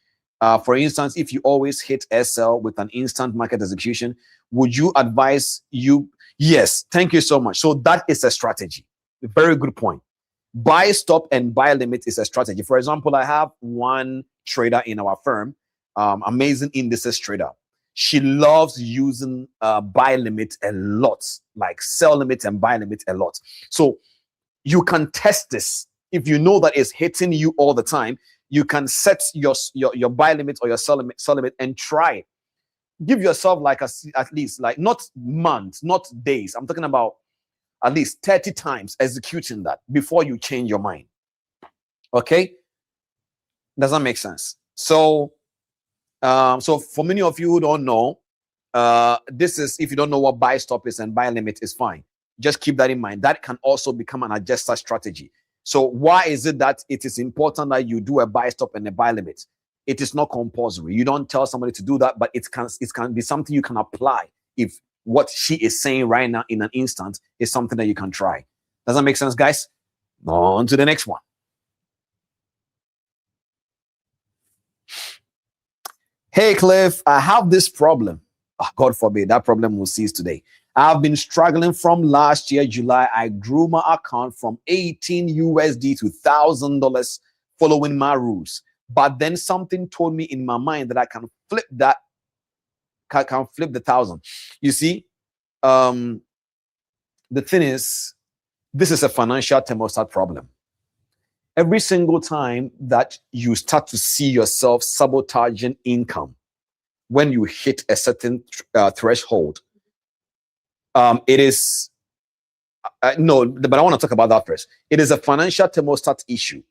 For instance, if you always hit SL with an instant market execution, would you advise you? Yes, thank you so much. So that is a strategy. A very good point. Buy stop and buy limit is a strategy. For example, I have one trader in our firm, amazing indices trader. She loves using buy limit a lot, like sell limit and buy limit a lot. So you can test this. If you know that it's hitting you all the time, you can set your buy limit or your sell limit and try it. Give yourself like at least like not months, not days. I'm talking about at least 30 times executing that before you change your mind. Okay? Does that make sense? So, so for many of you who don't know, this is, if you don't know what buy stop is and buy limit is, fine. Just keep that in mind. That can also become an adjuster strategy. So why is it that it is important that you do a buy stop and a buy limit? It is not compulsory. You don't tell somebody to do that, but it can be something you can apply if what she is saying right now in an instant is something that you can try. Does that make sense, guys? On to the next one. Hey, Cliff, I have this problem. Oh, God forbid that problem will cease today. I've been struggling from last year, July. I grew my account from 18 USD to $1,000 following my rules. But then something told me in my mind that I can flip that, can flip the 1,000. You see, the thing is, this is a financial thermostat problem. Every single time that you start to see yourself sabotaging income when you hit a certain threshold, it is no, but I want to talk about that first. It is a financial thermostat issue,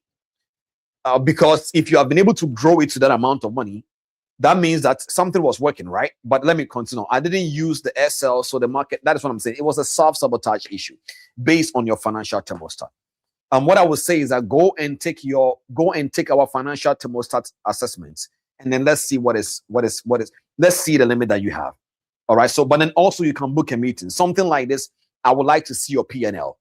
because if you have been able to grow it to that amount of money, that means that something was working, right? But let me continue. I didn't use the SL, so the market, that is what I'm saying. It was a self-sabotage issue based on your financial thermostat. What I would say is that go and take our financial thermostat assessments, and then let's see what is, let's see the limit that you have. All right. So, but then also you can book a meeting, something like this. I would like to see your P&L.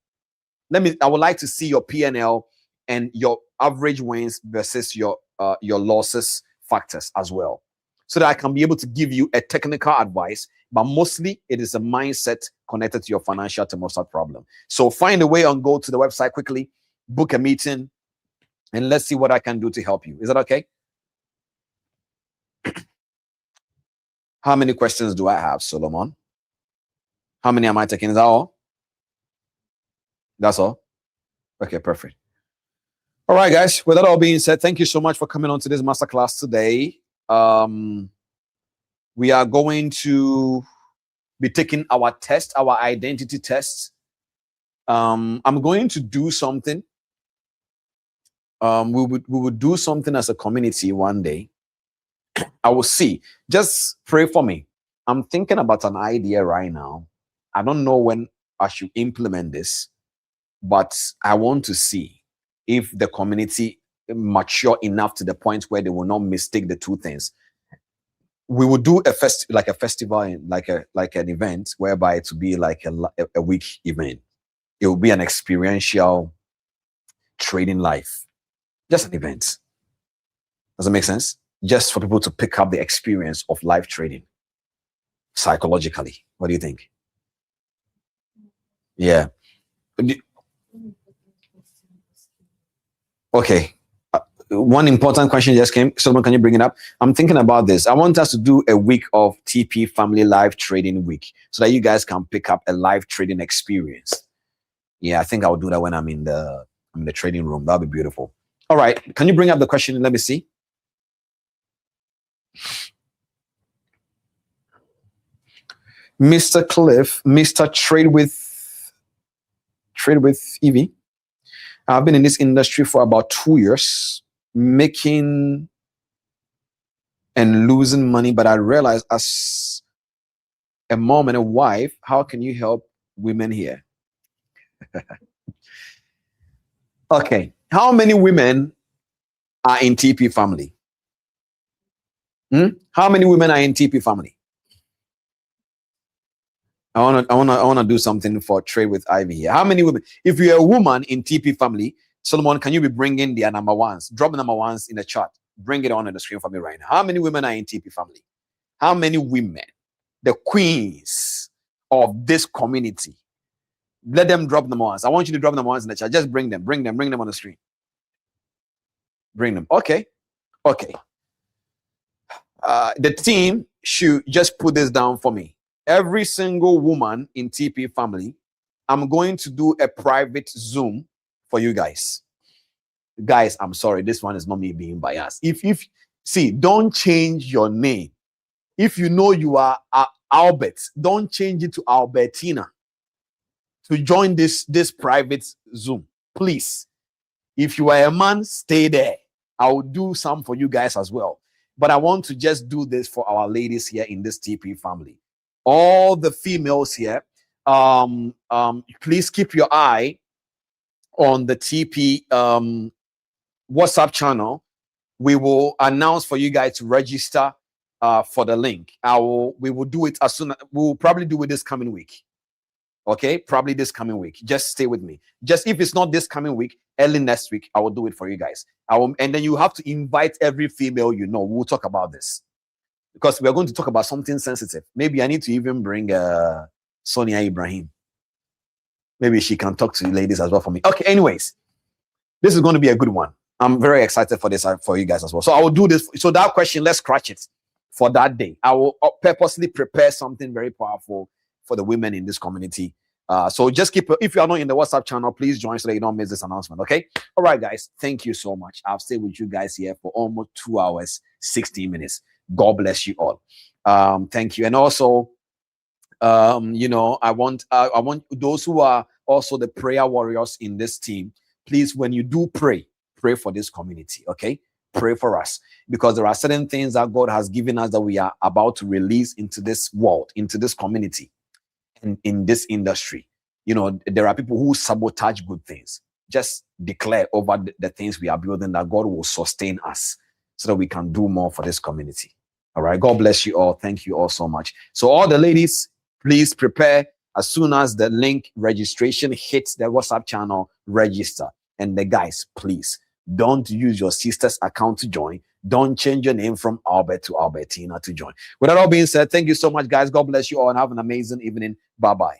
I would like to see your P&L and your average wins versus your losses factors as well, so that I can be able to give you a technical advice, but mostly it is a mindset connected to your financial thermostat problem. So find a way and go to the website quickly, book a meeting, and let's see what I can do to help you. Is that okay? How many questions do I have, Solomon? How many am I taking? Is that all? That's all? Okay, perfect. All right, guys. With that all being said, thank you so much for coming on to this masterclass today. We are going to be taking our test, our identity test. I'm going to do something. We would do something as a community one day. I will see. Just pray for me. I'm thinking about an idea right now. I don't know when I should implement this, but I want to see if the community mature enough to the point where they will not mistake the two things. We will do a festival, and like an event whereby it will be like a week event. It will be an experiential trading life, just an event. Does that make sense? Just for people to pick up the experience of live trading psychologically. What do you think? Yeah. Okay. One important question just came. Someone, can you bring it up? I'm thinking about this. I want us to do a week of TP Family Live Trading Week so that you guys can pick up a live trading experience. Yeah, I think I'll do that when I'm in the trading room. That'll be beautiful. All right. Can you bring up the question? Let me see. Mr. Cliff, Mr. Trade with Evie. I've been in this industry for about 2 years, making and losing money, but I realized as a mom and a wife, how can you help women here? Okay. How many women are in TP family? How many women are in TP family? I wanna do something for Trade with Ivy here. How many women? If you're a woman in TP family, Solomon, can you be bringing their number ones? Drop number ones in the chat. Bring it on the screen for me right now. How many women are in TP family? How many women? The queens of this community. Let them drop number ones. I want you to drop number ones in the chat. Just bring them on the screen. Bring them. Okay. The team should just put this down for me. Every single woman in TP family, I'm going to do a private Zoom for you guys. Guys, I'm sorry, this one is not me being biased. If see, don't change your name. If you know you are Albert, don't change it to Albertina to join this private Zoom. Please. If you are a man, stay there. I will do some for you guys as well. But I want to just do this for our ladies here in this TP family. All the females here, please keep your eye on the TP WhatsApp channel. We will announce for you guys to register for the link. We will do it as soon as we'll probably do it this coming week. Okay, probably this coming week. Just stay with me. Just if it's not this coming week, early next week, I will do it for you guys. And then you have to invite every female you know. We'll talk about this because we're going to talk about something sensitive. Maybe I need to even bring Sonia Ibrahim. Maybe she can talk to you ladies as well for me. Okay, anyways, this is going to be a good one. I'm very excited for this for you guys as well. So I will do this. So that question, let's scratch it. for that day. I will purposely prepare something very powerful for the women in this community. So just keep, if you are not in the WhatsApp channel, please join so that you don't miss this announcement. Okay. All right, guys. Thank you so much. I've stayed with you guys here for almost 2 hours, 16 minutes. God bless you all. Thank you. And also, you know, I want those who are also the prayer warriors in this team, please, when you do pray for this community. Okay. Pray for us, because there are certain things that God has given us that we are about to release into this world, into this community. In this industry, you know, there are people who sabotage good things. Just declare over the things we are building that God will sustain us so that we can do more for this community. All right. God bless you all. Thank you all so much. So all the ladies, please prepare. As soon as the link registration hits the WhatsApp channel, register. And the guys, please don't use your sister's account to join. Don't change your name from Albert to Albertina to join. With that all being said, thank you so much, guys. God bless you all and have an amazing evening. Bye-bye.